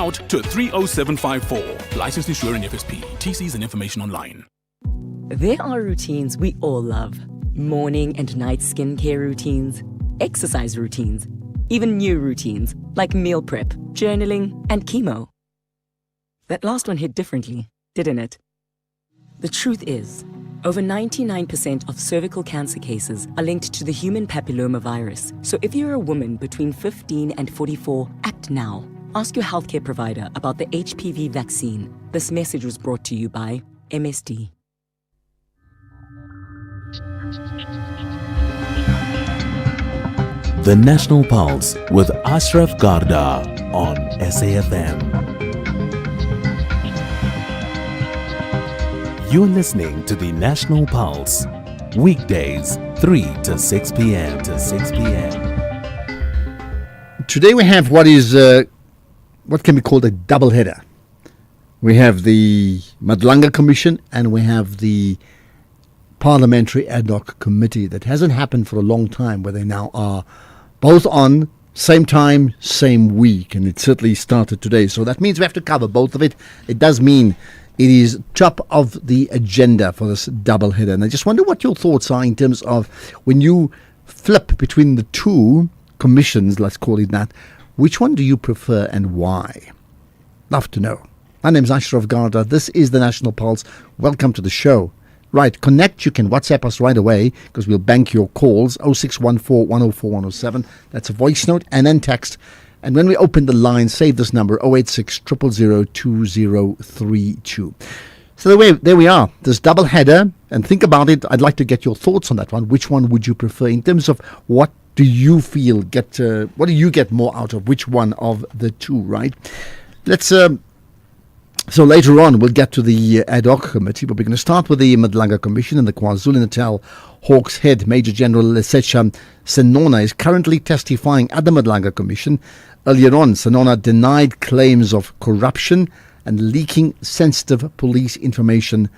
out to 30754. Licensed Insurer and FSP. TCs and information online. There are routines we all love. Morning and night skincare routines, exercise routines, even new routines like meal prep, journaling, and chemo. That last one hit differently, didn't it? The truth is, over 99% of cervical cancer cases are linked to the human papillomavirus. So if you're a woman between 15 and 44, act now. Ask your healthcare provider about the HPV vaccine. This message was brought to you by MSD. The National Pulse with Ashraf Garda on SAFM. You're listening to the National Pulse, weekdays 3 to 6 p.m. Today we have what can be called a double header. We have the Madlanga Commission and we have the Parliamentary Ad Hoc Committee. That hasn't happened for a long time, where they now are both on same time, same week, and it certainly started today. So that means we have to cover both of it. It does mean it is top of the agenda for this double header. And I just wonder what your thoughts are in terms of when you flip between the two commissions, let's call it that, which one do you prefer and why? Love to know. My name is Ashraf Garda. This is the National Pulse. Welcome to the show. Right, connect. You can WhatsApp us right away because we'll bank your calls. 0614 104 107. That's a voice note and then text. And when we open the line, save this number 086 000 2032. So there we are. This double header. And think about it. I'd like to get your thoughts on that one. Which one would you prefer in terms of what do you feel what do you get more out of which one of the two, right? Let's so later on we'll get to the ad hoc committee, but we're going to start with the Madlanga Commission. And the KwaZulu-Natal Hawks head, Major General Lesetja Senona, is currently testifying at the Madlanga Commission. Earlier on, Senona denied claims of corruption and leaking sensitive police information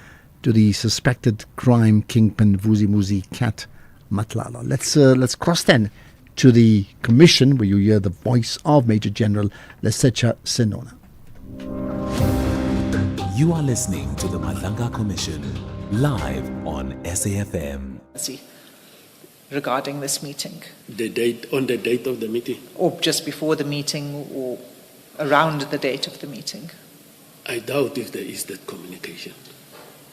to the suspected crime kingpin Vuzi Cat Matlala. Let's cross then to the commission, where you hear the voice of Major General Lesetja Senona. You are listening to the Madlanga Commission, live on SAFM. Regarding this meeting? The date of the meeting? Or just before the meeting or around the date of the meeting? I doubt if there is that communication.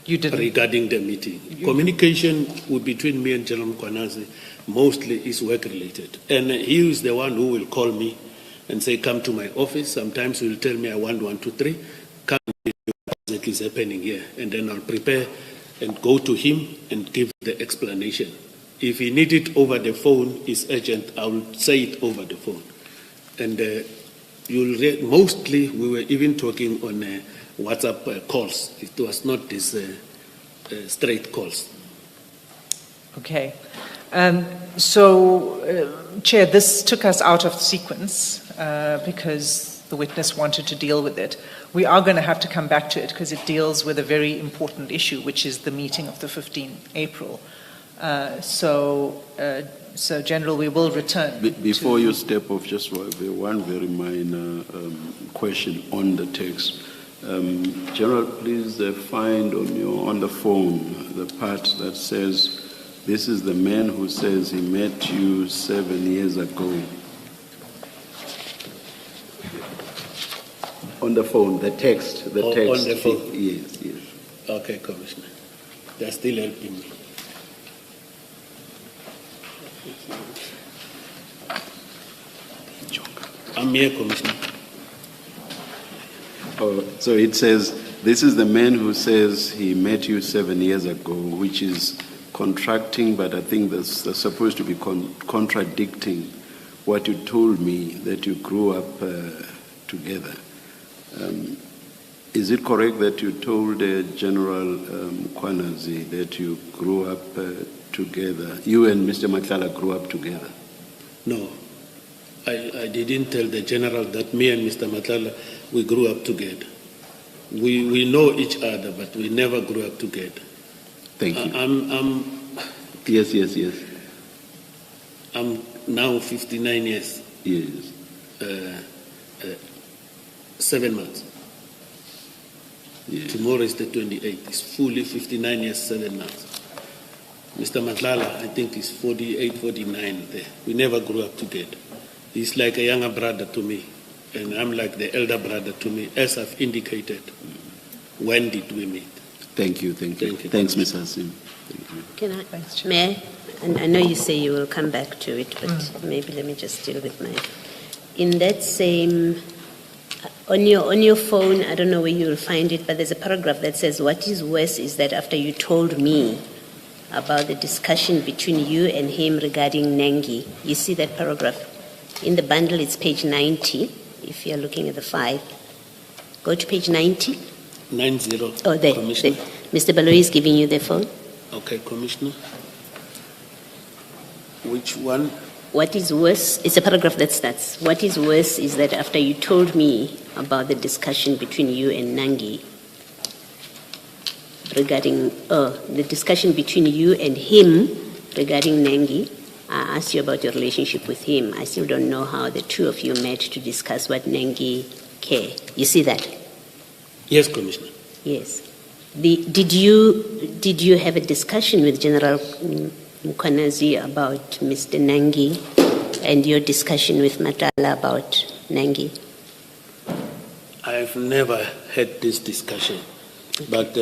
You didn't? Regarding the meeting. Communication between me and General Mkhwanazi mostly is work-related. And he is the one who will call me and say, come to my office. Sometimes he will tell me, I want 1, 2, 3. Come what is happening here. And then I'll prepare and go to him and give the explanation. If he needs it over the phone, it's urgent, I will say it over the phone. And mostly we were even talking on WhatsApp calls. It was not this straight calls. Okay. Chair, this took us out of sequence because the witness wanted to deal with it. We are going to have to come back to it because it deals with a very important issue, which is the meeting of the 15th April. So, General, we will return. Before you step off, just one very minor question on the text. General, please find on the phone the part that says, this is the man who says he met you 7 years ago. On the phone, the text. The text. On the phone? Yes. Okay, Commissioner. They're still helping me. I'm here, Commissioner. Oh, so it says, this is the man who says he met you 7 years ago, which is contracting, but I think that's supposed to be contradicting what you told me, that you grew up together. Is it correct that you told General Mkhwanazi that you grew up together? You and Mr. Matlala grew up together? No. I didn't tell the General that me and Mr. Matlala, we grew up together. We know each other, but we never grew up together. Thank you. Yes. I'm now 59 years. Yes. 7 months. Tomorrow is the 28th. It's fully 59 years, 7 months. Mr. Madlanga, I think, is 48, 49 there. We never grew up together. He's like a younger brother to me, and I'm like the elder brother to me, as I've indicated. When did we meet? Thank you. Thanks, Mr. Hassim. Thank you. Can I, Mayor? And I know you say you will come back to it, but maybe let me just deal with mine. In that same, on your phone, I don't know where you will find it, but there's a paragraph that says, what is worse is that after you told me about the discussion between you and him regarding Nengi, you see that paragraph? In the bundle, it's page 90, if you're looking at the 5. Go to page 90. 90. Oh, there. Commissioner. Mr. Baloyi is giving you the phone. Okay, Commissioner. Which one? What is worse, it's a paragraph that starts, what is worse is that after you told me about the discussion between you and Nangi regarding, the discussion between you and him regarding Nangi, I asked you about your relationship with him. I still don't know how the two of you met to discuss what Nangi care. You see that? Yes, Commissioner. Yes. Did you have a discussion with General Mkhwanazi about Mr. Nangi and your discussion with Matala about Nangi? I've never had this discussion, but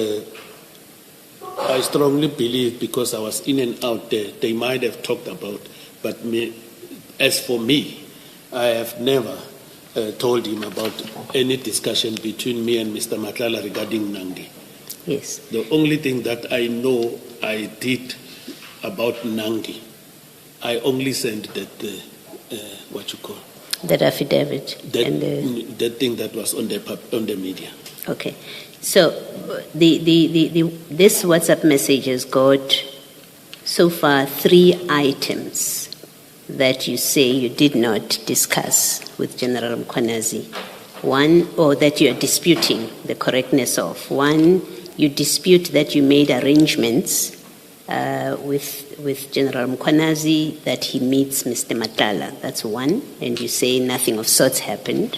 I strongly believe because I was in and out there, they might have talked about, but as for me, I have never told him about any discussion between me and Mr. Matala regarding Nangi. Yes. The only thing that I know I did about Nangi, I only sent that, that affidavit. That thing that was on the media. Okay. So this WhatsApp message has got so far 3 items that you say you did not discuss with General Mkhwanazi. One, or that you are disputing the correctness of. One, you dispute that you made arrangements with General Mkhwanazi that he meets Mr. Matala. That's one, and you say nothing of sorts happened.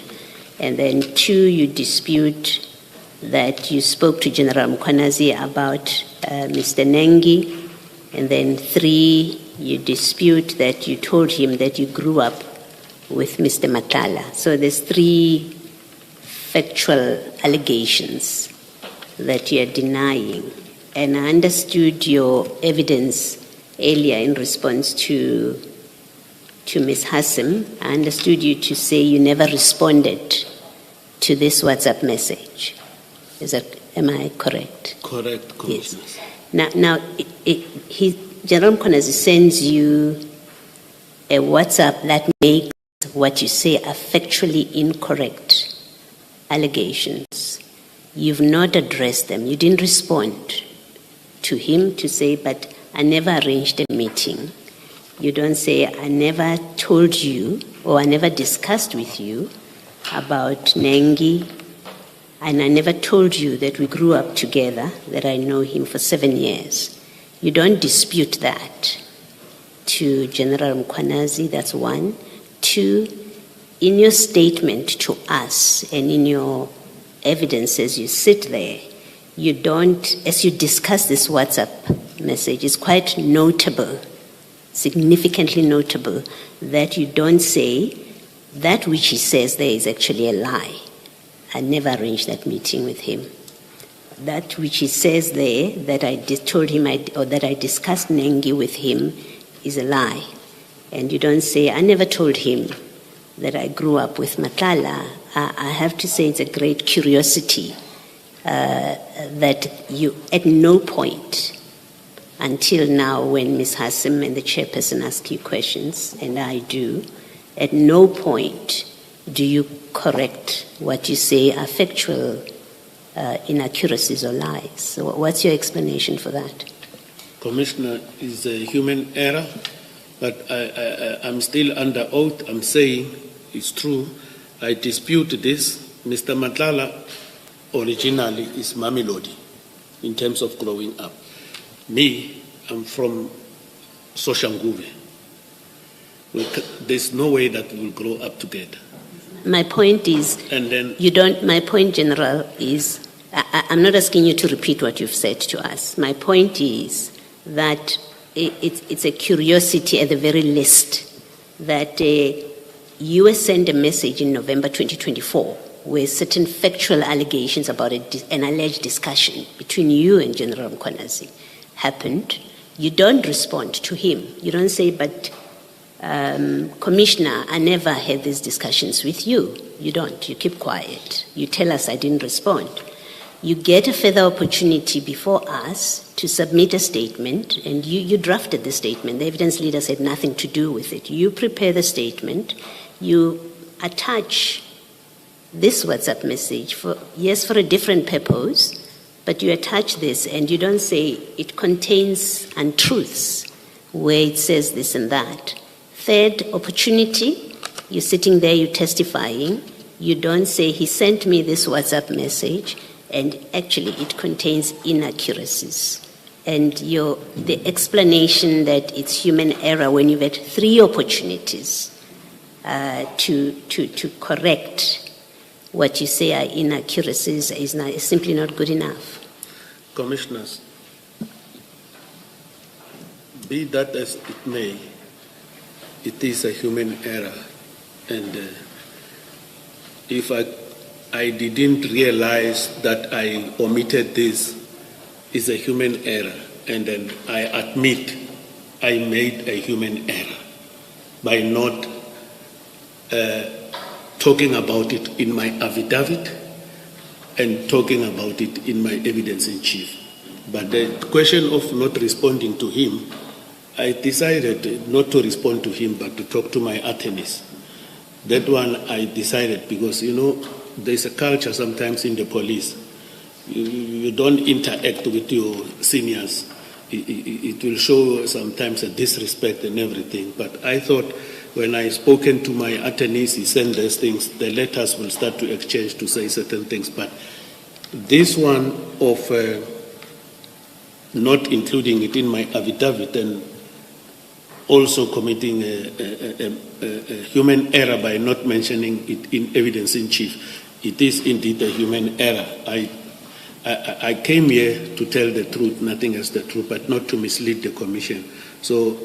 And then 2, you dispute that you spoke to General Mkhwanazi about Mr. Nengi. And then 3, you dispute that you told him that you grew up with Mr. Matala. So there's 3 factual allegations that you are denying. And I understood your evidence earlier in response to Ms. Hassim. I understood you to say you never responded to this WhatsApp message. Am I correct? Correct, Commissioner. Yes. Now General Mkhwanazi sends you a WhatsApp that makes what you say are factually incorrect allegations. You've not addressed them. You didn't respond to him to say, but I never arranged a meeting. You don't say, I never told you or I never discussed with you about Nengi, and I never told you that we grew up together, that I know him for 7 years. You don't dispute that to General Mkhwanazi, that's 1. 2, in your statement to us and in your evidence as you sit there, you don't, as you discuss this WhatsApp message, it's quite notable, significantly notable, that you don't say that which he says there is actually a lie. I never arranged that meeting with him. That which he says there, that I told him or that I discussed Nengi with him, is a lie. And you don't say, I never told him that I grew up with Matala. I have to say it's a great curiosity that you, at no point until now when Ms. Hassim and the chairperson ask you questions, and I do, at no point do you correct what you say are factual inaccuracies or lies. So what's your explanation for that? Commissioner, is a human error, but I'm still under oath. I'm saying it's true. I dispute this. Mr. Matala originally is Mamelodi in terms of growing up. Me, I'm from Soshanguve. There's no way that we will grow up together. my point is, And then you don't. My point, General, is I'm not asking you to repeat what you've said to us. My point is that it's a curiosity at the very least that you were sent a message in November 2024 where certain factual allegations about an alleged discussion between you and General Mkhwanazi happened. You don't respond to him. You don't say, but Commissioner, I never had these discussions with you. You don't. You keep quiet. You tell us I didn't respond. You get a further opportunity before us to submit a statement, and you drafted the statement. The evidence leaders had nothing to do with it. You prepare the statement. You attach this WhatsApp message for a different purpose, but you attach this and you don't say it contains untruths where it says this and that. Third opportunity, you're sitting there, you're testifying. You don't say he sent me this WhatsApp message and actually it contains inaccuracies. And the explanation that it's human error when you've had 3 opportunities to correct what you say are inaccuracies is simply not good enough. Commissioners, be that as it may, it is a human error, and if I didn't realize that I omitted this, is a human error, and then I admit I made a human error by not talking about it in my affidavit and talking about it in my evidence in chief. But the question of not responding to him, I decided not to respond to him but to talk to my attorneys. That one I decided because, there's a culture sometimes in the police. You don't interact with your seniors. It will show sometimes a disrespect and everything. But I thought when I spoken to my attorneys, he sent those things, the letters will start to exchange to say certain things. But this one of not including it in my affidavit and also committing a human error by not mentioning it in evidence in chief, it is indeed a human error. I came here to tell the truth, nothing else the truth, but not to mislead the commission. So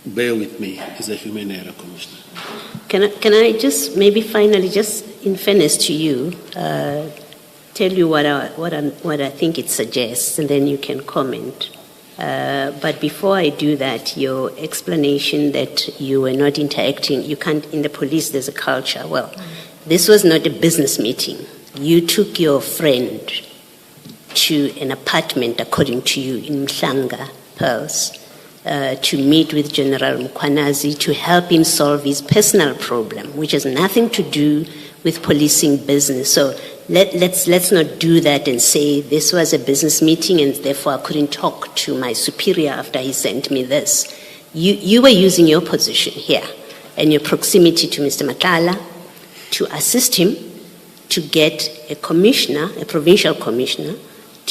bear with me, it's a human error, Commissioner. Can I just maybe finally, just in fairness to you, tell you what I think it suggests, and then you can comment. But before I do that, your explanation that you were not interacting, you can't, in the police there's a culture. Well, this was not a business meeting. You took your friend to an apartment, according to you, in Madlanga, Pearls, to meet with General Mkhwanazi to help him solve his personal problem, which has nothing to do with policing business. So let's not do that and say this was a business meeting and therefore I couldn't talk to my superior after he sent me this. You were using your position here and your proximity to Mr. Matala to assist him to get a commissioner, a provincial commissioner,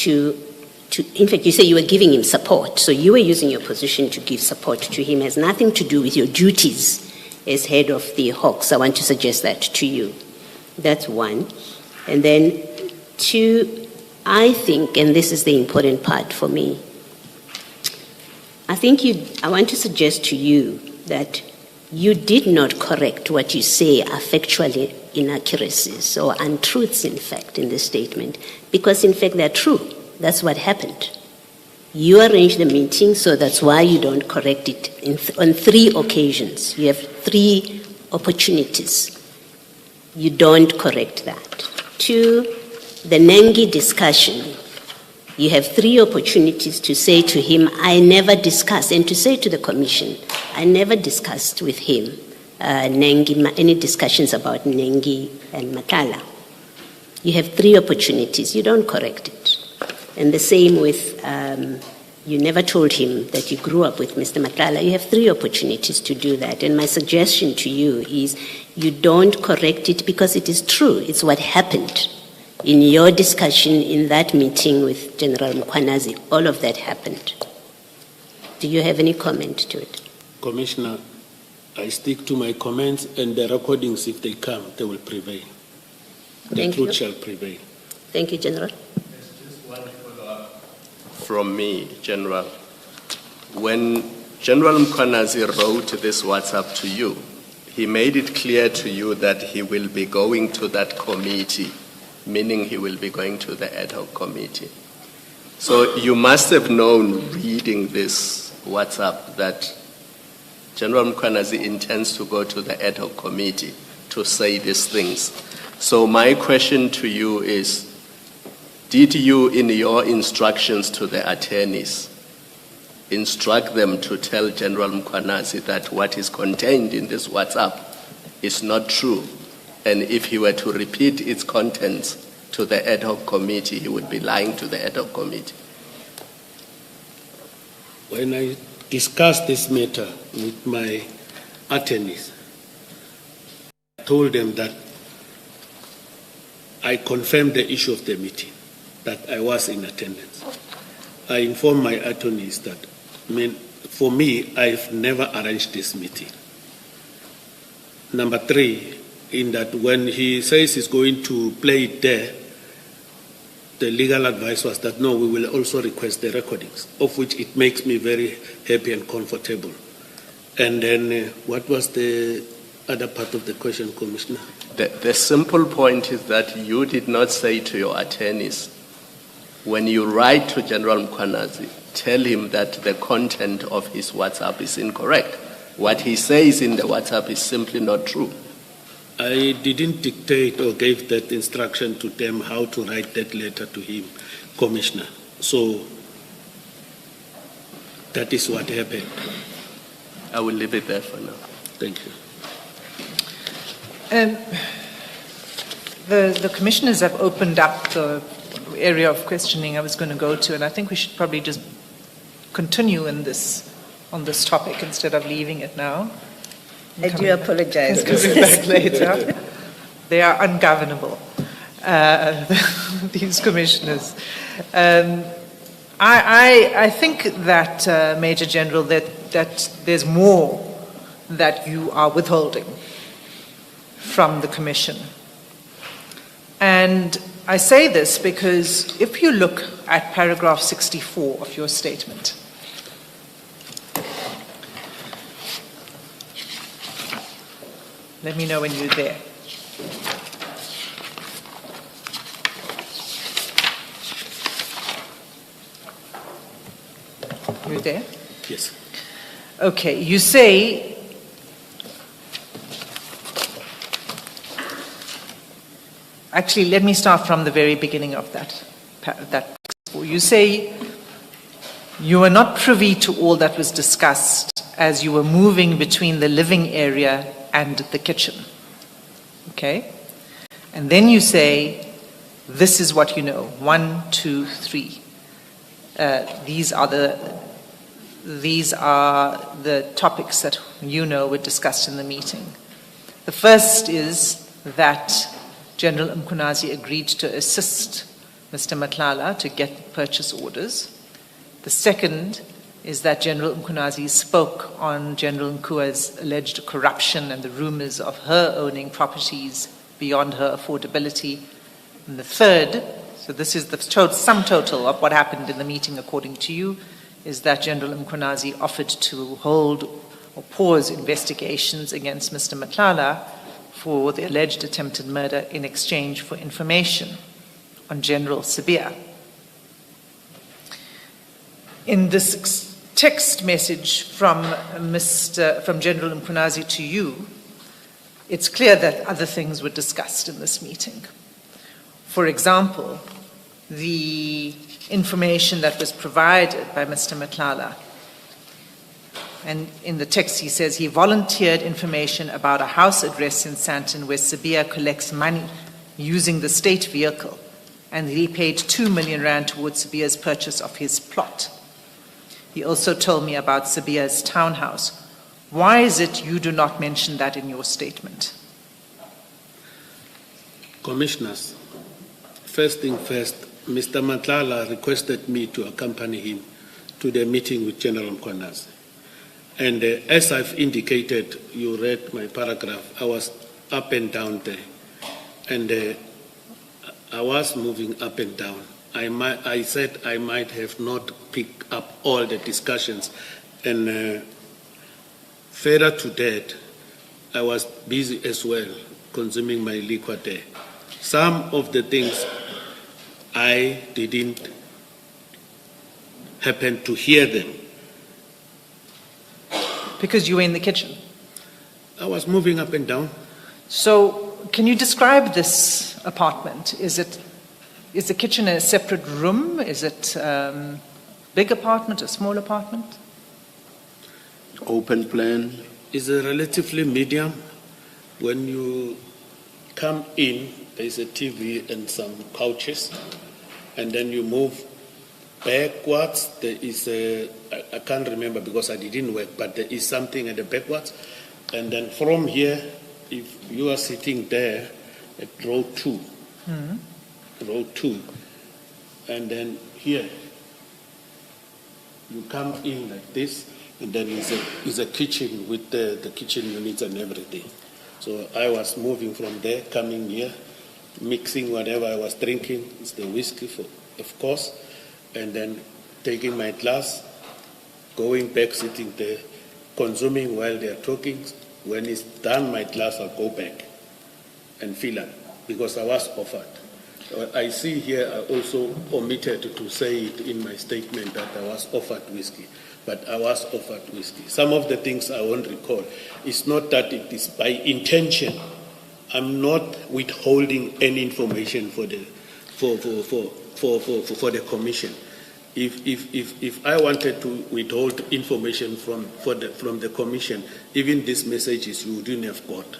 in fact, you say you were giving him support. So you were using your position to give support to him. It has nothing to do with your duties as head of the Hawks. I want to suggest that to you. That's one. And then two, I think, and this is the important part for me, I want to suggest to you that you did not correct what you say are factually inaccuracies or untruths, in fact, in this statement, because, in fact, they're true. That's what happened. You arranged the meeting, so that's why you don't correct it on 3 occasions. You have 3 opportunities. You don't correct that. 2, the Nengi discussion. You have 3 opportunities to say to him, I never discussed, and to say to the commission, I never discussed with him any discussions about Nengi and Matala. You have 3 opportunities. You don't correct it. And the same with, you never told him that you grew up with Mr. Matala. You have 3 opportunities to do that. And my suggestion to you is you don't correct it because it is true. It's what happened. In your discussion in that meeting with General Mkhwanazi, all of that happened. Do you have any comment to it? Commissioner, I stick to my comments, and the recordings, if they come, they will prevail. The truth shall prevail. Thank you, General. Just one follow-up from me, General. When General Mkhwanazi wrote this WhatsApp to you, he made it clear to you that he will be going to that committee, meaning he will be going to the ad hoc committee. So you must have known, reading this WhatsApp, that General Mkhwanazi intends to go to the ad hoc committee to say these things. So my question to you is, did you, in your instructions to the attorneys, instruct them to tell General Mkhwanazi that what is contained in this WhatsApp is not true, and if he were to repeat its contents to the ad hoc committee, he would be lying to the ad hoc committee? When I discussed this matter with my attorneys, I told them that I confirmed the issue of the meeting, that I was in attendance. I informed my attorneys that, for me, I've never arranged this meeting. Number three, in that when he says he's going to play it there, the legal advice was that, no, we will also request the recordings, of which it makes me very happy and comfortable. And then what was the other part of the question, Commissioner? The simple point is that you did not say to your attorneys, when you write to General Mkhwanazi, tell him that the content of his WhatsApp is incorrect. What he says in the WhatsApp is simply not true. I didn't dictate or gave that instruction to them how to write that letter to him, Commissioner. So that is what happened. I will leave it there for now. Thank you. The commissioners have opened up the area of questioning I was going to go to, and I think we should probably just continue on this topic instead of leaving it now. I do apologize. Coming back later. They are ungovernable, these commissioners. I think that, Major General, that there's more that you are withholding from the Commission. And I say this because if you look at paragraph 64 of your statement, let me know when you're there. You're there? Yes. Okay, you say, actually, let me start from the very beginning of that. You say you were not privy to all that was discussed as you were moving between the living area and the kitchen. Okay? And then you say, this is what you know. 1, 2, 3. These are the topics that you know were discussed in the meeting. The first is that General Mkhwanazi agreed to assist Mr. Madlanga to get purchase orders. The second is that General Mkhwanazi spoke on General Nkua's alleged corruption and the rumors of her owning properties beyond her affordability. And the third, so this is the sum total of what happened in the meeting according to you, is that General Mkhwanazi offered to hold or pause investigations against Mr. Madlanga for the alleged attempted murder in exchange for information on General Sibiya. In this text message from General Mkhwanazi to you, it's clear that other things were discussed in this meeting. For example, the information that was provided by Mr. Madlanga. And in the text he says he volunteered information about a house address in Sandton where Sibiya collects money using the state vehicle, and he paid 2 million rand towards Sibiya's purchase of his plot. He also told me about Sibiya's townhouse. Why is it you do not mention that in your statement? Commissioners, first thing first, Mr. Madlanga requested me to accompany him to the meeting with General Mkhwanazi. And as I've indicated, you read my paragraph, I was up and down there. And I was moving up and down. I said I might have not picked up all the discussions. And further to that, I was busy as well, consuming my liquor there. Some of the things I didn't happen to hear them. Because you were in the kitchen. I was moving up and down. So, can you describe this apartment? Is the kitchen a separate room? Is it big apartment, a small apartment? Open plan. It's a relatively medium. When you come in, there's a TV and some couches, and then you move backwards. There is I can't remember because I didn't work, but there is something at the backwards. And then from here, if you are sitting there at row 2, and then here, you come in like this, and then is a kitchen with the kitchen units and everything. So I was moving from there, coming here, mixing whatever I was drinking. It's the whiskey, of course, and then taking my glass, going back, sitting there, consuming while they are talking. When it's done, my glass, I'll go back and fill up because I was offered. I see here I also omitted to say it in my statement that I was offered whiskey, but I was offered whiskey. Some of the things I won't recall. It's not that it is by intention. I'm not withholding any information for the commission. If I wanted to withhold information from the commission, even these messages you wouldn't have got.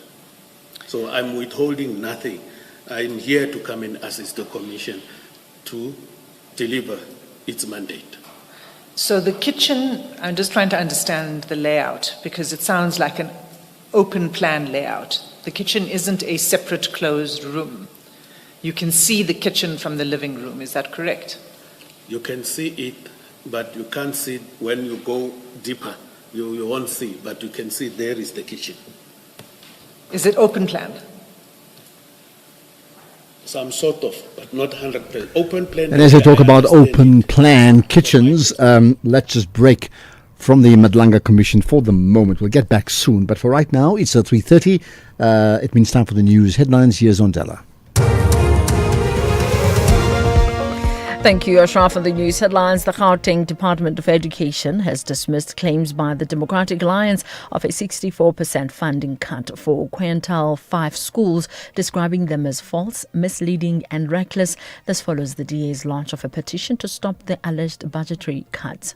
So I'm withholding nothing. I'm here to come and assist the commission to deliver its mandate. So the kitchen, I'm just trying to understand the layout because it sounds like an open plan layout. The kitchen isn't a separate closed room. You can see the kitchen from the living room, is that correct? You can see it, but you can't see it when you go deeper. You won't see, but you can see there is the kitchen. Is it open plan? Some sort of, but not 100%. Open plan. And as I talk about open plan kitchens, let's just break from the Madlanga Commission for the moment. We'll get back soon, but for right now, it's 3:30. It means time for the news headlines. Here's Ondela. Thank you, Ashraf. For the news headlines, the Gauteng Department of Education has dismissed claims by the Democratic Alliance of a 64% funding cut for quintile 5 schools, describing them as false, misleading and reckless. This follows the DA's launch of a petition to stop the alleged budgetary cuts.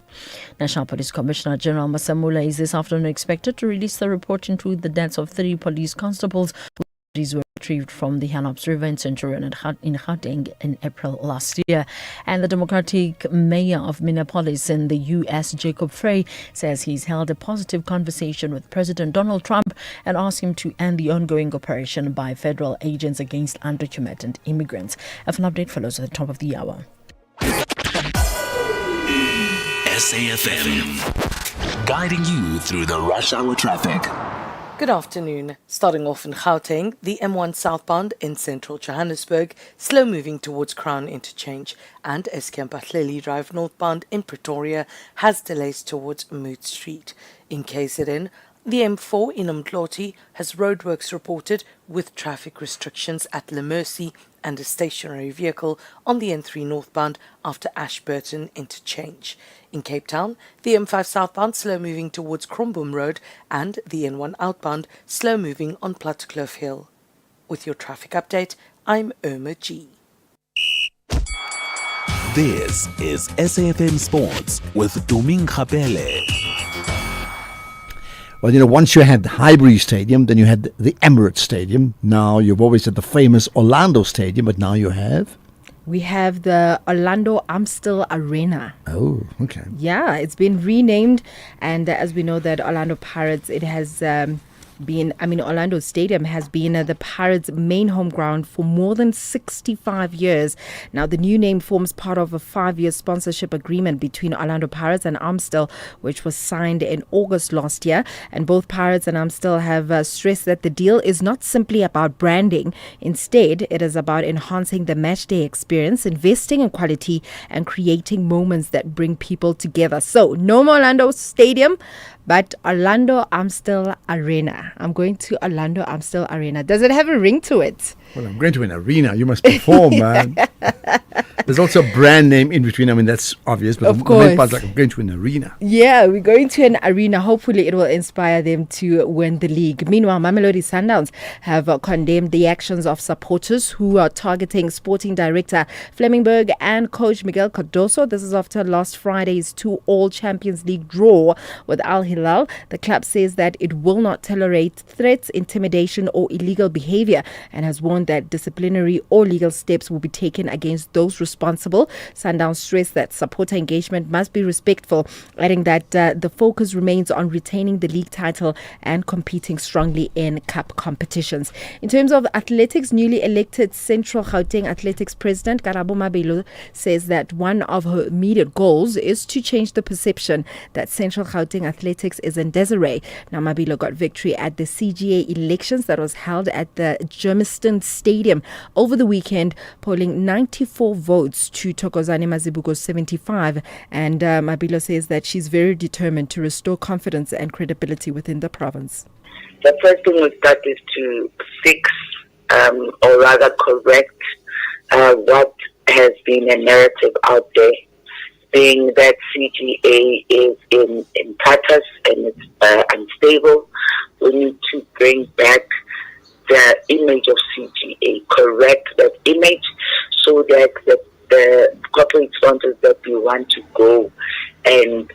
National Police Commissioner General Masamula is this afternoon expected to release the report into the deaths of 3 police constables who were retrieved from the Hanops River in Centurion in Gauteng in April last year. And the Democratic Mayor of Minneapolis in the U.S., Jacob Frey, says he's held a positive conversation with President Donald Trump and asked him to end the ongoing operation by federal agents against undocumented immigrants. A full update follows at the top of the hour. SAFM, guiding you through the rush hour traffic. Good afternoon. Starting off in Gauteng, the M1 southbound in central Johannesburg, slow moving towards Crown Interchange, and Eskampa Drive northbound in Pretoria has delays towards Mood Street. In KZN, the M4 in Umdloti has roadworks reported with traffic restrictions at Le Mercy and a stationary vehicle on the N3 northbound after Ashburton Interchange. In Cape Town, the M5 southbound slow moving towards Cromboom Road and the N1 outbound slow moving on Plattekloof Hill. With your traffic update, I'm Irma G. This is SAFM Sports with Duming Kapele. Well, once you had Highbury Stadium, then you had the Emirates Stadium. Now you've always had the famous Orlando Stadium, but now you have? We have the Orlando Amstel Arena. Oh, okay. Yeah, it's been renamed. And as we know that Orlando Pirates, it has Orlando Stadium has been the Pirates' main home ground for more than 65 years. Now, the new name forms part of a 5-year sponsorship agreement between Orlando Pirates and Amstel, which was signed in August last year. And both Pirates and Amstel have stressed that the deal is not simply about branding. Instead, it is about enhancing the matchday experience, investing in quality, and creating moments that bring people together. So, no more Orlando Stadium, but Orlando Amstel Arena. I'm going to Orlando Amstel Arena. Does it have a ring to it? Well, I'm going to an arena. You must perform, man. There's also a brand name in between. I mean, that's obvious, but Of the main course. part's like, I'm going to an arena. Yeah, we're going to an arena. Hopefully, it will inspire them to win the league. Meanwhile, Mamelodi Sundowns have condemned the actions of supporters who are targeting sporting director Flemingberg and coach Miguel Cardoso. This is after last Friday's 2-all Champions League draw with Al Hilal. The club says that it will not tolerate threats, intimidation, or illegal behavior, and has warned that disciplinary or legal steps will be taken against those responsible. Sundowns stress that supporter engagement must be respectful, adding that the focus remains on retaining the league title and competing strongly in cup competitions. In terms of athletics, newly elected Central Gauteng Athletics President Karabo Mabelo says that one of her immediate goals is to change the perception that Central Gauteng Athletics is in disarray. Now, Mabelo got victory at the CGA elections that was held at the Germiston Stadium over the weekend, polling 94 votes to Thokozani Mazibuko's 75. And Mabelo says that she's very determined to restore confidence and credibility within the province. The first thing we start is to fix, or rather correct, what has been a narrative out there, being that CGA is in tatters and it's unstable. We need to bring back the image of CGA, correct that image, so that the corporate sponsors that we want to go and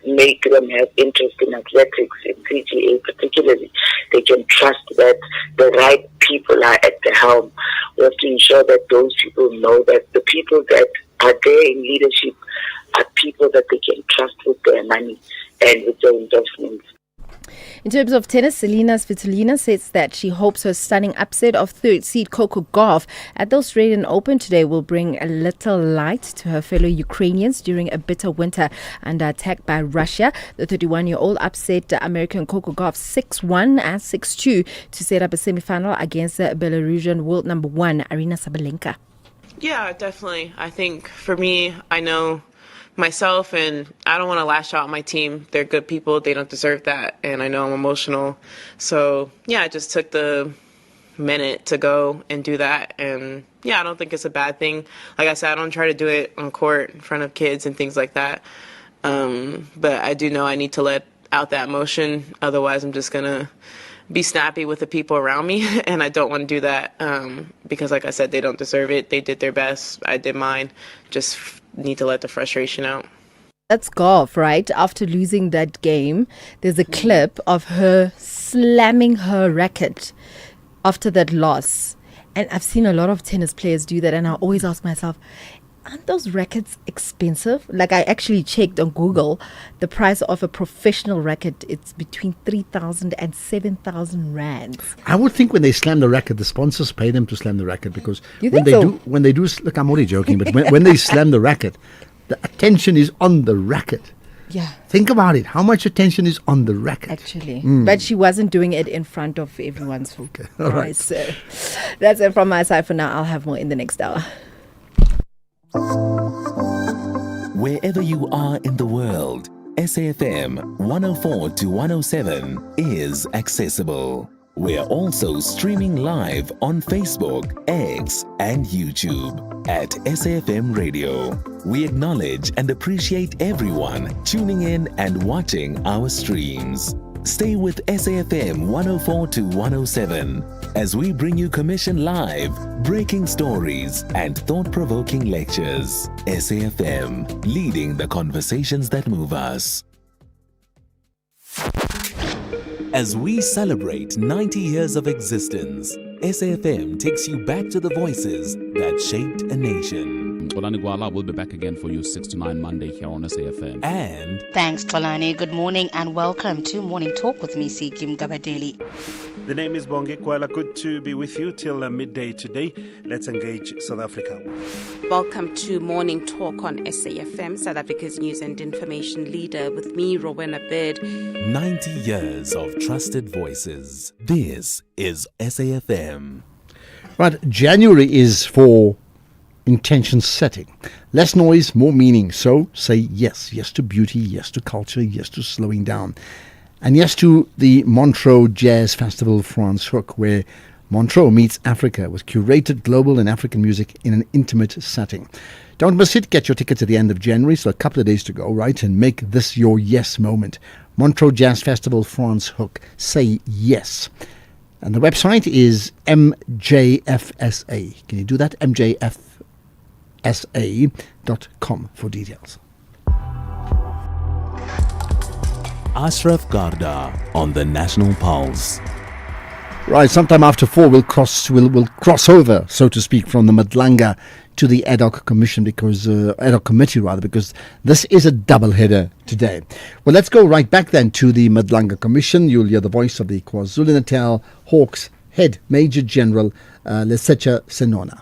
make them have interest in athletics, in CGA particularly, they can trust that the right people are at the helm. We have to ensure that those people know that the people that are there in leadership are people that they can trust with their money and with their investments. In terms of tennis, Selena Svitolina says that she hopes her stunning upset of third seed Coco Gauff at the Australian Open today will bring a little light to her fellow Ukrainians during a bitter winter under attack by Russia. The 31-year-old upset American Coco Gauff 6-1 and 6-2 to set up a semi-final against the Belarusian world number 1 Arina Sabalenka. Yeah, definitely. I think for me, I know myself, and I don't want to lash out on my team. They're good people. They don't deserve that. And I know I'm emotional. So, yeah, I just took the minute to go and do that. And, yeah, I don't think it's a bad thing. Like I said, I don't try to do it on court in front of kids and things like that. But I do know I need to let out that emotion. Otherwise, I'm just going to be snappy with the people around me. And I don't want to do that because, like I said, they don't deserve it. They did their best. I did mine. Just need to let the frustration out. That's Gauff, right? After losing that game, there's a clip of her slamming her racket after that loss. And I've seen a lot of tennis players do that, and I always ask myself, aren't those rackets expensive? Like, I actually checked on Google the price of a professional racket. It's between 3,000 and 7,000 rands. I would think when they slam the racket, the sponsors pay them to slam the racket, because You when think so? when they do, look, I'm only joking, but when they slam the racket, the attention is on the racket. Yeah. Think about it. How much attention is on the racket? Actually. But she wasn't doing it in front of everyone's all right. eyes. So that's it from my side for now. I'll have more in the next hour. Wherever you are in the world, SAFM 104 to 107 is accessible. We're also streaming live on Facebook, X, and YouTube at SAFM Radio. We acknowledge and appreciate everyone tuning in and watching our streams. Stay with SAFM 104 to 107 as we bring you commission live, breaking stories, and thought-provoking lectures. SAFM, leading the conversations that move us. As we celebrate 90 years of existence, SAFM takes you back to the voices that shaped a nation. Xolani Gwala will be back again for you 6 to 9 Monday here on SAFM. And thanks, Xolani. Good morning and welcome to Morning Talk with me, Sikim Gabadeli. The name is Bongi Kwala. Good to be with you till midday today. Let's engage South Africa. Welcome to Morning Talk on SAFM, South Africa's news and information leader, with me, Rowena Bird. 90 years of trusted voices. This is SAFM. Right, January is for intention setting. Less noise, more meaning. So say yes. Yes to beauty, yes to culture, yes to slowing down. And yes to the Montreux Jazz Festival France Hook, where Montreux meets Africa with curated global and African music in an intimate setting. Don't miss it. Get your tickets at the end of January, so a couple of days to go, right? And make this your yes moment. Montreux Jazz Festival France Hook. Say yes. And the website is MJFSA. Can you do that? MJFSA.com for details. Ashraf Garda on the National Pulse. Right, sometime after 4 we'll cross over, so to speak, from the Madlanga to the ad hoc commission because ad hoc committee because this is a double header today. Well, let's go right back then to the Madlanga Commission. You'll hear the voice of the KwaZulu-Natal Hawks head Major General Lesetja Senona.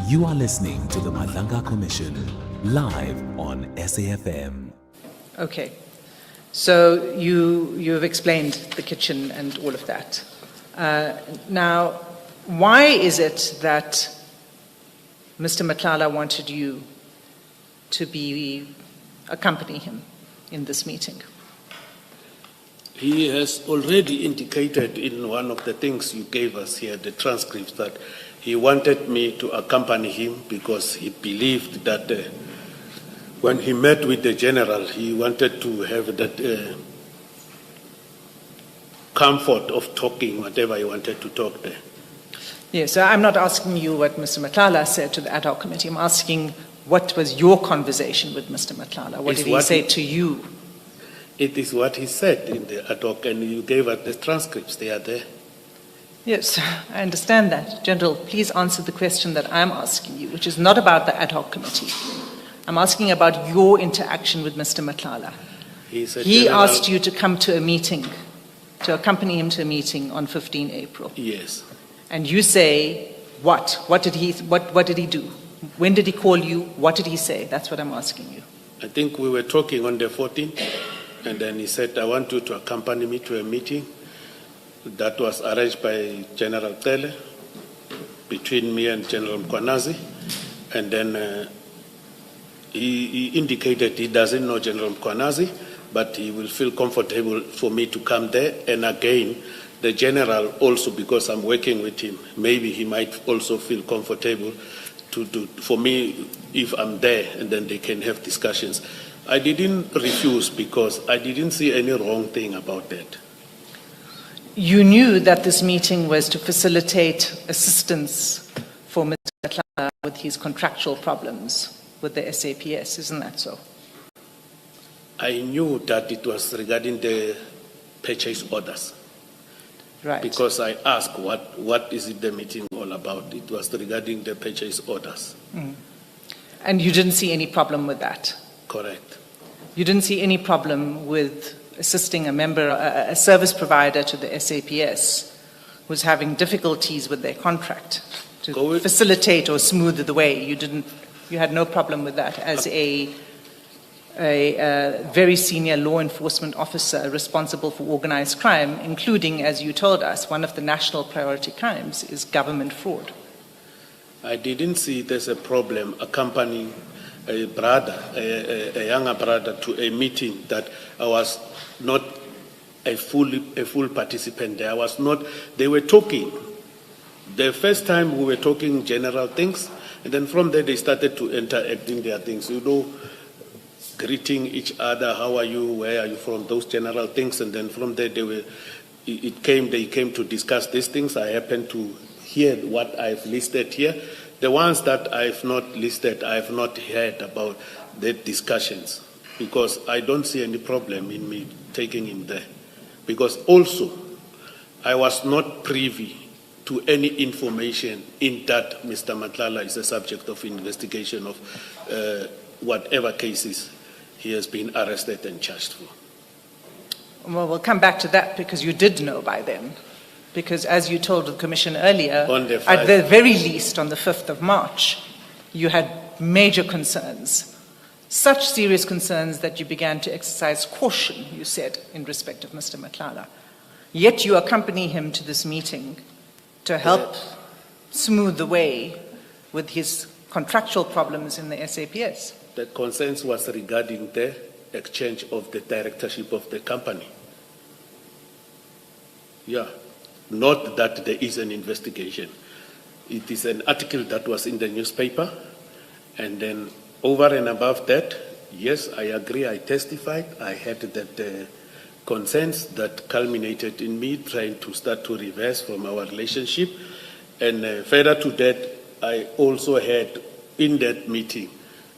You are listening to the Madlanga Commission live on SAFM. Okay. So you have explained the kitchen and all of that. Now, why is it that Mr. Matlala wanted you to accompany him in this meeting? He has already indicated in one of the things you gave us here, the transcripts, that he wanted me to accompany him because he believed that when he met with the general, he wanted to have that comfort of talking whatever he wanted to talk there. Yes, so I'm not asking you what Mr. Matlala said to the ad hoc committee. I'm asking what was your conversation with Mr. Matlala? What did he say to you? It is what he said in the ad hoc, and you gave us the transcripts. They are there. Yes, I understand that. General, please answer the question that I'm asking you, which is not about the ad hoc committee. I'm asking about your interaction with Mr. Matlala. He asked you to come to a meeting, to accompany him to a meeting on 15 April. Yes. And you say, what? What did he do? When did he call you? What did he say? That's what I'm asking you. I think we were talking on the 14th, and then he said, I want you to accompany me to a meeting that was arranged by General Tele between me and General Mkwanazi, and then he indicated he doesn't know General Mkwanazi, but he will feel comfortable for me to come there. And again, the general also, because I'm working with him, maybe he might also feel comfortable for me if I'm there, and then they can have discussions. I didn't refuse because I didn't see any wrong thing about that. You knew that this meeting was to facilitate assistance for Mr. Matlala with his contractual problems with the SAPS, isn't that so? I knew that it was regarding the purchase orders. Right. Because I asked what is it the meeting all about? It was regarding the purchase orders. Mm. And you didn't see any problem with that? Correct. You didn't see any problem with assisting a service provider to the SAPS who's having difficulties with their contract to facilitate or smooth the way? You had no problem with that as a very senior law enforcement officer responsible for organized crime, including, as you told us, one of the national priority crimes is government fraud. I didn't see it as a problem accompanying a younger brother to a meeting that I was not a full participant there. They were talking. The first time we were talking general things, and then from there they started to interacting their things. Greeting each other, how are you, where are you from, those general things, and then from there they came to discuss these things. I happened to hear what I've listed here. The ones that I've not listed, I've not heard about the discussions, because I don't see any problem in me taking him there. Because also, I was not privy to any information in that Mr. Madlanga is a subject of investigation of whatever cases he has been arrested and charged for. Well, we'll come back to that because you did know by then. Because as you told the Commission earlier, at the very least on the 5th of March, you had major concerns. Such serious concerns that you began to exercise caution, you said, in respect of Mr. Madlanga. Yet you accompany him to this meeting to help smooth the way with his contractual problems in the SAPS. The concerns was regarding the exchange of the directorship of the company. Yeah, not that there is an investigation. It is an article that was in the newspaper, and then over and above that, yes, I agree, I testified. I had that concerns that culminated in me trying to start to reverse from our relationship. And further to that, I also had in that meeting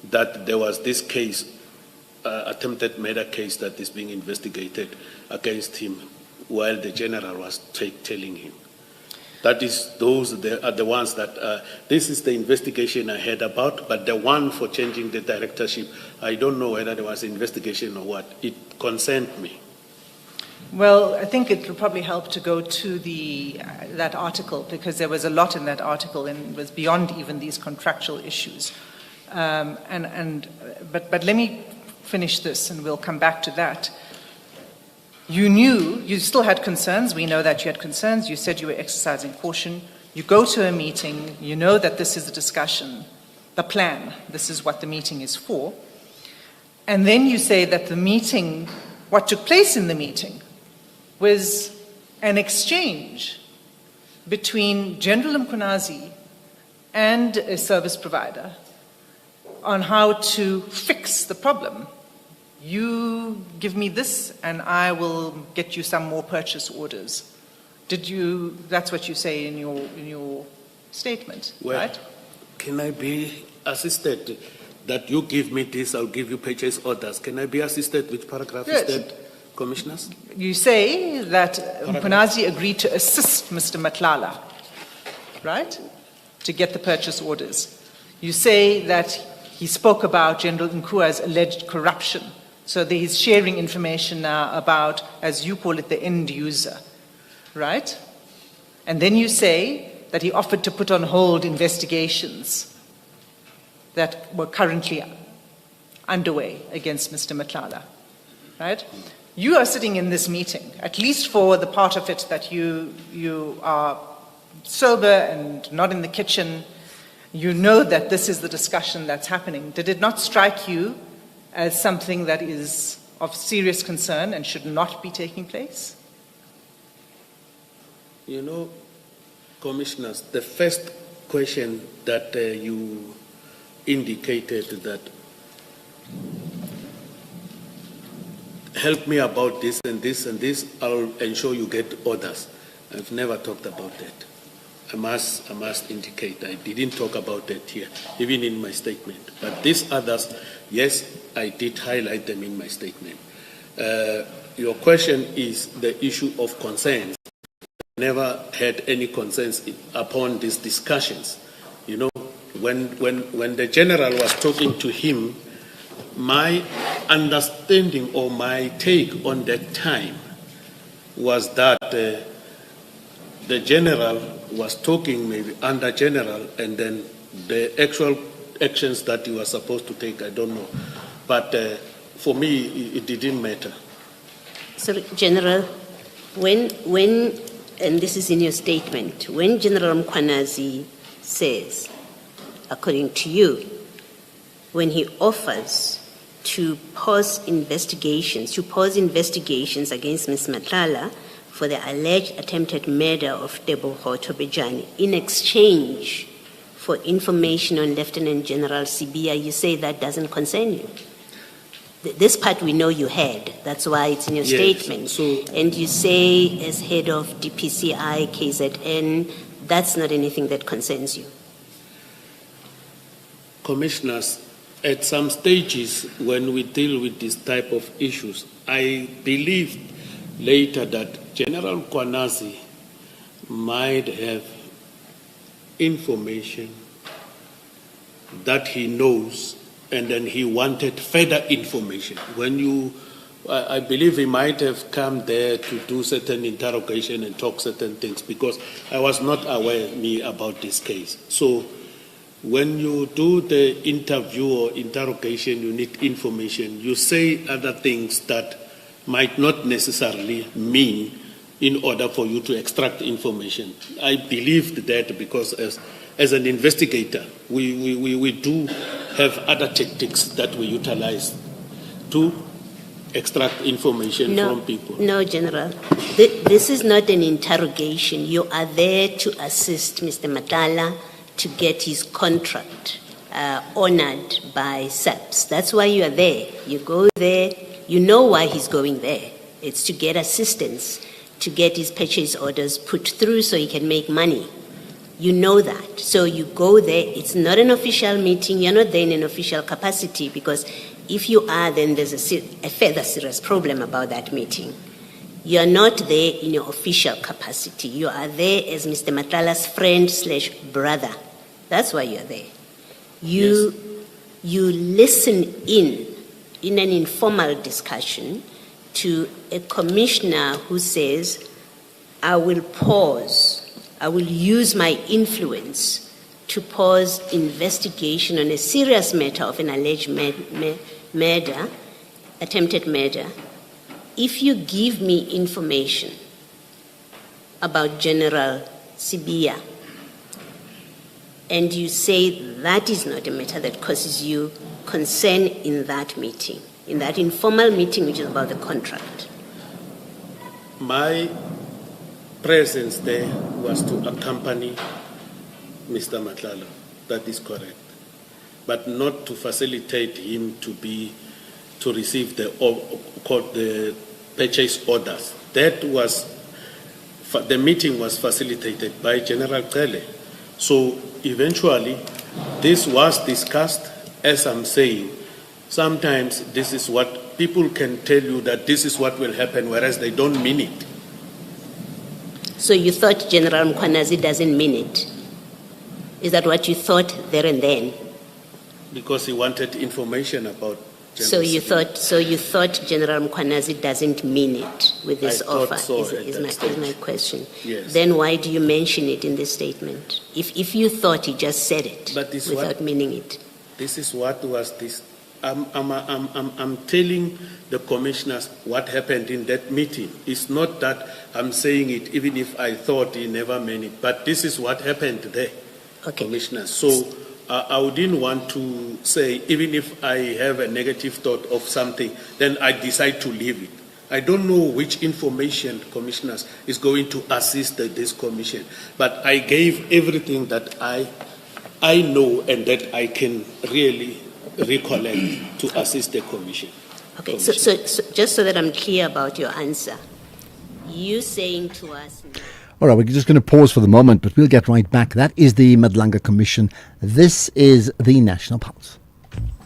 that there was this case, attempted murder case that is being investigated against him while the general was telling him. That is, those are the ones that, this is the investigation I heard about, but the one for changing the directorship, I don't know whether there was investigation or what. It concerned me. Well, I think it will probably help to go to that article, because there was a lot in that article and it was beyond even these contractual issues. But let me finish this and we'll come back to that. You knew, you still had concerns. We know that you had concerns. You said you were exercising caution. You go to a meeting. You know that this is a discussion, the plan. This is what the meeting is for. And then you say that the meeting, what took place in the meeting, was an exchange between General Mkhwanazi and a service provider on how to fix the problem. You give me this and I will get you some more purchase orders. That's what you say in your statement, well, right? Can I be assisted that you give me this, I'll give you purchase orders. Can I be assisted? Which paragraph is that, Commissioners? You say that Mkhwanazi agreed to assist Mr. Madlanga, right? To get the purchase orders. You say that he spoke about General Nkua's alleged corruption. So he's sharing information now about, as you call it, the end user, right? And then you say that he offered to put on hold investigations that were currently underway against Mr. Madlanga, right? You are sitting in this meeting, at least for the part of it that you are sober and not in the kitchen. You know that this is the discussion that's happening. Did it not strike you as something that is of serious concern and should not be taking place? You know, Commissioners, the first question that you indicated that help me about this and this and this, I'll ensure you get orders. I've never talked about that. I must indicate I didn't talk about that here, even in my statement. But these others, yes, I did highlight them in my statement. Your question is the issue of concerns. I never had any concerns upon these discussions. You know, when the general was talking to him, my understanding or my take on that time was that the general was talking maybe under general, and then the actual actions that he was supposed to take, I don't know. But for me, it didn't matter. So, General, when, and this is in your statement, when General Mkhwanazi says, according to you, when he offers to pause investigations against Ms. Madlanga for the alleged attempted murder of Tebogo Tobejane in exchange for information on Lieutenant General Sibia, you say that doesn't concern you. This part we know you had. That's why it's in your statement. And you say, as head of DPCI, KZN, that's not anything that concerns you. Commissioners, at some stages when we deal with this type of issues, I believe later that General Mkhwanazi might have information that he knows, and then he wanted further information. I believe he might have come there to do certain interrogation and talk certain things, because I was not aware about this case. So when you do the interview or interrogation, you need information. You say other things that might not necessarily mean in order for you to extract information. I believed that because as an investigator, we do have other tactics that we utilize to extract information from people. No, General. This is not an interrogation. You are there to assist Mr. Matala to get his contract honored by SAPS. That's why you are there. You go there. You know why he's going there. It's to get assistance, to get his purchase orders put through so he can make money. You know that. So you go there. It's not an official meeting. You're not there in an official capacity, because if you are, then there's a further serious problem about that meeting. You're not there in your official capacity. You are there as Mr. Matala's friend/brother. That's why you're there. You listen in an informal discussion to a commissioner who says, I will use my influence to pause investigation on a serious matter of an alleged murder, attempted murder. If you give me information about General Sibia, and you say that is not a matter that causes you concern in that meeting, in that informal meeting which is about the contract. My presence there was to accompany Mr. Matlala. That is correct. But not to facilitate him to receive the purchase orders. The meeting was facilitated by General Cele. So eventually, this was discussed. As I'm saying, sometimes this is what people can tell you, that this is what will happen, whereas they don't mean it. So you thought General Mkhwanazi doesn't mean it? Is that what you thought there and then? Because he wanted information about General So you thought General Mkhwanazi doesn't mean it with this offer? Is my question. Yes. Then why do you mention it in this statement? If you thought he just said it without meaning it. This is what was this. I'm telling the commissioners what happened in that meeting. It's not that I'm saying it even if I thought he never meant it, but this is what happened there, commissioners. So I wouldn't want to say, even if I have a negative thought of something, then I decide to leave it. I don't know which information, commissioners, is going to assist this commission, but I gave everything that I know and that I can really recollect to assist the commission. Okay, so just so that I'm clear about your answer, you saying to us... All right, we're just going to pause for the moment, but we'll get right back. That is the Madlanga Commission. This is the National Pulse.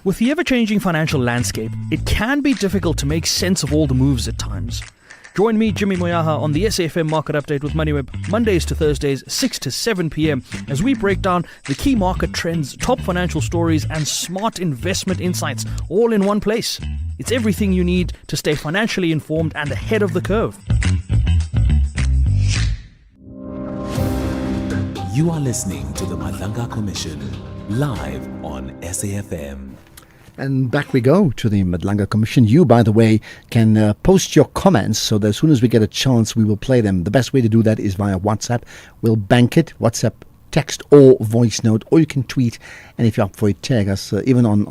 With the ever-changing financial landscape, it can be difficult to make sense of all the moves at times. Join me, Jimmy Moyaha, on the SAFM Market Update with MoneyWeb, Mondays to Thursdays, 6 to 7 p.m, as we break down the key market trends, top financial stories, and smart investment insights, all in one place. It's everything you need to stay financially informed and ahead of the curve. You are listening to the Madlanga Commission, live on SAFM. And back we go to the Madlanga Commission. You, by the way, can post your comments so that as soon as we get a chance, we will play them. The best way to do that is via WhatsApp. We'll bank it, WhatsApp, text or voice note, or you can tweet. And if you're up for it, tag us even on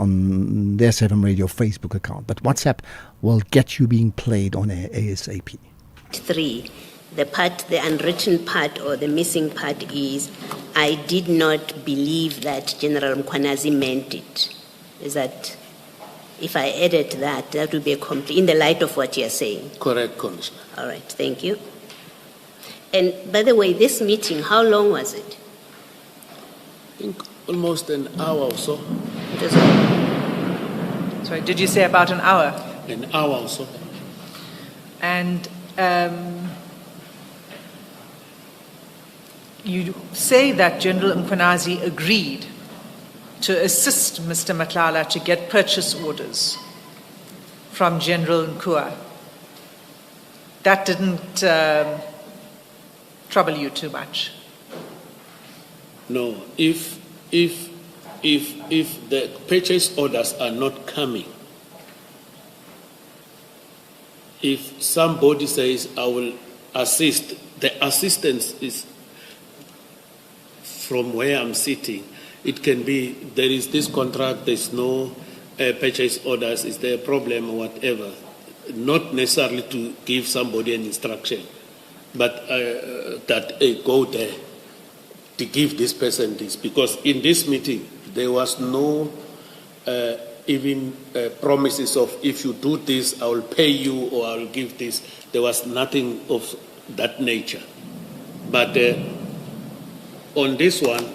the SFM Radio Facebook account. But WhatsApp will get you being played on air ASAP. 3. The unwritten part or the missing part is, I did not believe that General Mkhwanazi meant it. Is that, if I added that would be a complete, in the light of what you're saying? Correct, Commissioner. All right, thank you. And by the way, this meeting, how long was it? I think almost an hour or so. Sorry, did you say about an hour? An hour or so. And you say that General Mkhwanazi agreed to assist Mr. Matlala to get purchase orders from General Nkua. That didn't trouble you too much? No, if the purchase orders are not coming, if somebody says, I will assist, the assistance is from where I'm sitting. It can be, there is this contract, there's no purchase orders, is there a problem or whatever. Not necessarily to give somebody an instruction, but that go there to give this person this. Because in this meeting, there was no even promises of if you do this, I will pay you or I will give this. There was nothing of that nature. But on this one,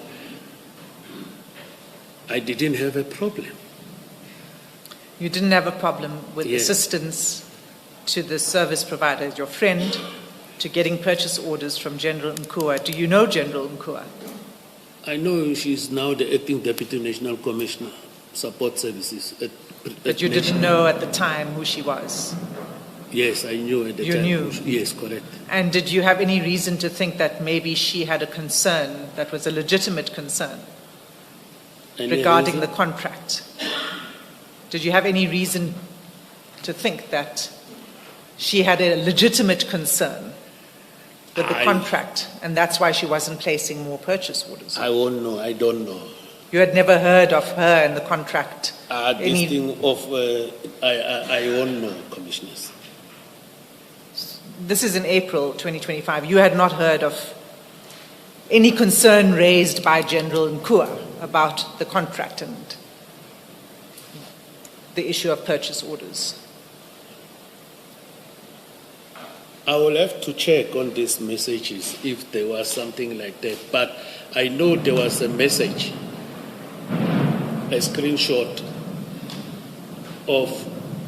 I didn't have a problem. You didn't have a problem with assistance to the service provider, your friend, to getting purchase orders from General Nkua. Do you know General Nkua? I know she's now the acting Deputy National Commissioner, Support Services. But you didn't know at the time who she was? Yes, I knew at the time. You knew? Yes, correct. And did you have any reason to think that maybe she had a concern that was a legitimate concern regarding the contract? Did you have any reason to think that she had a legitimate concern with the contract, and that's why she wasn't placing more purchase orders? I won't know. I don't know. You had never heard of her and the contract? This thing of, I won't know, Commissioners. This is in April 2025. You had not heard of any concern raised by General Nkua about the contract and the issue of purchase orders? I will have to check on these messages if there was something like that. But I know there was a message, a screenshot of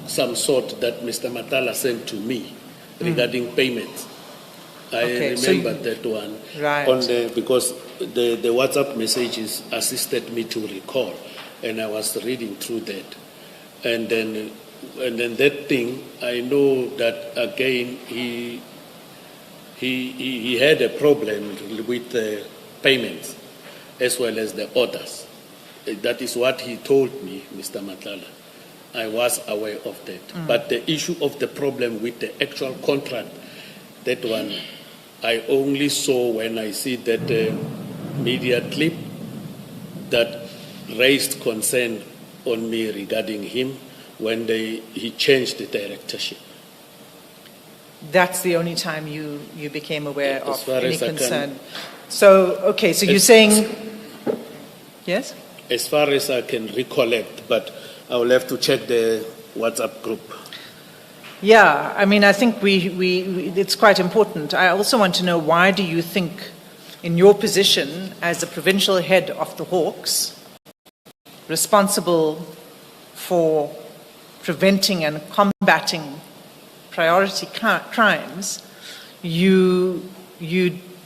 some sort that Mr. Matala sent to me regarding payment. I remember that one. Right. Because the WhatsApp messages assisted me to recall, and I was reading through that. And then that thing, I know that again he had a problem with the payments as well as the orders. That is what he told me, Mr. Matlala. I was aware of that. But the issue of the problem with the actual contract, that one, I only saw when I see that media clip that raised concern on me regarding him when he changed the directorship. That's the only time you became aware of any concern. So you're saying... Yes? As far as I can recollect, but I will have to check the WhatsApp group. Yeah, I mean, I think it's quite important. I also want to know, why do you think, in your position as the provincial head of the Hawks, responsible for preventing and combating priority crimes, you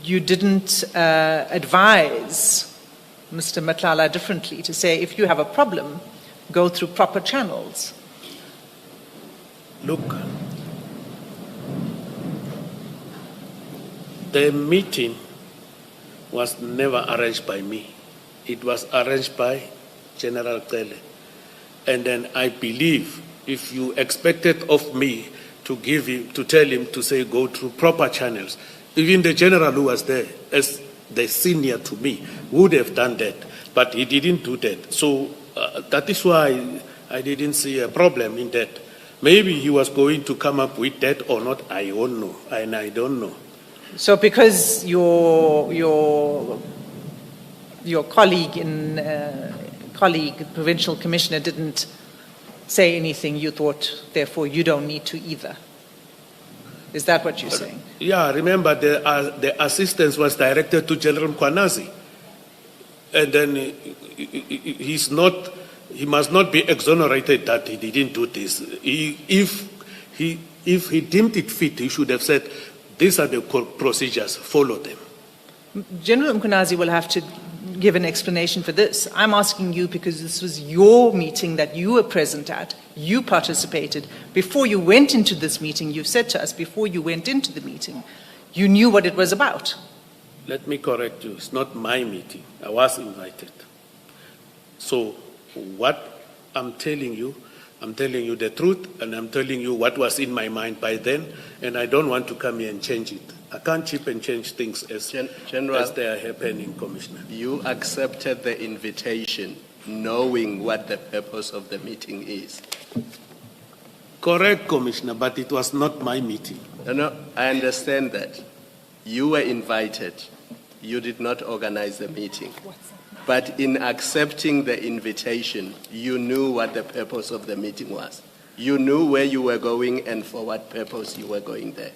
didn't advise Mr. Matlala differently to say, if you have a problem, go through proper channels? Look, the meeting was never arranged by me. It was arranged by General Kele. And then I believe if you expected of me to tell him to say go through proper channels, even the general who was there as the senior to me would have done that, but he didn't do that. So that is why I didn't see a problem in that. Maybe he was going to come up with that or not, I don't know, and I don't know. So because your colleague provincial commissioner didn't say anything, you thought, therefore, you don't need to either. Is that what you're saying? Yeah, remember the assistance was directed to General Mkhwanazi. And then he must not be exonerated that he didn't do this. If he deemed it fit, he should have said, these are the procedures, follow them. General Mkhwanazi will have to give an explanation for this. I'm asking you because this was your meeting that you were present at. You participated. Before you went into this meeting, you've said to us, before you went into the meeting, you knew what it was about. Let me correct you. It's not my meeting. I was invited. So what I'm telling you the truth, and I'm telling you what was in my mind by then, and I don't want to come here and change it. I can't chip and change things as they are happening, Commissioner. You accepted the invitation knowing what the purpose of the meeting is. Correct, Commissioner, but it was not my meeting. No, I understand that. You were invited. You did not organize the meeting. But in accepting the invitation, you knew what the purpose of the meeting was. You knew where you were going and for what purpose you were going there.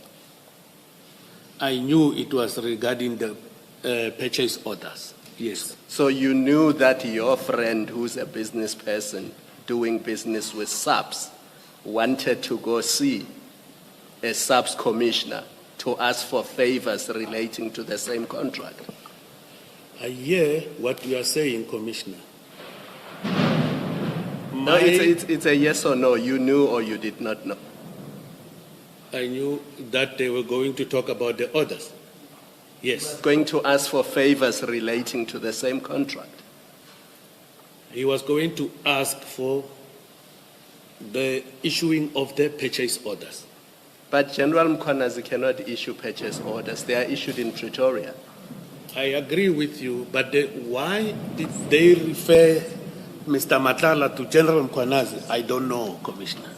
I knew it was regarding the purchase orders, yes. So you knew that your friend, who's a business person doing business with SAPS, wanted to go see a SAPS commissioner to ask for favors relating to the same contract. I hear what you are saying, Commissioner. No, it's a yes or no. You knew or you did not know. I knew that they were going to talk about the orders. Yes. Going to ask for favors relating to the same contract. He was going to ask for the issuing of the purchase orders. But General Mkhwanazi cannot issue purchase orders. They are issued in Pretoria. I agree with you, but why did they refer Mr. Matala to General Mkhwanazi? I don't know, Commissioner.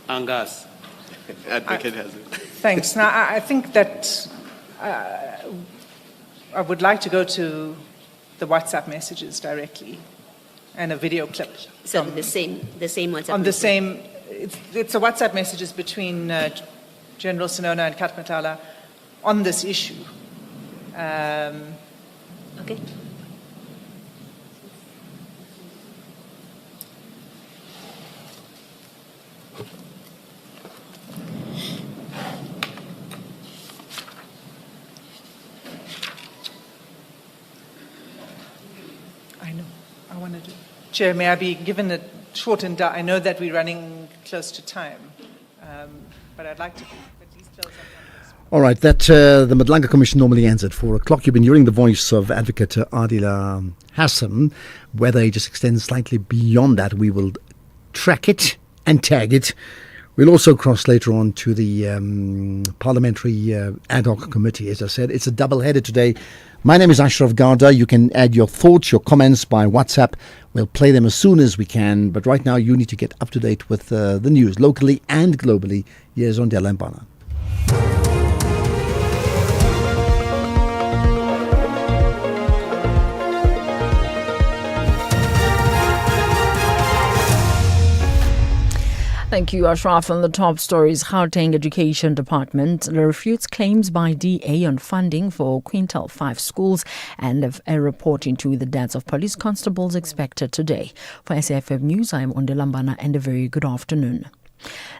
Angas. Advocate has it. Thanks. Now, I think that I would like to go to the WhatsApp messages directly and a video clip. So the same WhatsApp on the message. same, it's a WhatsApp messages between General Sinona and Kat Matala on this issue. Okay. I know. I want to do. Chair, may I be given a short and I know that we're running close to time, but I'd like to at least close up. All right, that the Madlanga Commission normally ends at 4 o'clock. You've been hearing the voice of Advocate Adila Hassan. Whether he just extends slightly beyond that, we will track it and tag it. We'll also cross later on to the Parliamentary Ad Hoc Committee. As I said, it's a double-header today. My name is Ashraf Garda. You can add your thoughts, your comments by WhatsApp. We'll play them as soon as we can. But right now, you need to get up to date with the news, locally and globally. Here's on Lambana. Thank you, Ashraf. On the top stories, Gauteng Education Department refutes claims by DA on funding for Quintile 5 schools, and a report into the deaths of police constables expected today. For SAFM News, I'm Ondelambana, and a very good afternoon.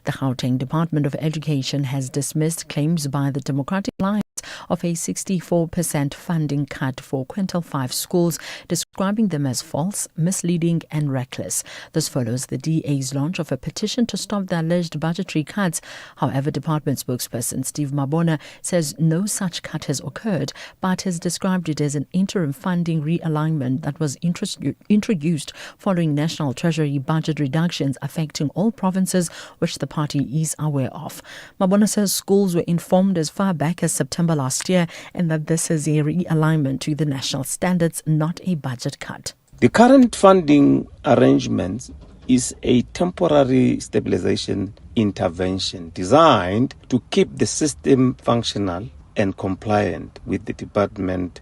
The Gauteng Department of Education has dismissed claims by the Democratic Alliance of a 64% funding cut for Quintile 5 schools, describing them as false, misleading and reckless. This follows the DA's launch of a petition to stop the alleged budgetary cuts. However, department spokesperson Steve Mabona says no such cut has occurred, but has described it as an interim funding realignment that was introduced following National Treasury budget reductions affecting all provinces, which the party is aware of. Mabona says schools were informed as far back as September last year, and that this is a realignment to the national standards, not a budget cut. The current funding arrangement is a temporary stabilization intervention designed to keep the system functional and compliant with the department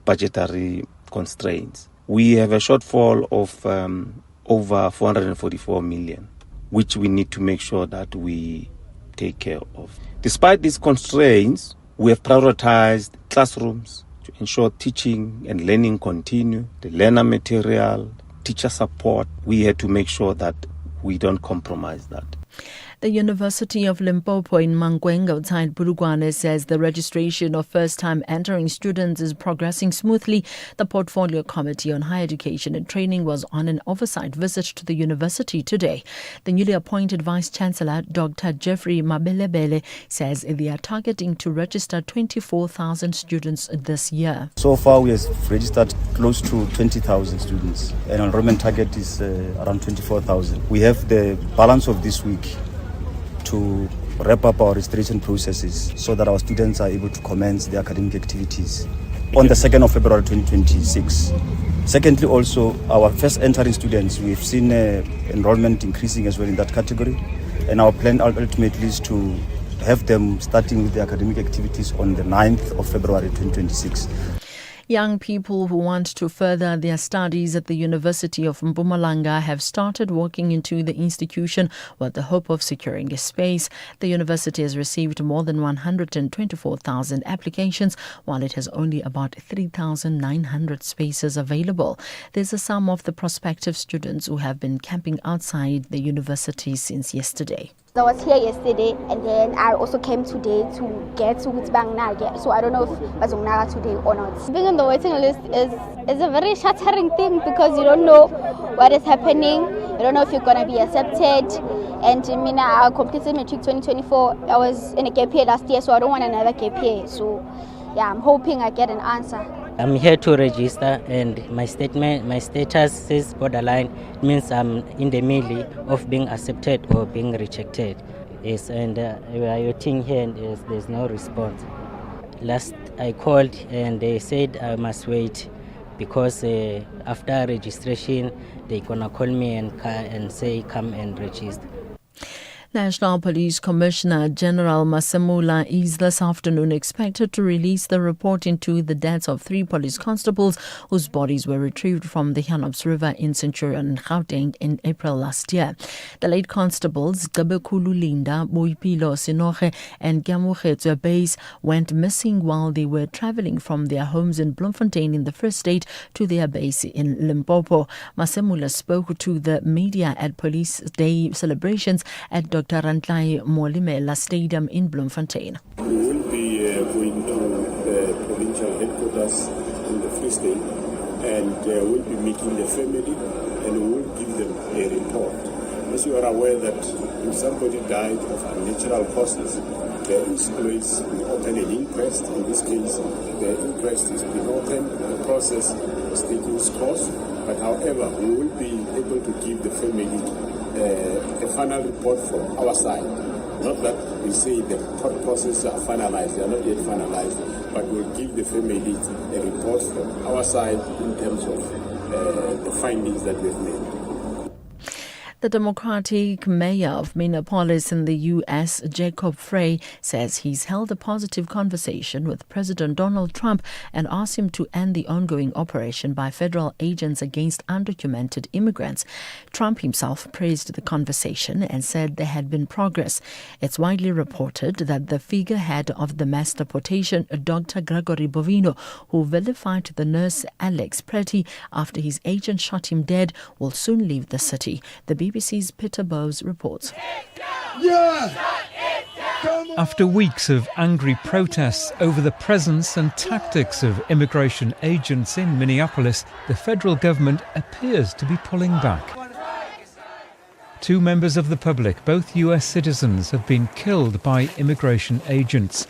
budgetary constraints. We have a shortfall of over 444 million, which we need to make sure that we take care of. Despite these constraints, we have prioritized classrooms to ensure teaching and learning continue, the learner material, teacher support. We had to make sure that we don't compromise that. The University of Limpopo in Mankweng outside Bulugwane says the registration of first-time entering students is progressing smoothly. The Portfolio Committee on Higher Education and Training was on an oversight visit to the university today. The newly appointed Vice-Chancellor, Dr. Jeffrey Mabelebele, says they are targeting to register 24,000 students this year. So far, we have registered close to 20,000 students. And enrollment target is around 24,000. We have the balance of this week to wrap up our registration processes so that our students are able to commence their academic activities on the 2nd of February 2026. Secondly, also, our first entering students, we've seen enrollment increasing as well in that category. And our plan ultimately is to have them starting with their academic activities on the 9th of February 2026. Young people who want to further their studies at the University of Mpumalanga have started walking into the institution with the hope of securing a space. The university has received more than 124,000 applications, while it has only about 3,900 spaces available. These are some of the prospective students who have been camping outside the university since yesterday. I was here yesterday and then I also came today to get to Madlanga. So I don't know if Madlanga today or not. Being on the waiting list is a very shattering thing because you don't know what is happening. You don't know if you're going to be accepted. And I completed matric 2024. I was in a gap year last year, so I don't want another gap year. So yeah, I'm hoping I get an answer. I'm here to register and my status says borderline. It means I'm in the middle of being accepted or being rejected. Yes, and we are waiting here and there's no response. Last I called and they said I must wait because after registration they're gonna call me and say come and register. National Police Commissioner General Masemula is this afternoon expected to release the report into the deaths of 3 police constables whose bodies were retrieved from the Hanops River in Centurion, Gauteng in April last year. The late constables, Gabekulu Linda, Boipilo Sinoge and Gamugetswe Base went missing while they were travelling from their homes in Bloemfontein in the Free State to their base in Limpopo. Masemula spoke to the media at Police Day celebrations at Dr. Rantlai Molimela Stadium in Bloemfontein. We will be going to the provincial headquarters in the Free State and we'll be meeting the family and we will give them a report. As you are aware that if somebody died of unnatural causes, there is always open an inquest. In this case, the inquest is being open, the process is taking its course, but however, we will be able to give the family a final report from our side. Not that we say the court processes are finalized, they are not yet finalized, but we'll give the family a report from our side in terms of the findings that we've made. The Democratic mayor of Minneapolis in the U.S., Jacob Frey, says he's held a positive conversation with President Donald Trump and asked him to end the ongoing operation by federal agents against undocumented immigrants. Trump himself praised the conversation and said there had been progress. It's widely reported that the figurehead of the mass deportation, Dr. Gregory Bovino, who vilified the nurse Alex Pretty after his agent shot him dead, will soon leave the city. The BBC's Peter Bowes reports. After weeks of angry protests over the presence and tactics of immigration agents in Minneapolis, the federal government appears to be pulling back. 2 members of the public, both US citizens, have been killed by immigration agents,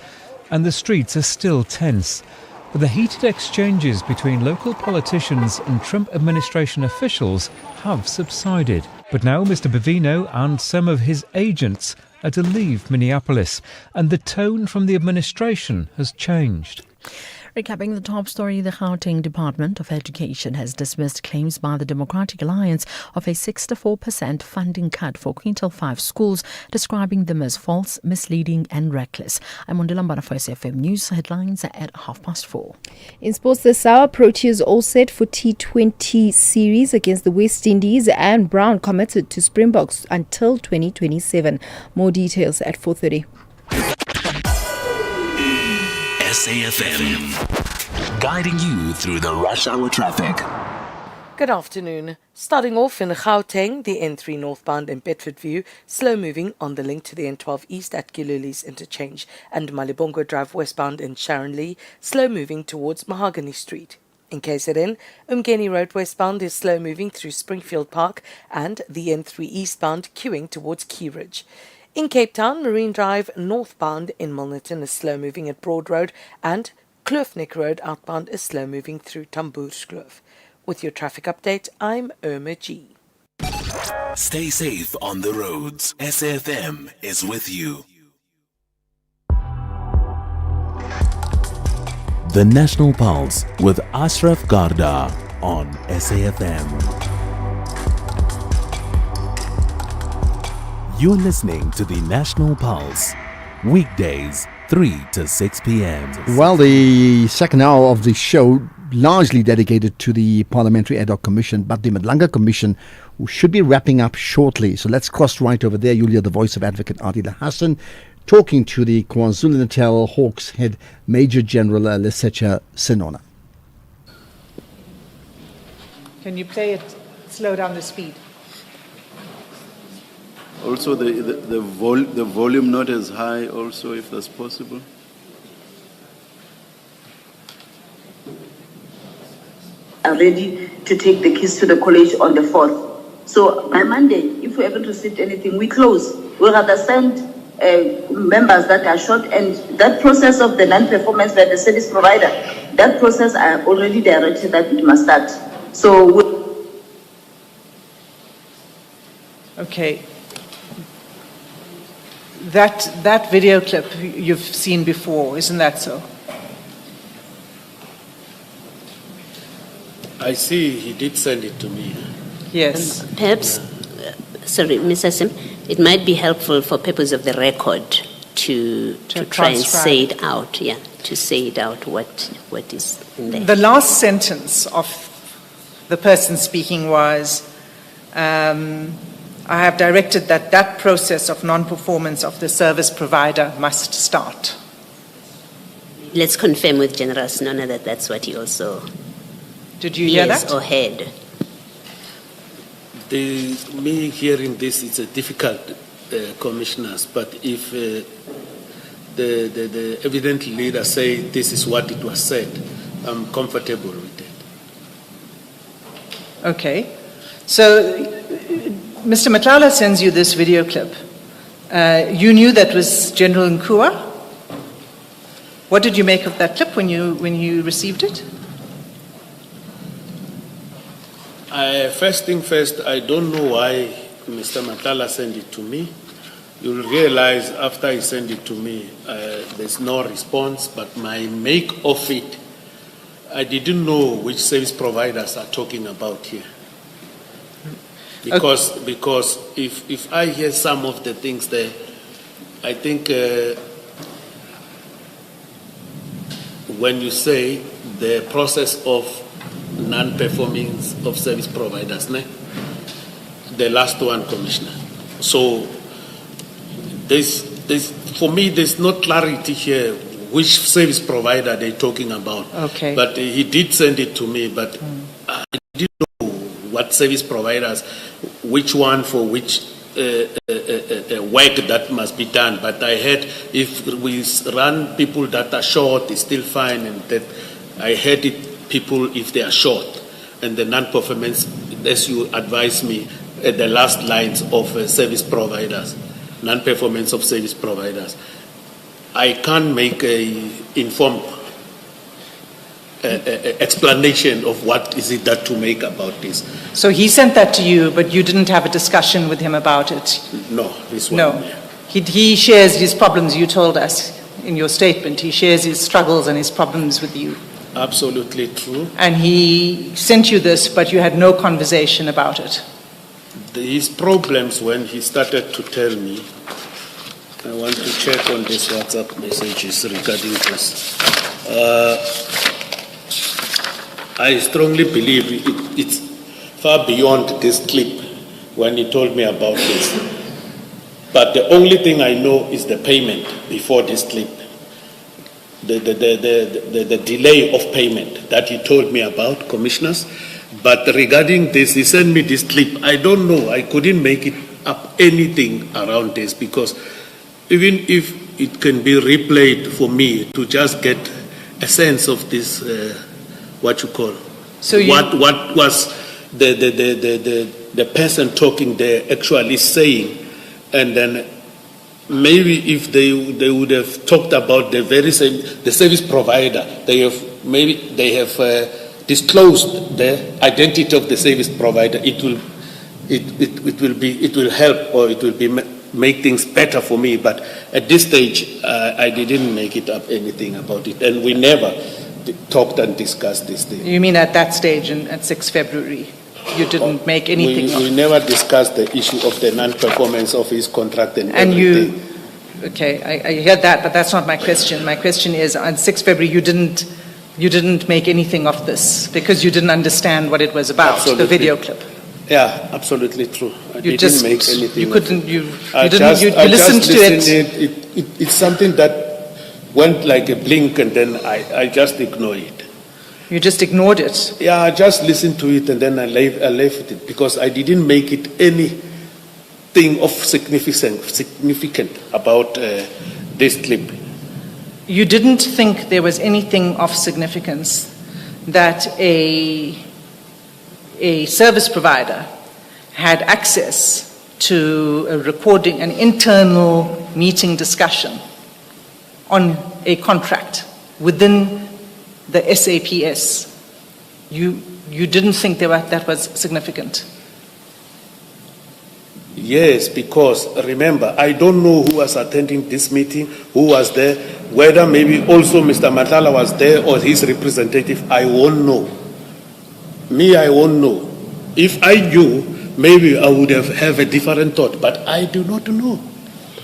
and the streets are still tense. But the heated exchanges between local politicians and Trump administration officials have subsided. But now Mr. Bovino and some of his agents are to leave Minneapolis, and the tone from the administration has changed. Recapping the top story, the Gauteng Department of Education has dismissed claims by the Democratic Alliance of a 64% funding cut for Quintile 5 schools, describing them as false, misleading and reckless. I'm Mondilambara for SFM News. Headlines are at 4:30. In sports, the Sour Proteas all set for T20 series against the West Indies, and Brown committed to Springboks until 2027. More details at 4:30. SAFM, guiding you through the rush hour traffic. Good afternoon. Starting off in Gauteng, the N3 northbound in Bedfordview, slow moving on the link to the N12 east at Giluli's interchange, and Malibongo Drive westbound in Sharon Lee, slow moving towards Mahogany Street. In KZN, Umgeni Road westbound is slow moving through Springfield Park, and the N3 eastbound queuing towards Key Ridge. In Cape Town, Marine Drive northbound in Milnerton is slow moving at Broad Road, and Kloofnek Road outbound is slow moving through Tamboerskloof. With your traffic update, I'm Irma G. Stay safe on the roads. SAFM is with you. The National Pulse with Ashraf Garda on SAFM. You're listening to the National Pulse, weekdays 3 to 6 p.m. Well, the second hour of the show largely dedicated to the Parliamentary Ad Hoc Commission, but the Madlanga Commission should be wrapping up shortly. So let's cross right over there. You'll hear the voice of Advocate Adila Hassan talking to the KwaZulu-Natal Hawks head Major General Lesetja Senona. Can you play it, slow down the speed? Also, the volume not as high, also, if that's possible. Are ready to take the keys to the college on the 4th. So by Monday, if we're able to see anything, we close. We'll rather send members that are short, and that process of the non-performance by the service provider, that process I already directed that it must start. So okay. That video clip you've seen before, isn't that so? I see he did send it to me. Yes. Perhaps, sorry, Mr. Sim, it might be helpful for purpose of the record to try and say it out, to say it out what is in there. The last sentence of the person speaking was, I have directed that process of non-performance of the service provider must start. Let's confirm with General Senona that that's what he also Did you hear that? Or heard. Me hearing this, it's a difficult, commissioners, but if the evident leader say this is what it was said, I'm comfortable with it. Okay. So Mr. Matlala sends you this video clip. You knew that was General Nkua. What did you make of that clip when you received it? First thing first, I don't know why Mr. Matlala sent it to me. You'll realize after he sent it to me, there's no response, but my make of it, I didn't know which service providers are talking about here. Because if I hear some of the things there, I think when you say the process of non-performance of service providers, the last one, Commissioner. So for me, there's no clarity here which service provider they're talking about. Okay. But he did send it to me, but I didn't know what service providers, which one for which work that must be done. But I heard if we run people that are short, it's still fine. And that I heard it, people if they are short. And the non-performance, as you advised me, at the last lines of service providers, non-performance of service providers. I can't make an informed explanation of what is it that to make about this. So he sent that to you, but you didn't have a discussion with him about it? No, this one. No. He shares his problems, you told us in your statement. He shares his struggles and his problems with you. Absolutely true. And he sent you this, but you had no conversation about it? His problems, when he started to tell me, I want to check on this WhatsApp messages regarding this. I strongly believe it's far beyond this clip when he told me about this. But the only thing I know is the payment before this clip. The delay of payment that he told me about, commissioners. But regarding this, he sent me this clip. I don't know. I couldn't make it up anything around this, because even if it can be replayed for me to just get a sense of this, what you call, so what was the person talking there actually saying, and then maybe if they would have talked about the service provider, they have disclosed the identity of the service provider, it will help, or it will be make things better for me. But at this stage, I didn't make it up anything about it, and we never talked and discussed this thing. You mean at that stage, at 6 February, you didn't make anything? We never discussed the issue of the non-performance of his contract and everything. Okay, I hear that, but that's not my question. My question is, on 6 February, you didn't make anything of this because you didn't understand what it was about, Absolutely. the video clip. Yeah, absolutely true. I You didn't make anything. You couldn't. You I listened to it. It's something that went like a blink, and then I just ignored it. You just ignored it. Yeah, I just listened to it, and then I left it because I didn't make it anything of significant about this clip. You didn't think there was anything of significance that a service provider had access to a recording, an internal meeting discussion on a contract within the SAPS. You didn't think that was significant? Yes, because remember, I don't know who was attending this meeting, who was there, whether maybe also Mr. Matala was there or his representative, I won't know. I won't know. If I knew, maybe I would have a different thought, but I do not know.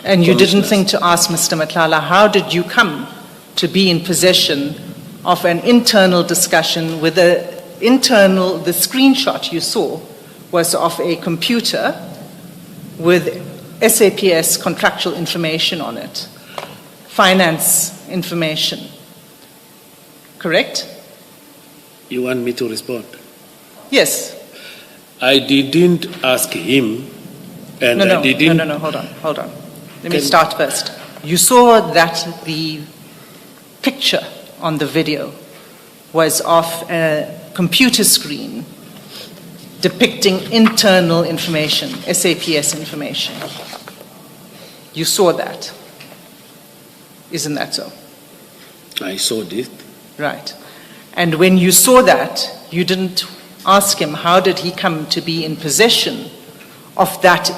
And you didn't think to ask Mr. Matlala, how did you come to be in possession of an internal discussion with the screenshot you saw was of a computer with SAPS contractual information on it, finance information, correct? You want me to respond? Yes. I didn't ask him, and No, I didn't... No, hold on. Let me start first. You saw that the picture on the video was of a computer screen depicting internal information, SAPS information. You saw that. Isn't that so? I saw this. Right. And when you saw that, you didn't ask him how did he come to be in possession of that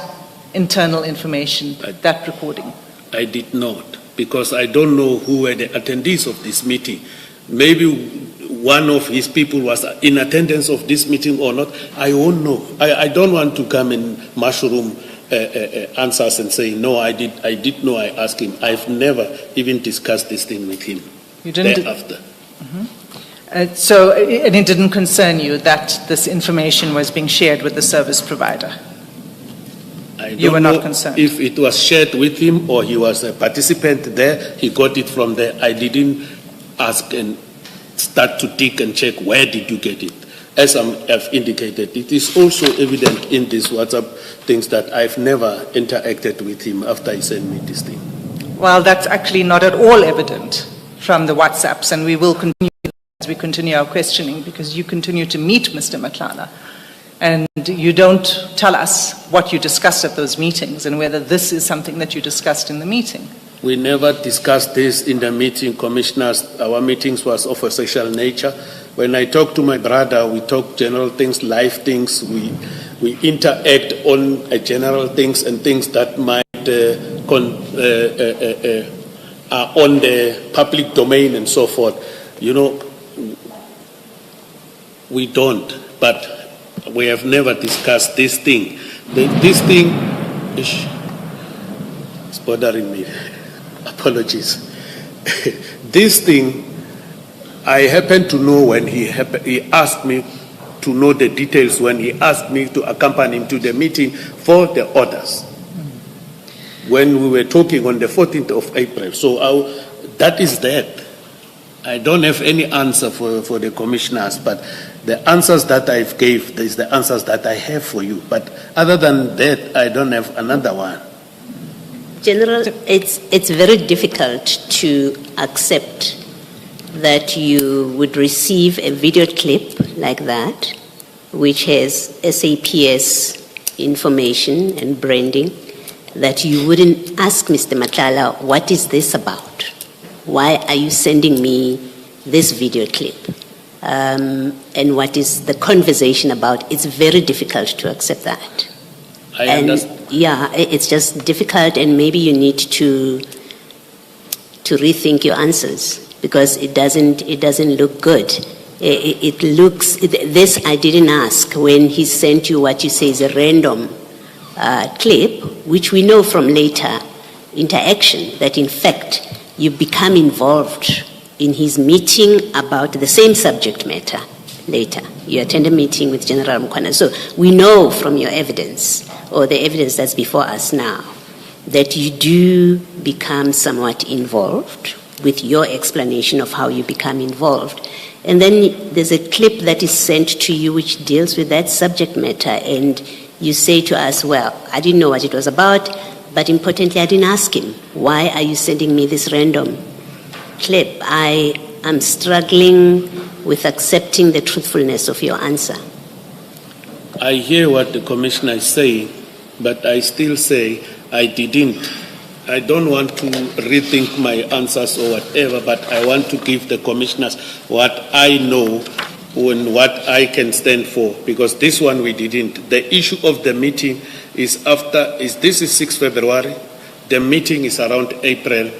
internal information, that recording? I did not, because I don't know who were the attendees of this meeting. Maybe one of his people was in attendance of this meeting or not. I won't know. I don't want to come and mushroom answers and say, no, I did know, I asked him. I've never even discussed this thing with him. You didn't? Thereafter. So it didn't concern you that this information was being shared with the service provider? You were not concerned? If it was shared with him or he was a participant there, he got it from there. I didn't ask and start to dig and check where did you get it. As I've indicated, it is also evident in these WhatsApp things that I've never interacted with him after he sent me this thing. Well, that's actually not at all evident from the WhatsApps, and we will continue as we continue our questioning, because you continue to meet Mr. Matlala, and you don't tell us what you discussed at those meetings and whether this is something that you discussed in the meeting. We never discussed this in the meeting, commissioners. Our meetings was of a sexual nature. When I talk to my brother, we talk general things, life things. We interact on general things and things that might are on the public domain and so forth. You know, we don't, but we have never discussed this thing. This thing is bothering me. Apologies. This thing, I happen to know when he asked me to know the details, when he asked me to accompany him to the meeting for the orders. When we were talking on the 14th of April. So that is that. I don't have any answer for the commissioners, but the answers that I've gave is the answers that I have for you. But other than that, I don't have another one. General, it's very difficult to accept that you would receive a video clip like that, which has SAPS information and branding, that you wouldn't ask Mr. Matlala, what is this about? Why are you sending me this video clip? And what is the conversation about? It's very difficult to accept that. I understand. Yeah, it's just difficult, and maybe you need to rethink your answers, because it doesn't look good. It looks, this I didn't ask when he sent you what you say is a random clip, which we know from later interaction that in fact you become involved in his meeting about the same subject matter later. You attend a meeting with General Mkhwana. So we know from your evidence, or the evidence that's before us now, that you do become somewhat involved with your explanation of how you become involved. And then there's a clip that is sent to you which deals with that subject matter, and you say to us, well, I didn't know what it was about, but importantly, I didn't ask him, why are you sending me this random clip? I am struggling with accepting the truthfulness of your answer. I hear what the commissioner is saying, but I still say I didn't. I don't want to rethink my answers or whatever, but I want to give the commissioners what I know and what I can stand for, because this one we didn't. The issue of the meeting is this is 6 February, the meeting is around April.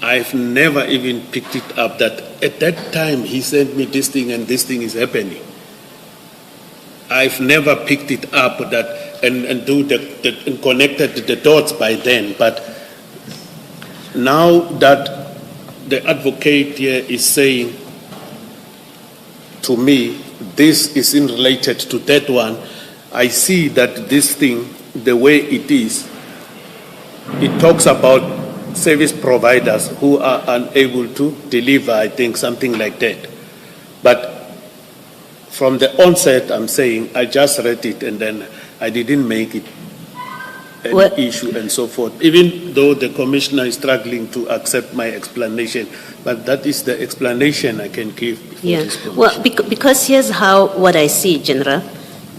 I've never even picked it up that at that time he sent me this thing and this thing is happening. I've never picked it up that and connected the dots by then, but now that the advocate here is saying to me, this isn't related to that one, I see that this thing, the way it is, it talks about service providers who are unable to deliver, I think, something like that. But from the onset, I'm saying, I just read it and then I didn't make it an issue and so forth, even though the commissioner is struggling to accept my explanation. But that is the explanation I can give before this commission. Well, because here's what I see, General.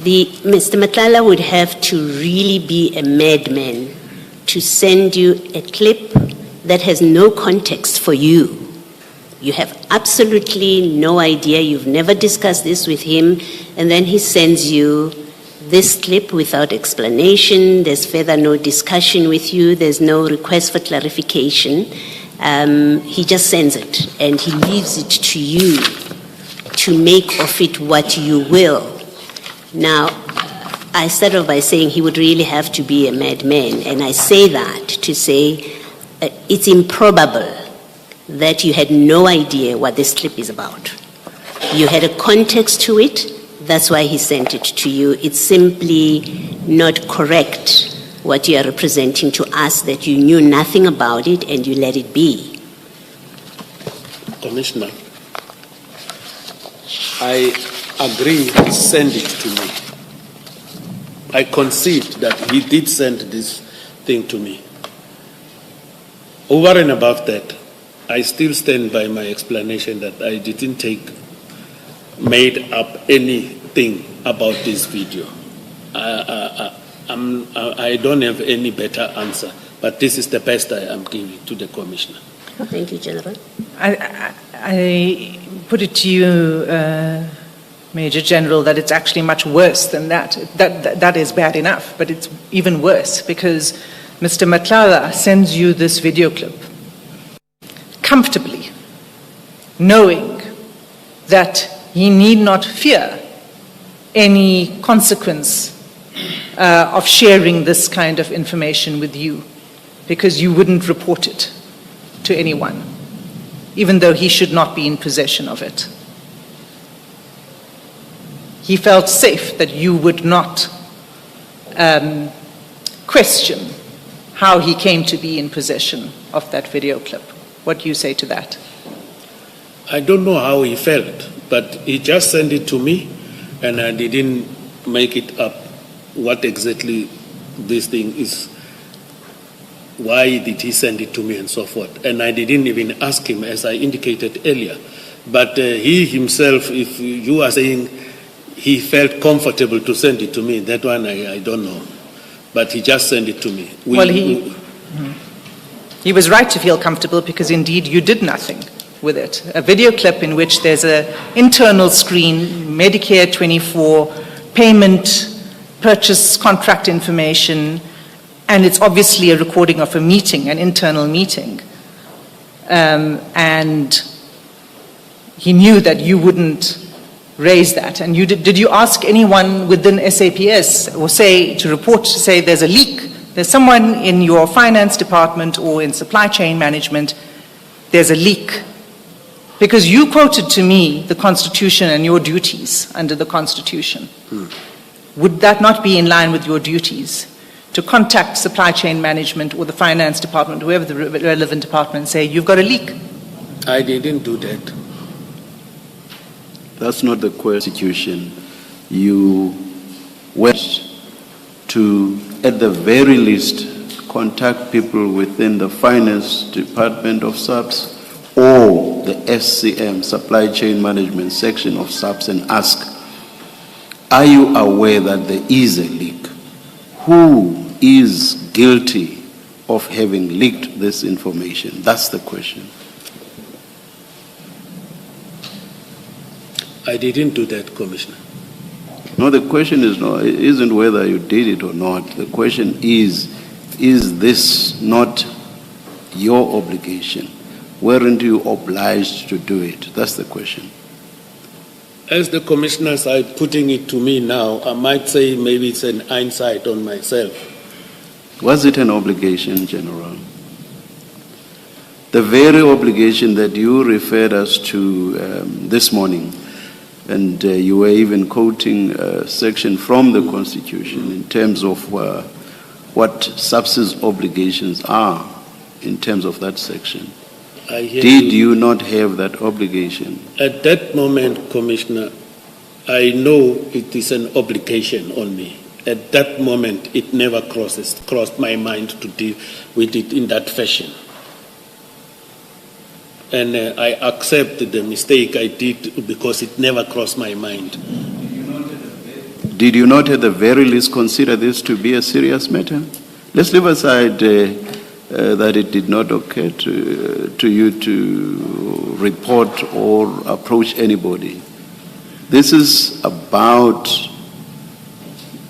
Mr. Matlala would have to really be a madman to send you a clip that has no context for you. You have absolutely no idea, you've never discussed this with him, and then he sends you this clip without explanation, there's further no discussion with you, there's no request for clarification. He just sends it, and he leaves it to you to make of it what you will. Now, I started off by saying he would really have to be a madman, and I say that to say it's improbable that you had no idea what this clip is about. You had a context to it, that's why he sent it to you. It's simply not correct what you are representing to us, that you knew nothing about it and you let it be. Commissioner, I agree, send it to me. I concede that he did send this thing to me. Over and above that, I still stand by my explanation that I didn't made up anything about this video. I don't have any better answer, but this is the best I am giving to the commissioner. Thank you, General. I put it to you, Major General, that it's actually much worse than that. That is bad enough, but it's even worse because Mr. Matlala sends you this video clip comfortably, knowing that he need not fear any consequence of sharing this kind of information with you, because you wouldn't report it to anyone, even though he should not be in possession of it. He felt safe that you would not question how he came to be in possession of that video clip. What do you say to that? I don't know how he felt, but he just sent it to me, and I didn't make it up what exactly this thing is. Why did he send it to me and so forth? And I didn't even ask him, as I indicated earlier. But he himself, if you are saying he felt comfortable to send it to me, that one I don't know. But he just sent it to me. He was right to feel comfortable because indeed you did nothing with it. A video clip in which there's an internal screen, Medicare 24, payment, purchase contract information, and it's obviously a recording of a meeting, an internal meeting. And he knew that you wouldn't raise that. And did you ask anyone within SAPS or say there's a leak? There's someone in your finance department or in supply chain management, there's a leak. Because you quoted to me the Constitution and your duties under the Constitution. Would that not be in line with your duties? To contact supply chain management or the finance department, whoever the relevant department, and say, you've got a leak. I didn't do that. That's not the Constitution. You went to, at the very least, contact people within the finance department of SAPS or the SCM, Supply Chain Management section of SAPS, and ask, are you aware that there is a leak? Who is guilty of having leaked this information? That's the question. I didn't do that, Commissioner. No, the question isn't whether you did it or not. The question is this not your obligation? Weren't you obliged to do it? That's the question. As the commissioners are putting it to me now, I might say maybe it's an hindsight on myself. Was it an obligation, General? The very obligation that you referred us to this morning, and you were even quoting a section from the Constitution in terms of what SAPS's obligations are in terms of that section. Did you not have that obligation? At that moment, Commissioner, I know it is an obligation on me. At that moment, it never crossed my mind to deal with it in that fashion. And I accept the mistake I did because it never crossed my mind. Did you not at the very least consider this to be a serious matter? Let's leave aside that it did not occur to you to report or approach anybody. This is about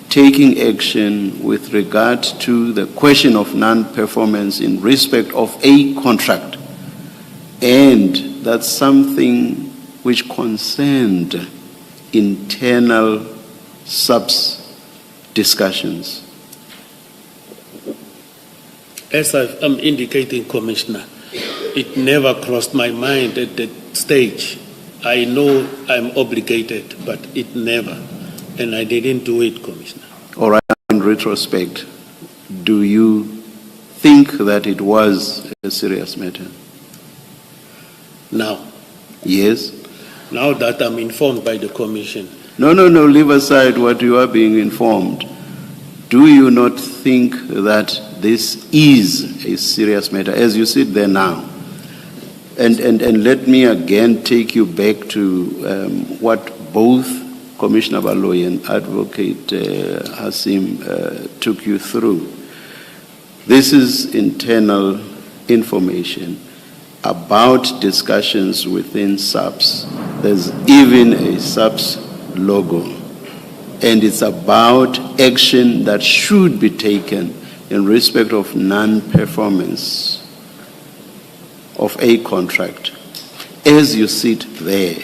taking action with regard to the question of non-performance in respect of a contract. And that's something which concerned internal SAPS discussions. As I'm indicating, Commissioner, it never crossed my mind at that stage. I know I'm obligated, but it never. And I didn't do it, Commissioner. All right, in retrospect, do you think that it was a serious matter? Now? Yes. Now that I'm informed by the Commission. No, leave aside what you are being informed. Do you not think that this is a serious matter as you sit there now? And let me again take you back to what both Commissioner Baloyi and Advocate Hasim took you through. This is internal information about discussions within SAPS. There's even a SAPS logo. And it's about action that should be taken in respect of non-performance of a contract. As you sit there,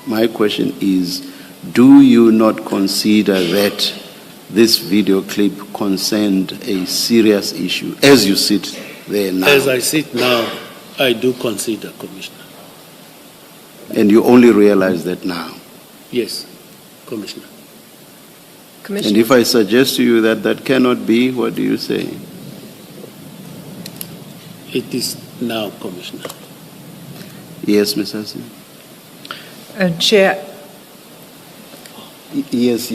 my question is, do you not consider that this video clip concerned a serious issue as you sit there now? As I sit now, I do consider, Commissioner. And you only realize that now? Yes, Commissioner. And if I suggest to you that that cannot be, what do you say? It is now, Commissioner. Yes, Ms. Hassim. Chair. Yes.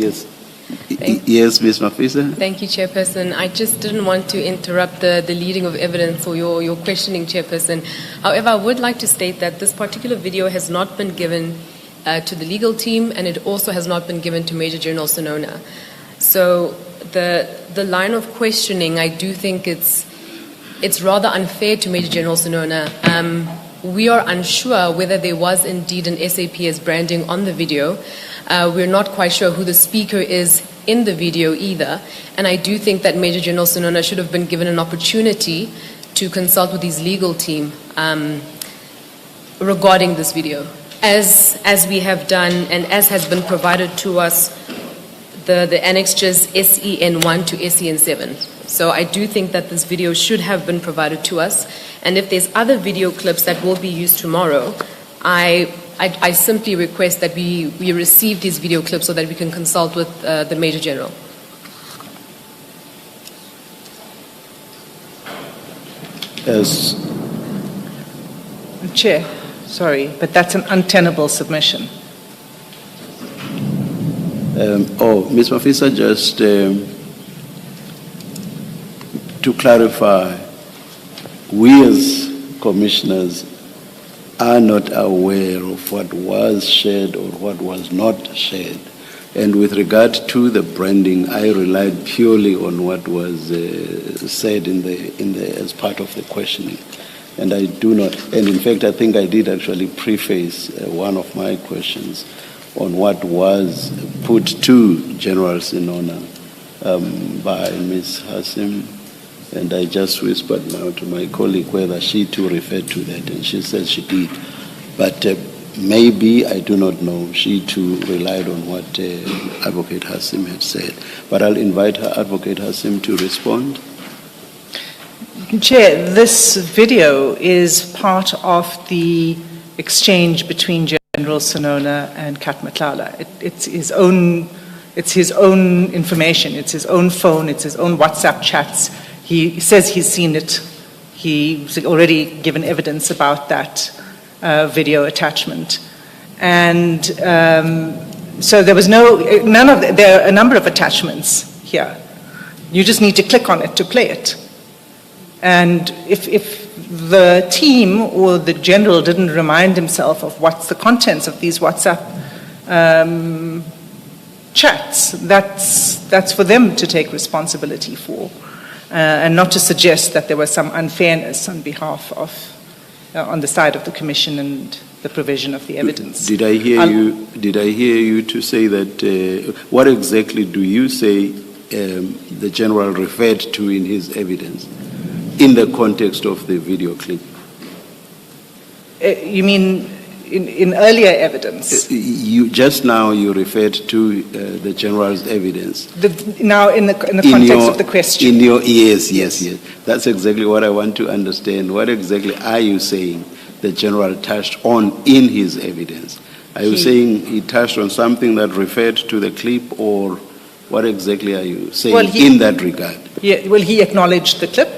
Thank- Yes, Ms. Mafisa. Thank you, Chairperson. I just didn't want to interrupt the leading of evidence or your questioning, Chairperson. However, I would like to state that this particular video has not been given to the legal team, and it also has not been given to Major General Sonona. So the line of questioning, I do think it's rather unfair to Major General Sonona. We are unsure whether there was indeed an SAPS branding on the video. We're not quite sure who the speaker is in the video either. And I do think that Major General Sonona should have been given an opportunity to consult with his legal team regarding this video. As we have done and as has been provided to us, the annexures SEN1 to SEN7. So I do think that this video should have been provided to us. And if there's other video clips that will be used tomorrow, I simply request that we receive these video clips so that we can consult with the Major General. Yes. Chair, sorry, but that's an untenable submission. Ms. Mafisa, just to clarify, we as commissioners are not aware of what was shared or what was not shared. And with regard to the branding, I relied purely on what was said as part of the questioning. And I do not, and in fact, I think I did actually preface one of my questions on what was put to General Sonona by Ms. Hassim. And I just whispered now to my colleague whether she too referred to that, and she said she did. But maybe, I do not know, she too relied on what Advocate Hassim had said. But I'll invite her, Advocate Hassim, to respond. Chair, this video is part of the exchange between General Sonona and Kat Matlala. It's his own information, it's his own phone, it's his own WhatsApp chats. He says he's seen it. He's already given evidence about that video attachment. And so there was there are a number of attachments here. You just need to click on it to play it. And if the team or the general didn't remind himself of what's the contents of these WhatsApp chats, that's for them to take responsibility for. And not to suggest that there was some unfairness on behalf of, on the side of the Commission and the provision of the evidence. Did I hear you to say that? What exactly do you say the general referred to in his evidence, in the context of the video clip? You mean in earlier evidence? Just now you referred to the general's evidence. Now in the context of the question. Yes. That's exactly what I want to understand. What exactly are you saying the general touched on in his evidence? Are you saying he touched on something that referred to the clip, or what exactly are you saying in that regard? Yeah, well, he acknowledged the clip.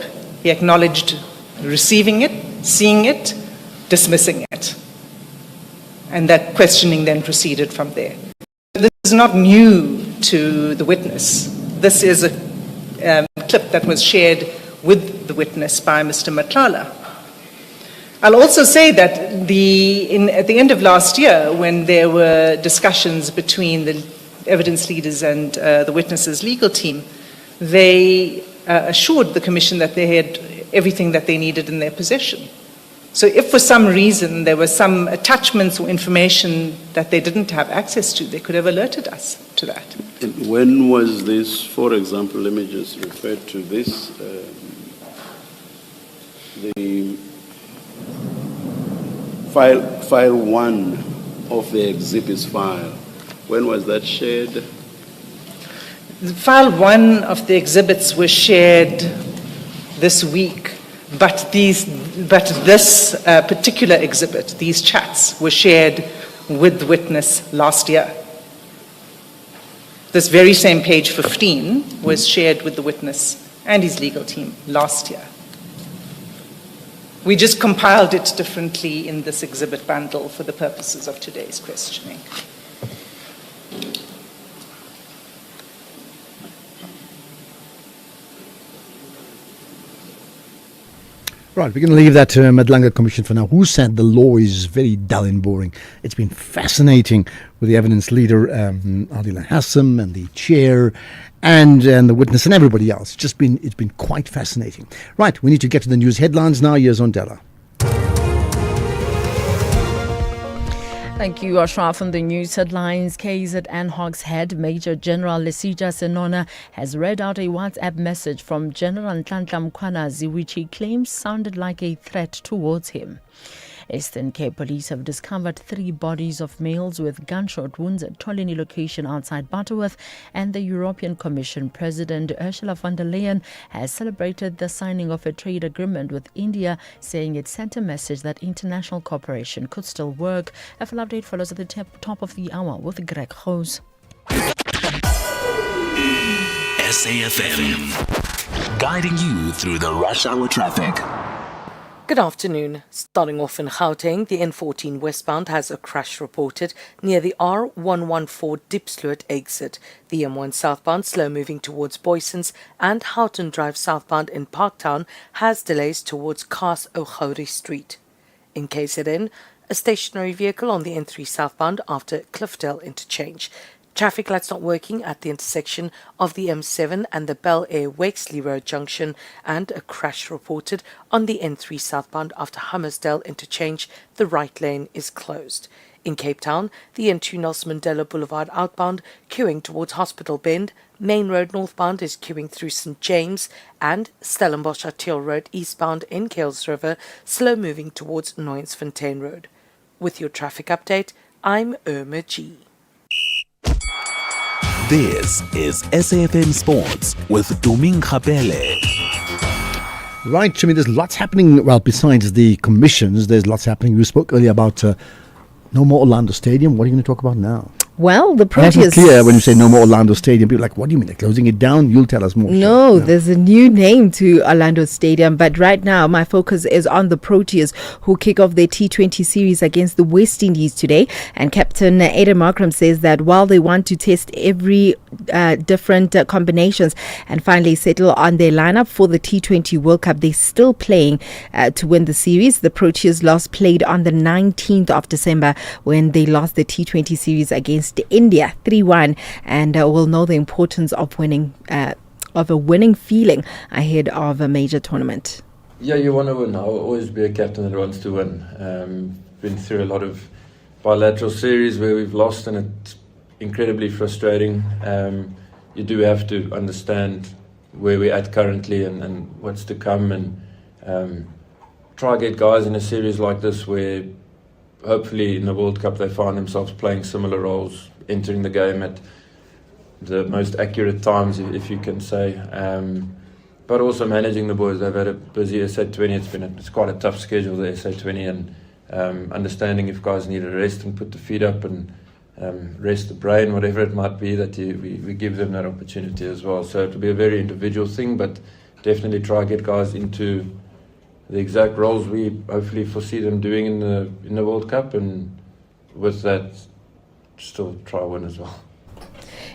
He acknowledged receiving it, seeing it, dismissing it. And that questioning then proceeded from there. This is not new to the witness. This is a clip that was shared with the witness by Mr. Matlala. I'll also say that at the end of last year, when there were discussions between the evidence leaders and the witness's legal team, they assured the Commission that they had everything that they needed in their possession. So if for some reason there were some attachments or information that they didn't have access to, they could have alerted us to that. And when was this, for example, let me just refer to this, the file 1 of the exhibits file, when was that shared? File 1 of the exhibits was shared this week. But this particular exhibit, these chats, were shared with the witness last year. This very same page 15 was shared with the witness and his legal team last year. We just compiled it differently in this exhibit bundle for the purposes of today's questioning. Right, we're going to leave that to Madlanga Commission for now. Who said the law is very dull and boring? It's been fascinating with the evidence leader, Adila Hassam, and the chair, and the witness, and everybody else. It's been quite fascinating. Right, we need to get to the news headlines now. Here's Ondela. Thank you, Ashraf. On the news headlines, KZN Hawks head Major General Lesija Senona has read out a WhatsApp message from General Nhlanhla Mkhwanazi, which he claims sounded like a threat towards him. Eastern Cape Police have discovered 3 bodies of males with gunshot wounds at Tolini location outside Butterworth, and the European Commission President Ursula von der Leyen has celebrated the signing of a trade agreement with India, saying it sent a message that international cooperation could still work. A full update follows at the top of the hour with Greg Hoes. SAFM, guiding you through the rush hour traffic. Good afternoon. Starting off in Gauteng, the N14 westbound has a crash reported near the R114 Diepsloot exit. The M1 southbound, slow moving towards Boysons, and Houghton Drive southbound in Parktown has delays towards Kaas O'Gourie Street. In KZN, a stationary vehicle on the N3 southbound after Cliffdale interchange. Traffic lights not working at the intersection of the M7 and the Bel Air Waxley Road junction, and a crash reported on the N3 southbound after Hummersdale interchange. The right lane is closed. In Cape Town, the N2 Nelson Mandela Boulevard outbound queuing towards Hospital Bend, Main Road northbound is queuing through St James, and Stellenbosch Atiel Road eastbound in Kales River slow moving towards Noyensfontein Road. With your traffic update, I'm Irma G. This is SAFM Sports with Duming Khapele. Right, Jimmy, there's lots happening. Well, besides the commissions, there's lots happening. You spoke earlier about no more Orlando Stadium. What are you going to talk about now? Well, the Proteas... That's not clear when you say no more Orlando Stadium. People are like, what do you mean? They're closing it down? You'll tell us more. No, there's a new name to Orlando Stadium. But right now, my focus is on the Proteas, who kick off their T20 series against the West Indies today. And Captain Aiden Markram says that while they want to test every different combinations and finally settle on their lineup for the T20 World Cup, they're still playing to win the series. The Proteas last played on the 19th of December when they lost the T20 series against India 3-1, and we'll know the importance of winning, of a winning feeling ahead of a major tournament. Yeah, you want to win. I'll always be a captain that wants to win. Been through a lot of bilateral series where we've lost, and it's incredibly frustrating. You do have to understand where we're at currently and what's to come, and try get guys in a series like this where hopefully in the World Cup they find themselves playing similar roles, entering the game at the most accurate times, if you can say. But also managing the boys. They've had a busy SA20. It's quite a tough schedule, the SA20, and understanding if guys need a rest and put the feet up and rest the brain, whatever it might be, that we give them that opportunity as well. So it'll be a very individual thing, but definitely try to get guys into the exact roles we hopefully foresee them doing in the World Cup, and with that still try to win as well.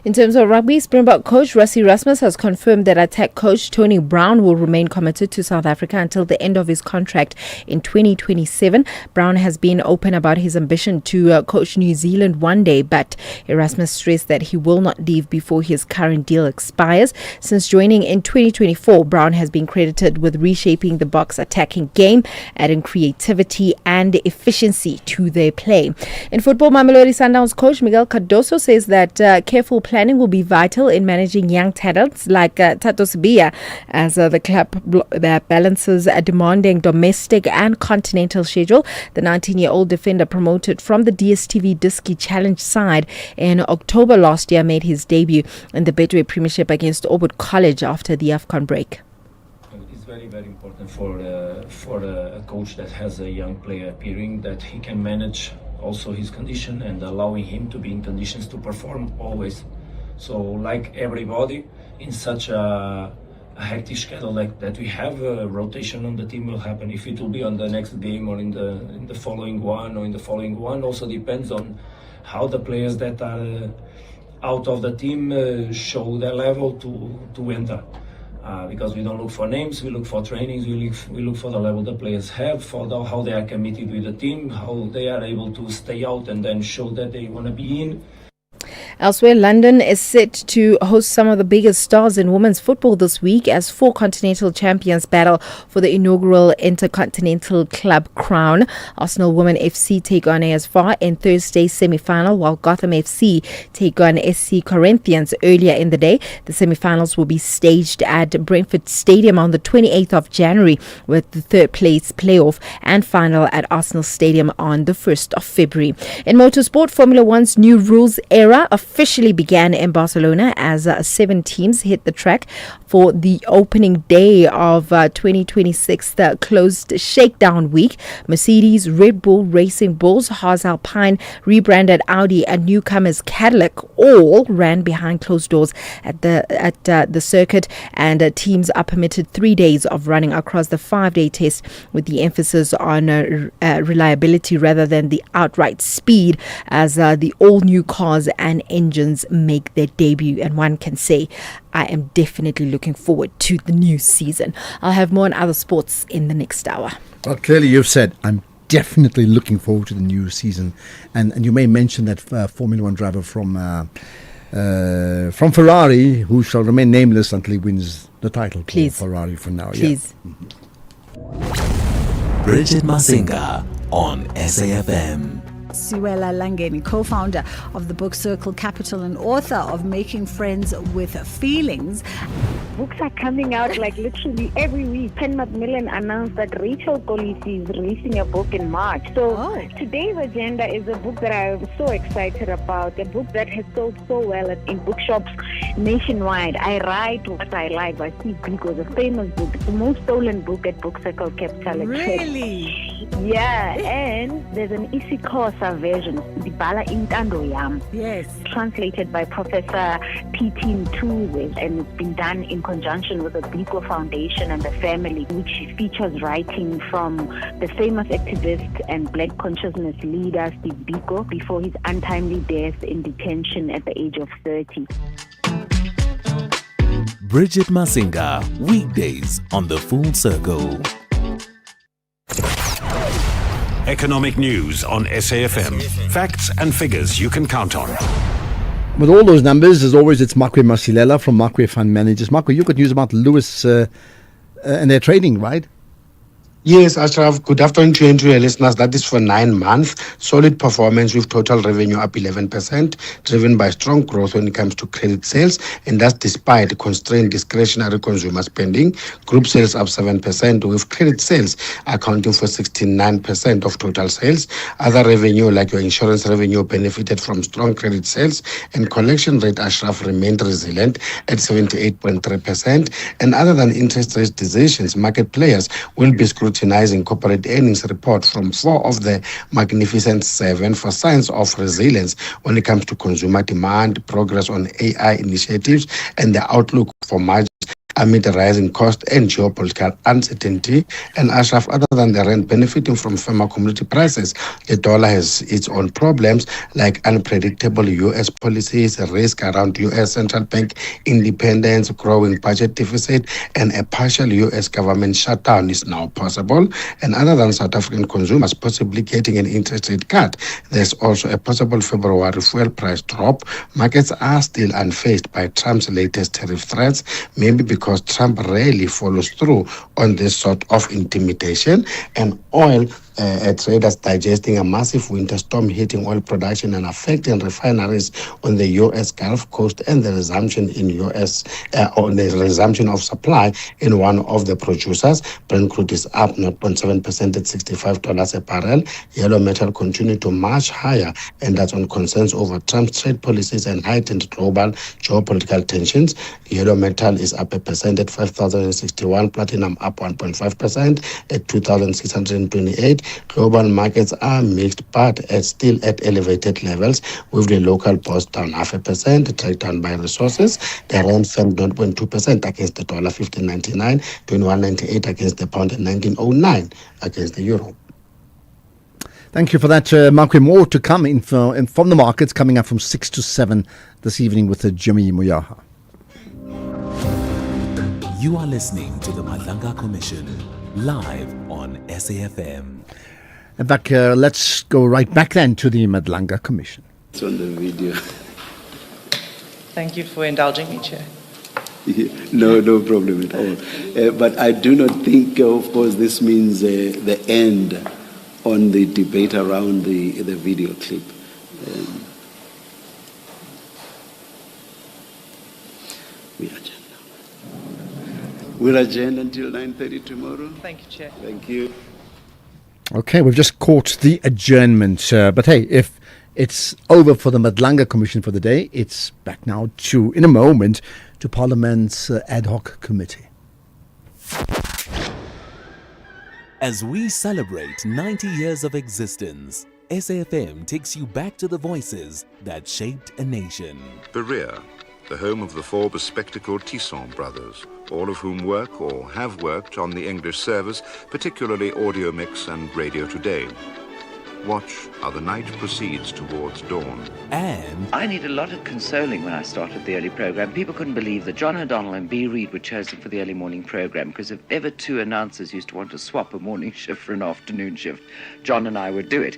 In terms of rugby, Springbok coach Rassie Erasmus has confirmed that attack coach Tony Brown will remain committed to South Africa until the end of his contract in 2027. Brown has been open about his ambition to coach New Zealand one day, but Erasmus stressed that he will not leave before his current deal expires. Since joining in 2024, Brown has been credited with reshaping the Boks attacking game, adding creativity and efficiency to their play. In football, Mamelodi Sundowns coach Miguel Cardoso says that careful planning will be vital in managing young talents like Tato Sibiya, as the club balances a demanding domestic and continental schedule. The 19-year-old defender, promoted from the DStv Diski Challenge side in October last year, made his debut in the Betway Premiership against Auburn College after the AFCON break. It's very, very important for a coach that has a young player appearing, that he can manage also his condition and allowing him to be in conditions to perform always. So like everybody in such a hectic schedule like that. We have a rotation on the team will happen. If it will be on the next game or in the following one or in the following one also depends on how the players that are out of the team show their level to enter. Because we don't look for names, we look for trainings, we look for the level the players have, for how they are committed with the team, how they are able to stay out and then show that they want to be in. Elsewhere, London is set to host some of the biggest stars in women's football this week as 4 continental champions battle for the inaugural Intercontinental Club crown. Arsenal Women FC take on AS FAR in Thursday's semi-final, while Gotham FC take on SC Corinthians earlier in the day. The semi-finals will be staged at Brentford Stadium on the 28th of January, with the third place playoff and final at Arsenal Stadium on the 1st of February. In motorsport, Formula One's new rules era officially began in Barcelona as 7 teams hit the track for the opening day of 2026 closed shakedown week. Mercedes, Red Bull, Racing Bulls, Haas Alpine, rebranded Audi and newcomers Cadillac all ran behind closed doors at the circuit, and teams are permitted 3 days of running across the 5-day test, with the emphasis on reliability rather than the outright speed, as the all new cars and engines make their debut. And one can say, I am definitely looking forward to the new season. I'll have more on other sports in the next hour. Well, clearly you've said, I'm definitely looking forward to the new season. And you may mention that Formula One driver from Ferrari, who shall remain nameless until he wins the title. Please. For Ferrari for now. Please. Yeah. Bridget Masinga on SAFM. Siwela Langeni, co-founder of the book Circle Capital and author of Making Friends with Feelings. Books are coming out like literally every week. Ken Macmillan announced that Rachel Kolisi is releasing a book in March. So today's agenda is a book that I'm so excited about, a book that has sold so well in bookshops nationwide. I write what I like by Steve Biko, the famous book, the most stolen book at Book Circle Capital. Really? Yeah, and there's an Isikosa version, Dibala Intando Yam. Yes. Translated by Professor P.T. Mtuze, and it's been done in conjunction with the Biko Foundation and the family, which features writing from the famous activist and black consciousness leader Steve Biko before his untimely death in detention at the age of 30. Bridget Masinga, weekdays on The Full Circle. Economic news on SAFM. Facts and figures you can count on. With all those numbers, as always, it's Makwe Masilela from Makwe Fund Managers. Makwe, you got news about Lewis and their trading, right? Yes, Ashraf, good afternoon to you and to your listeners. That is for 9 months. Solid performance with total revenue up 11%, driven by strong growth when it comes to credit sales, and that's despite constrained discretionary consumer spending. Group sales up 7%, with credit sales accounting for 69% of total sales. Other revenue, like your insurance revenue, benefited from strong credit sales, and collection rate, Ashraf, remained resilient at 78.3%. And other than interest rate decisions, market players will be scrutinizing corporate earnings report from 4 of the Magnificent 7 for signs of resilience when it comes to consumer demand, progress on AI initiatives, and the outlook for margins amid the rising cost and geopolitical uncertainty. And Ashraf, other than the rand benefiting from firmer commodity prices, the dollar has its own problems like unpredictable U.S. policies, risk around U.S. central bank independence, growing budget deficit, and a partial U.S. government shutdown is now possible. And other than South African consumers possibly getting an interest rate cut, there's also a possible February fuel price drop. Markets are still unfazed by Trump's latest tariff threats, maybe because Trump rarely follows through on this sort of intimidation. And oil traders digesting a massive winter storm hitting oil production and affecting refineries on the U.S. Gulf Coast, and the resumption in on the resumption of supply in one of the producers. Brent crude is up 0.7% at $65 a barrel. Yellow metal continued to march higher, and that's on concerns over Trump's trade policies and heightened global geopolitical tensions. Yellow metal is up 1% at 5,061. Platinum up 1.5% at 2,628. Global markets are mixed, but still at elevated levels, with the local bonds down 0.5%, dragged down by resources. The rand fell 0.2% against the dollar, 15.99, 21.98 against the pound, and 19.09 against the euro. Thank you for that, Mark. More to come in from the markets coming up from 6 to 7 this evening with Jimmy Moyaha. You are listening to the Madlanga Commission live on SAFM. In fact, let's go right back then to the Madlanga Commission. It's on the video. Thank you for indulging me, Chair. No problem at all. But I do not think, of course, this means the end on the debate around the video clip. We'll adjourn until 9:30 tomorrow. Thank you, Chair. Thank you. Okay, we've just caught the adjournment. But hey, if it's over for the Madlanga Commission for the day, it's back now to, in a moment, to Parliament's ad hoc committee. As we celebrate 90 years of existence, SAFM takes you back to the voices that shaped a nation. Berea, the home of the four bespectacled Tisson brothers, all of whom work or have worked on the English service, particularly Audio Mix and Radio Today. Watch how the night proceeds towards dawn. And I need a lot of consoling when I started the early program. People couldn't believe that John O'Donnell and B. Reid were chosen for the early morning program, because if ever two announcers used to want to swap a morning shift for an afternoon shift, John and I would do it.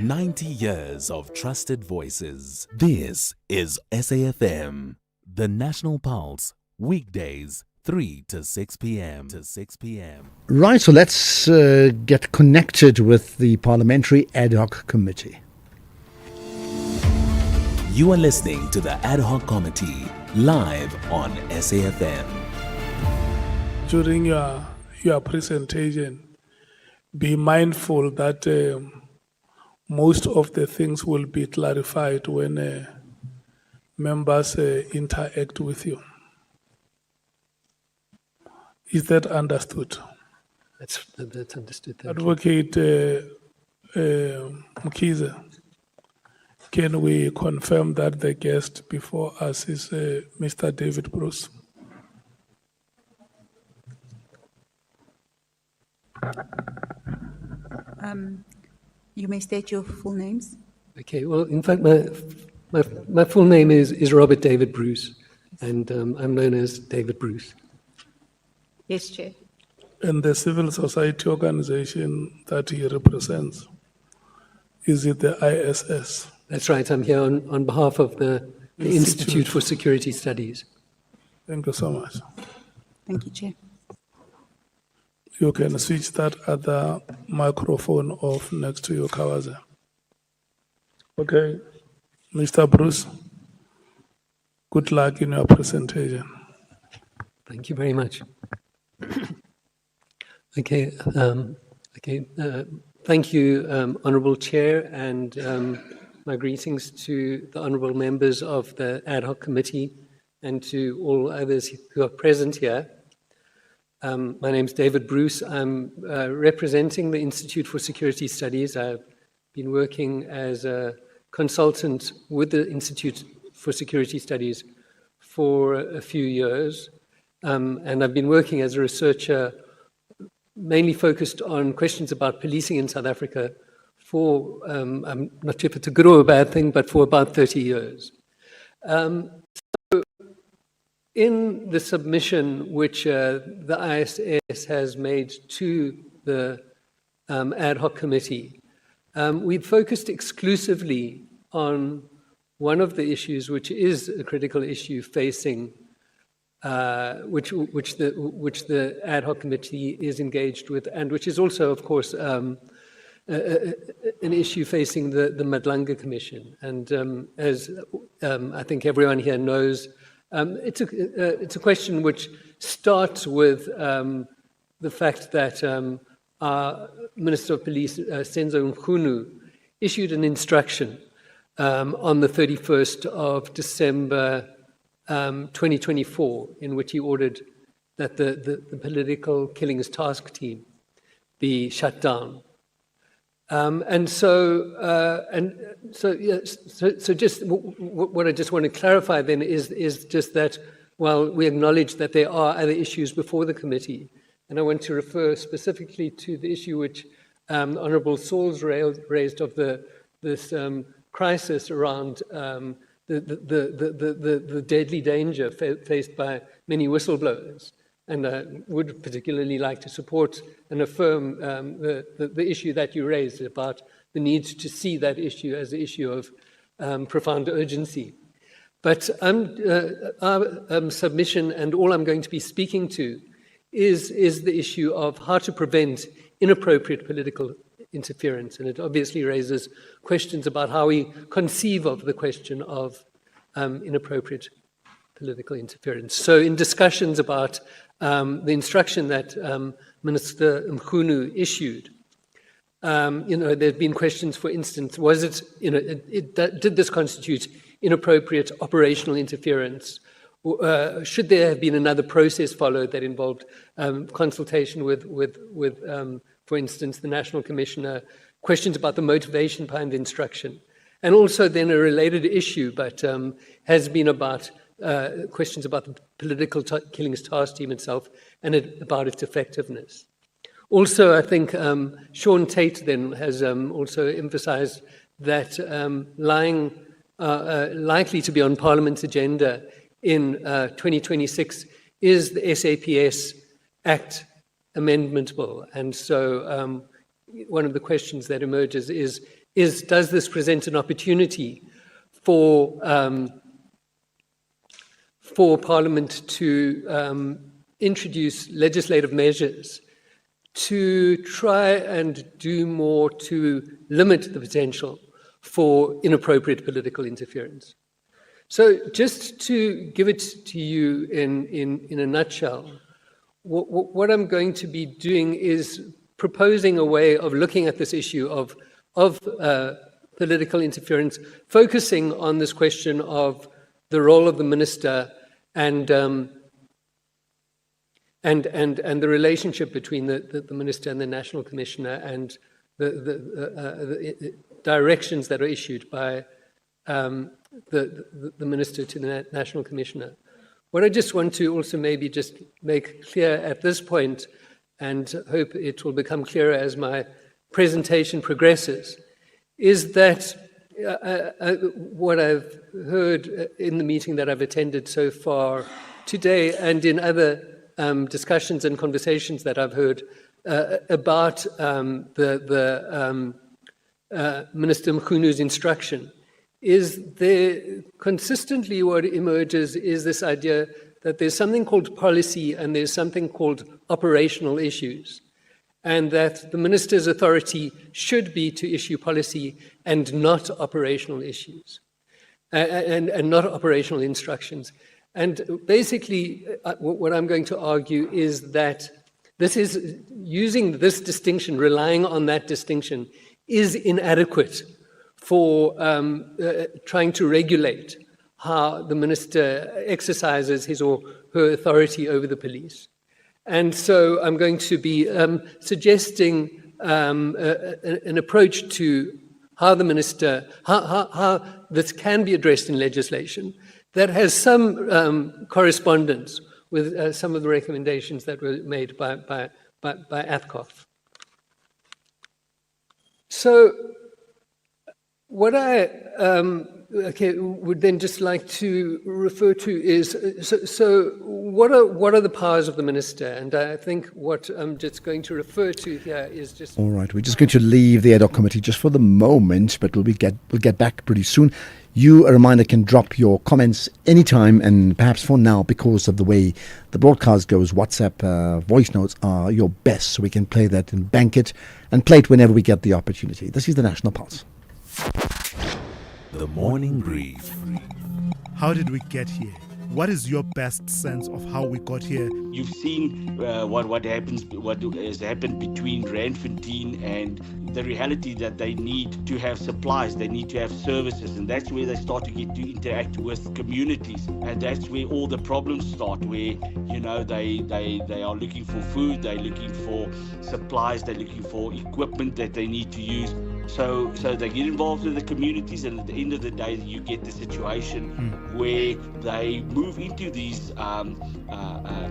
90 years of trusted voices. This is SAFM, the National Pulse, weekdays 3 to 6 p.m. Right, so let's get connected with the Parliamentary Ad Hoc Committee. You are listening to the Ad Hoc Committee live on SAFM. During your presentation, be mindful that most of the things will be clarified when members interact with you. Is that understood? That's understood. Advocate Mkhize, can we confirm that the guest before us is Mr. David Bruce? You may state your full names. Okay, well, in fact, my full name is Robert David Bruce, and I'm known as David Bruce. Yes, Chair. And the civil society organization that he represents, is it the ISS? That's right, I'm here on behalf of the Institute for Security Studies. Thank you so much. Thank you, Chair. You can switch that other microphone off next to your Kawaza. Okay, Mr. Bruce, good luck in your presentation. Thank you very much. Okay. Thank you, Honourable Chair, and my greetings to the honourable members of the Ad Hoc Committee and to all others who are present here. My name is David Bruce. I'm representing the Institute for Security Studies. I've been working as a consultant with the Institute for Security Studies for a few years. And I've been working as a researcher, mainly focused on questions about policing in South Africa for, I'm not sure if it's a good or a bad thing, but for about 30 years. So in the submission which the ISS has made to the ad hoc committee, we've focused exclusively on one of the issues which is a critical issue facing which the ad hoc committee is engaged with, and which is also, of course, an issue facing the Madlanga Commission. And as I think everyone here knows, it's a question which starts with the fact that our Minister of Police, Senzo Mkhunu, issued an instruction on the 31st of December 2024, in which he ordered that the political killings task team be shut down. Just what I just want to clarify then is just that while we acknowledge that there are other issues before the committee, and I want to refer specifically to the issue which Honourable Sauls raised of this crisis around the deadly danger faced by many whistleblowers. And I would particularly like to support and affirm the issue that you raised about the need to see that issue as an issue of profound urgency. But our submission and all I'm going to be speaking to is the issue of how to prevent inappropriate political interference. And it obviously raises questions about how we conceive of the question of inappropriate political interference. So in discussions about the instruction that Minister Mkhunu issued, there have been questions, for instance, was it, did this constitute inappropriate operational interference? Should there have been another process followed that involved consultation with for instance, the National Commissioner, questions about the motivation behind the instruction. And also then a related issue, but has been about questions about the political killings task team itself and about its effectiveness. Also, I think Sean Tate then has also emphasized that likely to be on Parliament's agenda in 2026 is the SAPS Act Amendment Bill. And so one of the questions that emerges is does this present an opportunity for Parliament to introduce legislative measures to try and do more to limit the potential for inappropriate political interference? So just to give it to you in a nutshell, what I'm going to be doing is proposing a way of looking at this issue of political interference, focusing on this question of the role of the minister and the relationship between the minister and the National Commissioner and the directions that are issued by the minister to the National Commissioner. What I just want to also maybe just make clear at this point, and hope it will become clearer as my presentation progresses, is that what I've heard in the meeting that I've attended so far today and in other discussions and conversations that I've heard about Minister Mkhunu's instruction, is there consistently what emerges is this idea that there's something called policy and there's something called operational issues, and that the minister's authority should be to issue policy and not operational issues, and not operational instructions. And basically, what I'm going to argue is that this is using this distinction, relying on that distinction, is inadequate for trying to regulate how the minister exercises his or her authority over the police. And so I'm going to be suggesting an approach to how the minister, how this can be addressed in legislation that has some correspondence with some of the recommendations that were made by AFCOF. So what I would then just like to refer to is, so what are the powers of the minister? And I think what I'm just going to refer to here is just... All right, we're just going to leave the ad hoc committee just for the moment, but we'll get back pretty soon. You, a reminder, can drop your comments anytime, and perhaps for now, because of the way the broadcast goes, WhatsApp voice notes are your best, so we can play that and bank it and play it whenever we get the opportunity. This is the National Pulse. The Morning Brief. How did we get here? What is your best sense of how we got here? You've seen what has happened between Randfontein and the reality that they need to have supplies, they need to have services, and that's where they start to get to interact with communities, and that's where all the problems start. Where they are looking for food, they're looking for supplies, they're looking for equipment that they need to use. So they get involved with the communities, and at the end of the day, you get the situation where they move into these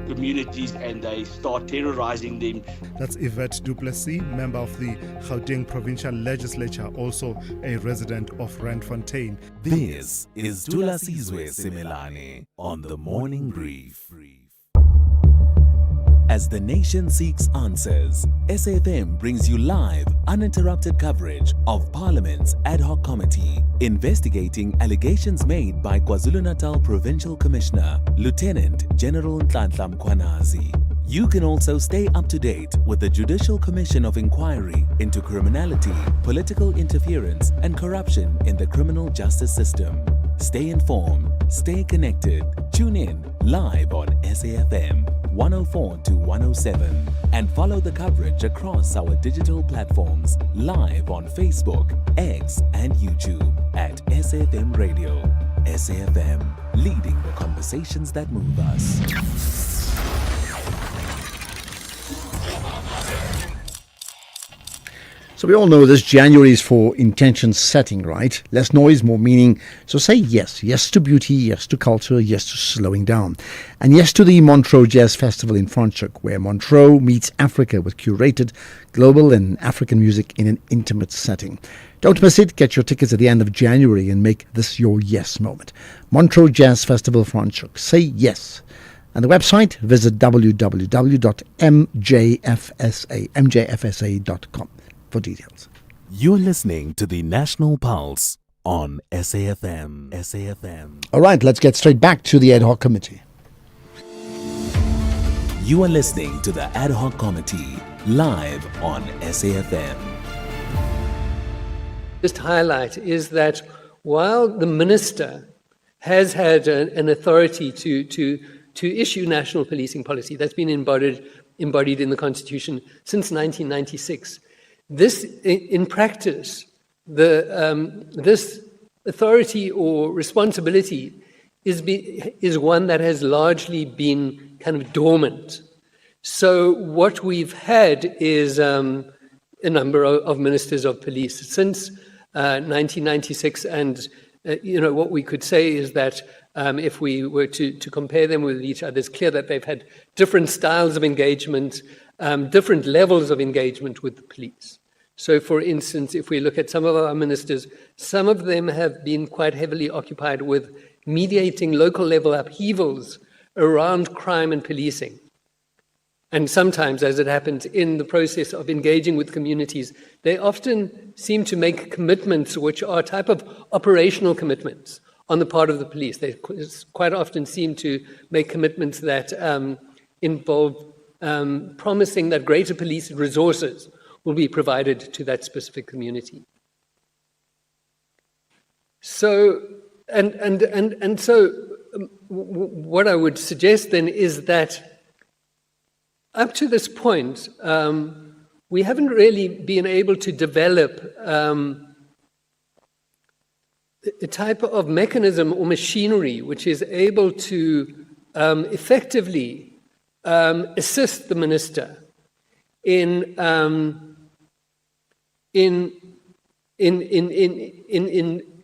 communities and they start terrorizing them. That's Yvette Du Plessis, member of the Gauteng Provincial Legislature, also a resident of Randfontein. This is Dula Sizwe Simelane on the Morning Brief. As the nation seeks answers, SAFM brings you live, uninterrupted coverage of Parliament's Ad Hoc Committee investigating allegations made by KwaZulu-Natal Provincial Commissioner, Lieutenant General Nhlanhla Mkhwanazi. You can also stay up to date with the Judicial Commission of Inquiry into Criminality, Political Interference and Corruption in the Criminal Justice System. Stay informed, stay connected. Tune in live on SAFM 104 to 107 and follow the coverage across our digital platforms live on Facebook, X and YouTube at SAFM Radio. SAFM, leading the conversations that move us. So we all know this January is for intention setting, right? Less noise, more meaning. So say yes. Yes to beauty, yes to culture, yes to slowing down. And yes to the Montreux Jazz Festival in Franschhoek, where Montreux meets Africa with curated global and African music in an intimate setting. Don't miss it. Get your tickets at the end of January and make this your yes moment. Montreux Jazz Festival Franschhoek. Say yes. And the website, visit www.mjfsa.com. for details. You're listening to the National Pulse on SAFM. SAFM. All right, let's get straight back to the Ad Hoc Committee. You are listening to the Ad Hoc Committee live on SAFM. Just highlight is that while the minister has had an authority to issue national policing policy that's been embodied in the Constitution since 1996, this, in practice, this authority or responsibility is one that has largely been kind of dormant. So what we've had is a number of ministers of police since 1996, and what we could say is that if we were to compare them with each other, it's clear that they've had different styles of engagement, different levels of engagement with the police. So, for instance, if we look at some of our ministers, some of them have been quite heavily occupied with mediating local level upheavals around crime and policing. And sometimes, as it happens in the process of engaging with communities, they often seem to make commitments which are a type of operational commitments on the part of the police. They quite often seem to make commitments that involve promising that greater police resources will be provided to that specific community. So, what I would suggest then is that up to this point, we haven't really been able to develop a type of mechanism or machinery which is able to effectively assist the minister in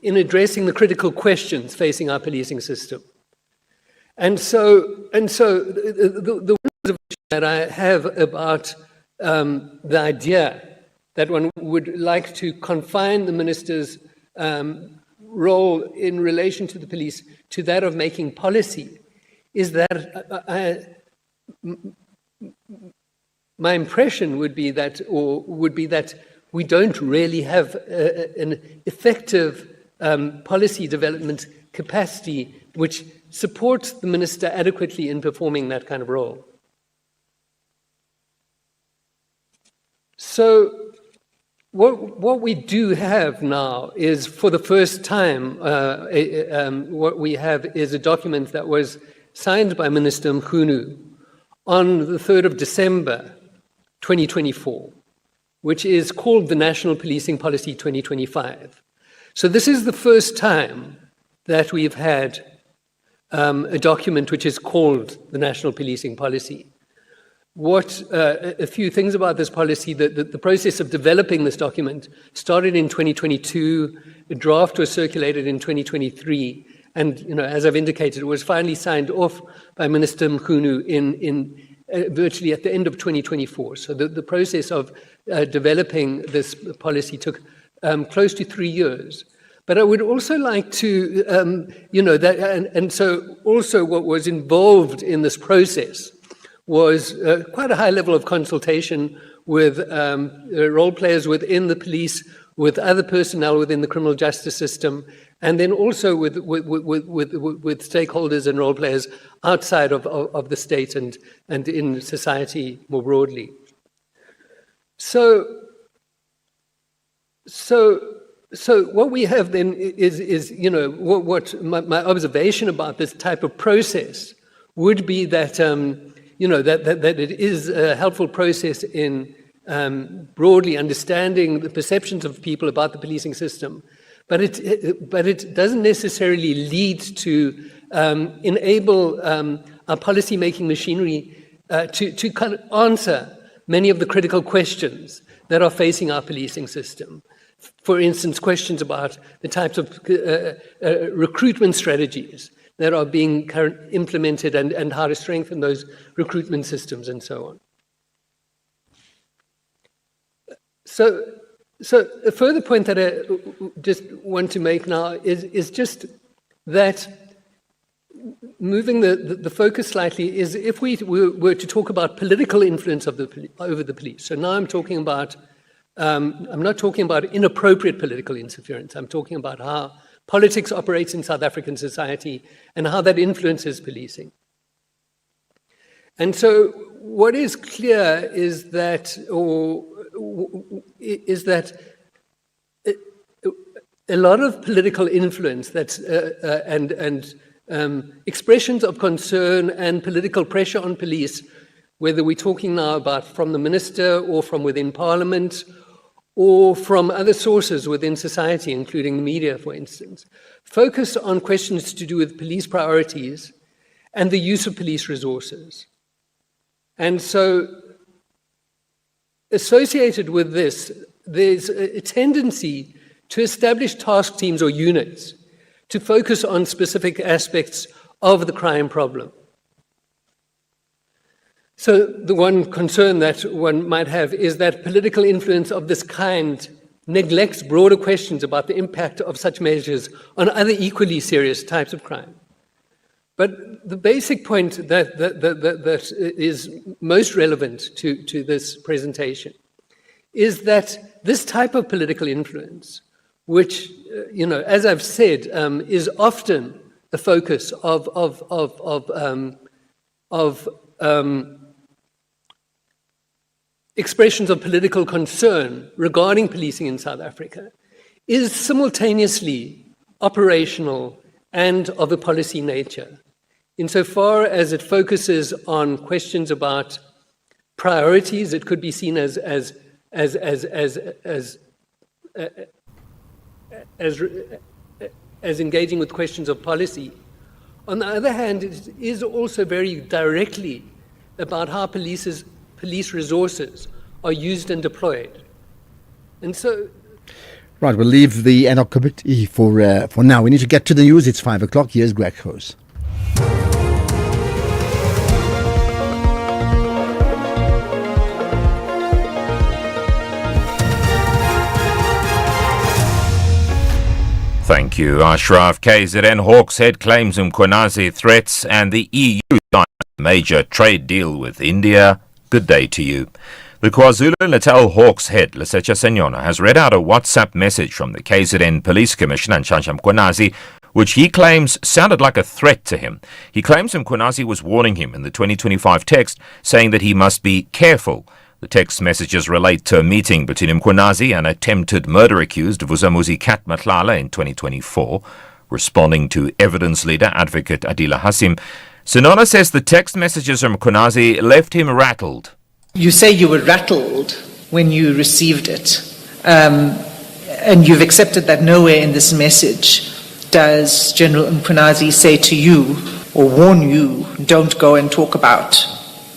addressing the critical questions facing our policing system. And so the that I have about the idea that one would like to confine the minister's role in relation to the police to that of making policy is that my impression would be that we don't really have an effective policy development capacity which supports the minister adequately in performing that kind of role. what we do have now is, for the first time, what we have is a document that was signed by Minister Mkhunu on the 3rd of December 2024, which is called the National Policing Policy 2025. So this is the first time that we've had a document which is called the National Policing Policy. A few things about this policy: the process of developing this document started in 2022, a draft was circulated in 2023, and as I've indicated, it was finally signed off by Minister Mkhunu in virtually at the end of 2024. So the process of developing this policy took close to 3 years. But I would also like to, so also what was involved in this process was quite a high level of consultation with role players within the police, with other personnel within the criminal justice system, and then also with stakeholders and role players outside of the state and in society more broadly. So what we have then is what my observation about this type of process would be that that it is a helpful process in broadly understanding the perceptions of people about the policing system, but it doesn't necessarily lead to enable our policy-making machinery to kind of answer many of the critical questions that are facing our policing system. For instance, questions about the types of recruitment strategies that are being implemented and how to strengthen those recruitment systems and so on. So a further point that I just want to make now is just that moving the focus slightly is if we were to talk about political influence over the police. So now I'm talking about, I'm not talking about inappropriate political interference. I'm talking about how politics operates in South African society and how that influences policing. And so what is clear is that, a lot of political influence that's and expressions of concern and political pressure on police, whether we're talking now about from the minister or from within parliament or from other sources within society, including the media, for instance, focus on questions to do with police priorities and the use of police resources. And so associated with this, there's a tendency to establish task teams or units to focus on specific aspects of the crime problem. So the one concern that one might have is that political influence of this kind neglects broader questions about the impact of such measures on other equally serious types of crime. But the basic point that is most relevant to this presentation is that this type of political influence, which, as I've said, is often the focus of expressions of political concern regarding policing in South Africa, is simultaneously operational and of a policy nature, insofar as it focuses on questions about priorities. It could be seen as engaging with questions of policy. On the other hand, it is also very directly about how police resources are used and deployed. And so... Right, we'll leave the ad hoc committee for now. We need to get to the news. It's 5 o'clock. Here's Greg Hose. Thank you, Ashraf. KZN Hawks head claims Mkhwanazi threats and the EU signs a major trade deal with India. Good day to you. The KwaZulu-Natal Hawks head, Lesetja Senyona, has read out a WhatsApp message from the KZN Police Commissioner, Nhlanhla Mkhwanazi, which he claims sounded like a threat to him. He claims Mkhwanazi was warning him in the 2025 text, saying that he must be careful The text messages relate to a meeting between Mkhwanazi and attempted murder accused Vuzamuzi Kat Matlala in 2024. Responding to evidence leader advocate Adila Hasim, Sinola says the text messages from Mkhwanazi left him rattled. You say you were rattled when you received it, and you've accepted that nowhere in this message does General Mkhwanazi say to you or warn you, don't go and talk about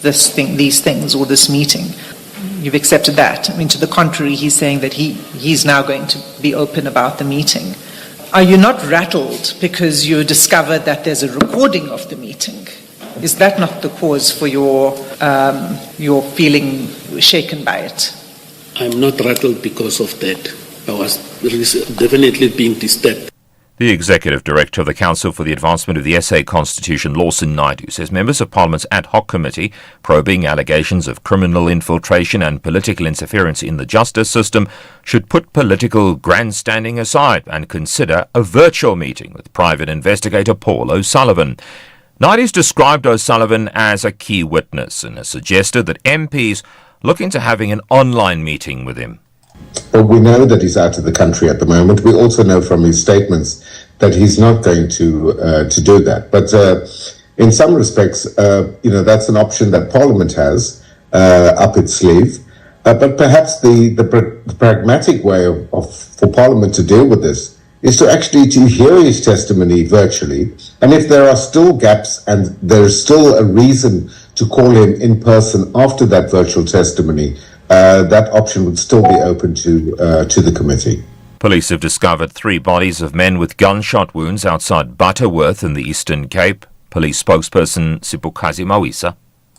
these things or this meeting. You've accepted that. I mean, to the contrary, he's saying that he's now going to be open about the meeting. Are you not rattled because you discovered that there's a recording of the meeting? Is that not the cause for your feeling shaken by it? I'm not rattled because of that. I was definitely being disturbed. The Executive Director of the Council for the Advancement of the SA Constitution, Lawson Naidu, says members of Parliament's ad hoc committee probing allegations of criminal infiltration and political interference in the justice system should put political grandstanding aside and consider a virtual meeting with private investigator Paul O'Sullivan. Naidu's described O'Sullivan as a key witness and has suggested that MPs look into having an online meeting with him. But we know that he's out of the country at the moment. We also know from his statements that he's not going to do that. But in some respects, that's an option that Parliament has up its sleeve. But perhaps the pragmatic way for Parliament to deal with this is to actually to hear his testimony virtually. And if there are still gaps and there's still a reason to call him in person after that virtual testimony, that option would still be open to the committee. Police have discovered 3 bodies of men with gunshot wounds outside Butterworth in the Eastern Cape. Police spokesperson Sipukazi Mawisa.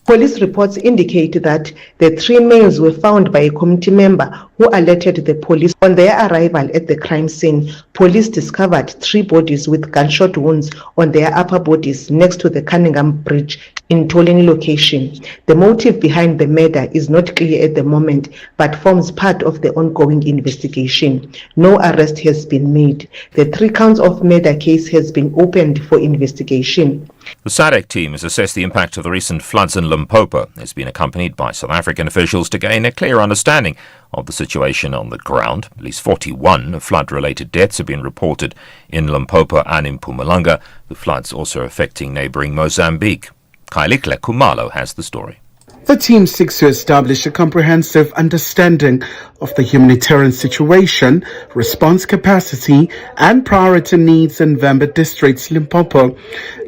Police reports indicate that the 3 males were found by a committee member who alerted the police. On their arrival at the crime scene, police discovered 3 bodies with gunshot wounds on their upper bodies next to the Cunningham Bridge in Tolini location. The motive behind the murder is not clear at the moment, but forms part of the ongoing investigation. No arrest has been made. The 3 counts of murder case has been opened for investigation. The SADC team has assessed the impact of the recent floods in Limpopo. It's been accompanied by South African officials to gain a clear understanding of the situation on the ground. At least 41 flood-related deaths have been reported in Limpopo and in Mpumalanga. The floods also affecting neighbouring Mozambique. Kailikle Kumalo has the story. The team seeks to establish a comprehensive understanding of the humanitarian situation, response capacity, and priority needs in Vemba District's Limpopo.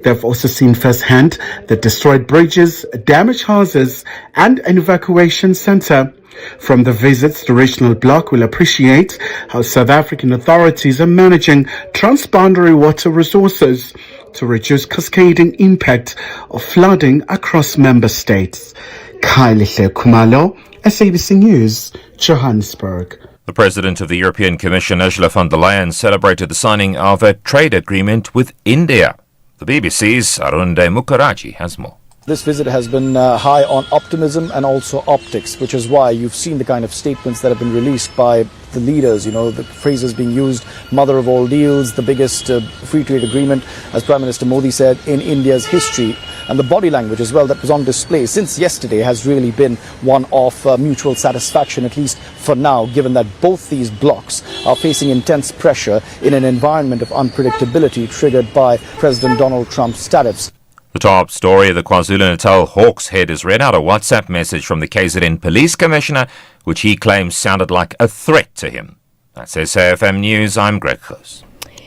They've also seen firsthand the destroyed bridges, damaged houses, and an evacuation center. From the visits, the regional bloc will appreciate how South African authorities are managing transboundary water resources to reduce cascading impact of flooding across member states. Kylie Kumalo, SABC News, Johannesburg. The President of the European Commission, Ursula von der Leyen, celebrated the signing of a trade agreement with India. The BBC's Arunde Mukherjee has more. This visit has been high on optimism and also optics, which is why you've seen the kind of statements that have been released by the leaders. You know, the phrases being used, mother of all deals, the biggest free trade agreement, as Prime Minister Modi said, in India's history. And the body language as well that was on display since yesterday has really been one of mutual satisfaction, at least for now, given that both these blocs are facing intense pressure in an environment of unpredictability triggered by President Donald Trump's tariffs. The top story of the KwaZulu-Natal Hawks Head has read out a WhatsApp message from the KZN Police Commissioner, which he claims sounded like a threat to him. That's SAFM News. I'm Greg Close.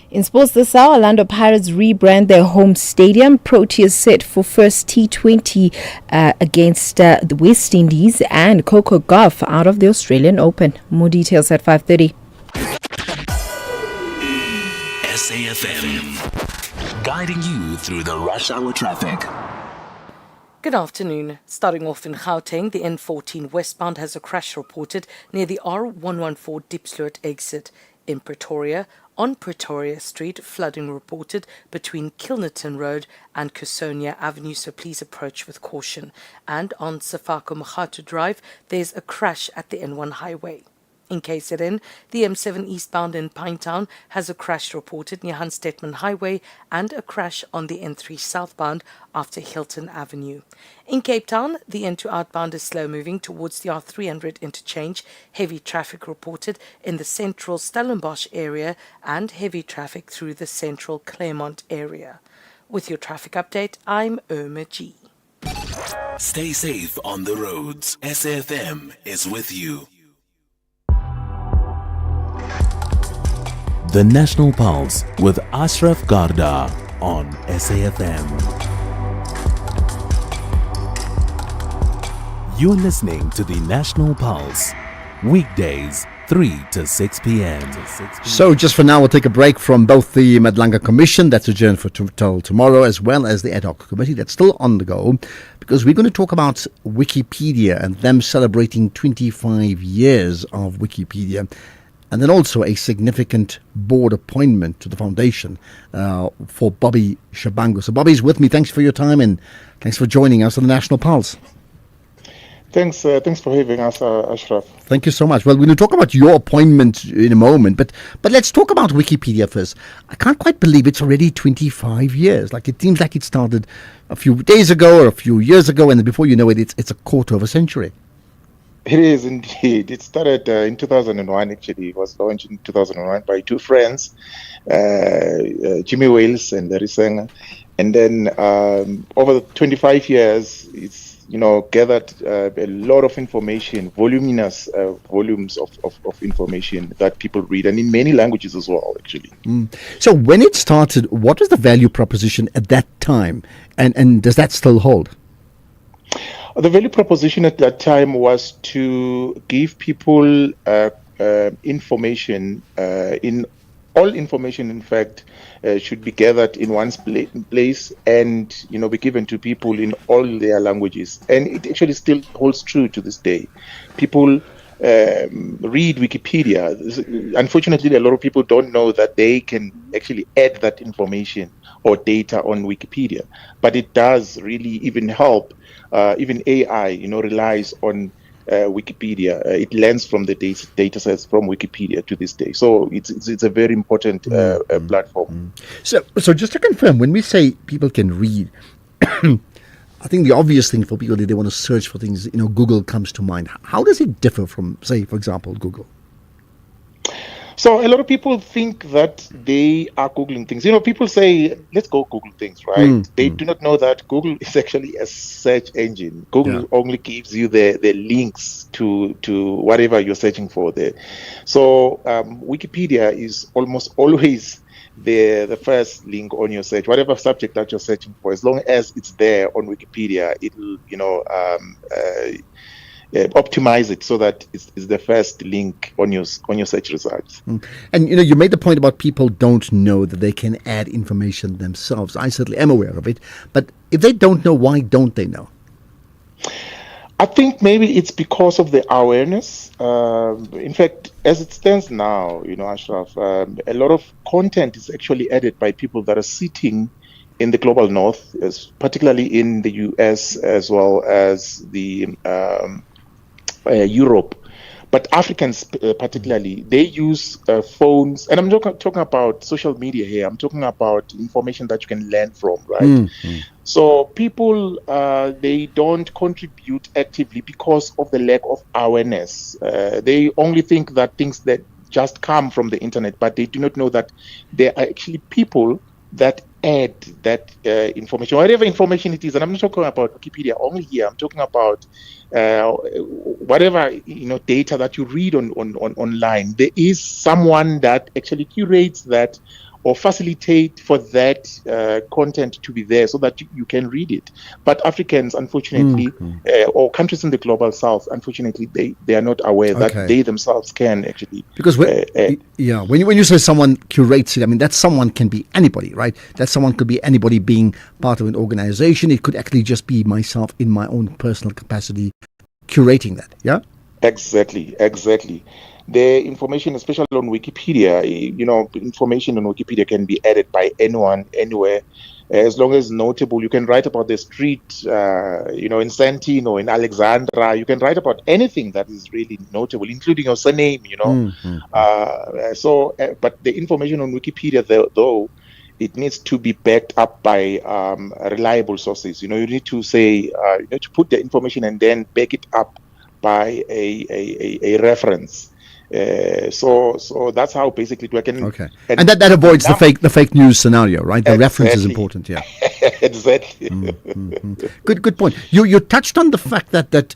In sports this hour, Orlando Pirates rebrand their home stadium. Proteas set for first T20 against the West Indies, and Coco Gauff out of the Australian Open. More details at 5:30. SAFM, guiding you through the rush hour traffic. Good afternoon. Starting off in Gauteng, the N14 westbound has a crash reported near the R114 Diepsloot exit. In Pretoria, on Pretoria Street, flooding reported between Kilnerton Road and Kusonia Avenue, so please approach with caution. And on Sefako Machatu Drive, there's a crash at the N1 highway. In KZN, the M7 eastbound in Pinetown has a crash reported near Hunstetman Highway and a crash on the N3 southbound after Hilton Avenue. In Cape Town, the N2 outbound is slow moving towards the R300 interchange. Heavy traffic reported in the central Stellenbosch area and heavy traffic through the central Claremont area. With your traffic update, I'm Irma G. Stay safe on the roads. SAFM is with you. The National Pulse with Ashraf Garda on SAFM. You're listening to the National Pulse, weekdays 3 to 6 p.m. So just for now, we'll take a break from both the Madlanga Commission, that's adjourned for till tomorrow, as well as the ad hoc committee that's still on the go, because we're going to talk about Wikipedia and them celebrating 25 years of Wikipedia. And then also a significant board appointment to the foundation for Bobby Shabangu. So Bobby's with me. Thanks for your time and thanks for joining us on the National Pulse. Thanks for having us, Ashraf. Thank you so much. Well, we're going to talk about your appointment in a moment, but let's talk about Wikipedia first. I can't quite believe it's already 25 years. Like, it seems like it started a few days ago or a few years ago, and before you know it, it's a quarter of a century. It is indeed. It started in 2001, actually. It was launched in 2001 by two friends, Jimmy Wales and Larry Sanger. And then over 25 years, it's gathered a lot of information, voluminous volumes of information that people read, and in many languages as well, actually. So when it started, what was the value proposition at that time? And does that still hold? The value proposition at that time was to give people information. All information, in fact, should be gathered in one place and be given to people in all their languages. And it actually still holds true to this day. People read Wikipedia. Unfortunately, a lot of people don't know that they can actually add that information or data on Wikipedia. But it does really even help. Even AI, relies on Wikipedia. It learns from the data sets from Wikipedia to this day. So it's a very important platform. So just to confirm, when we say people can read, I think the obvious thing for people that they want to search for things, Google comes to mind. How does it differ from, say, for example, Google? So a lot of people think that they are Googling things. People say, let's go Google things, right? They do not know that Google is actually a search engine. Google only gives you the links to whatever you're searching for there. So Wikipedia is almost always the first link on your search, whatever subject that you're searching for. As long as it's there on Wikipedia, it'll, optimize it so that it's the first link on your search results. And you made the point about people don't know that they can add information themselves. I certainly am aware of it, but if they don't know, why don't they know? I think maybe it's because of the awareness. In fact, as it stands now, Ashraf, a lot of content is actually added by people that are sitting in the global north, particularly in the US as well as the Europe. But Africans particularly, they use phones, and I'm not talking about social media here, I'm talking about information that you can learn from, right? So people, they don't contribute actively because of the lack of awareness. They only think that things that just come from the internet, but they do not know that there are actually people that add that information, whatever information it is. And I'm not talking about Wikipedia only here. I'm talking about whatever data that you read on online. There is someone that actually curates that or facilitate for that content to be there so that you can read it. But Africans, unfortunately, or countries in the global south, unfortunately, they are not aware that they themselves can actually. Because when you say someone curates it, I mean, that someone can be anybody, right? That someone could be anybody being part of an organization. It could actually just be myself in my own personal capacity curating that, yeah? Exactly. The information, especially on Wikipedia, information on Wikipedia can be added by anyone, anywhere. as long as notable. You can write about the street, in Santino, in Alexandra. You can write about anything that is really notable, including your surname, but the information on Wikipedia, though, it needs to be backed up by reliable sources. You need to say, you need to put the information and then back it up by a reference. So that's how basically we can. Okay, and that avoids the fake news scenario, right? The reference is important. Yeah, exactly. Good point. You touched on the fact that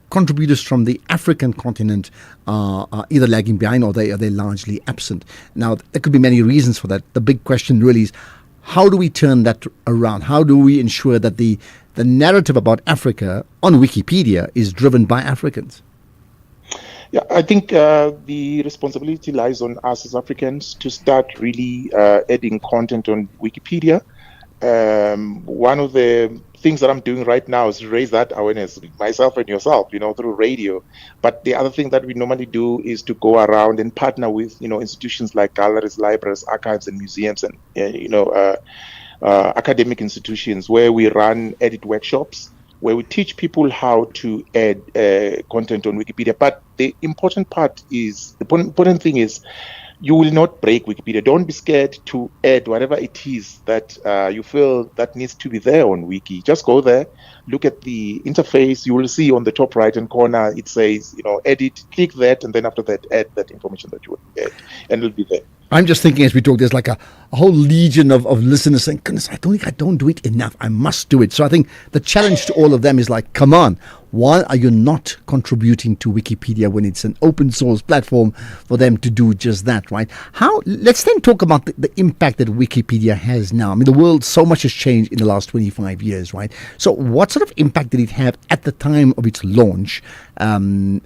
contributors from the African continent are either lagging behind or they're largely absent. Now, there could be many reasons for that. The big question really is, how do we turn that around? How do we ensure that the narrative about Africa on Wikipedia is driven by Africans? Yeah, I think the responsibility lies on us as Africans to start really adding content on Wikipedia. One of the things that I'm doing right now is raise that awareness, myself and yourself, through radio. But the other thing that we normally do is to go around and partner with, institutions like galleries, libraries, archives, and museums, and academic institutions, where we run edit workshops, where we teach people how to add content on Wikipedia. But the important thing is, you will not break Wikipedia. Don't be scared to add whatever it is that you feel that needs to be there on Wiki. Just go there, look at the interface. You will see on the top right-hand corner, it says, edit, click that, and then after that, add that information that you want to add, and it'll be there. I'm just thinking as we talk, there's like a whole legion of listeners saying, goodness, I don't do it enough. I must do it. So I think the challenge to all of them is like, come on, why are you not contributing to Wikipedia when it's an open source platform for them to do just that, right? Let's then talk about the impact that Wikipedia has now. I mean, the world, so much has changed in the last 25 years, right? So what sort of impact did it have at the time of its launch? And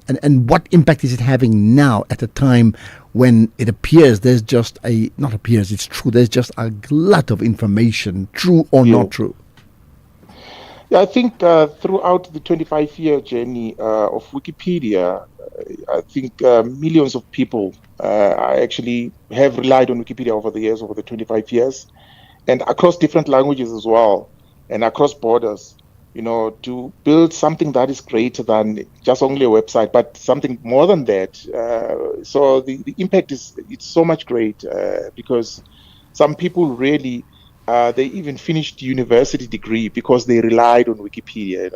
what impact is it having now at a time when it appears there's just it's true, there's just a glut of information, true or not true? Yeah, I think throughout the 25-year journey of Wikipedia, I think millions of people actually have relied on Wikipedia over the 25 years, and across different languages as well, and across borders, to build something that is greater than just only a website, but something more than that. So the impact it's so much great because some people really, they even finished university degree because they relied on Wikipedia.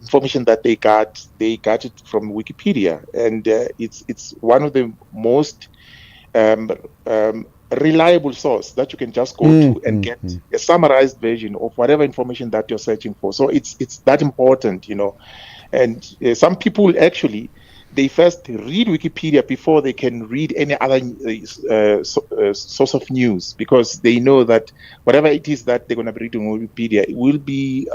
Information that they got it from Wikipedia, and it's one of the most reliable source that you can just go to and get a summarized version of whatever information that you're searching for. So it's that important, and some people actually, they first read Wikipedia before they can read any other source of news, because they know that whatever it is that they're going to be reading on Wikipedia, it will be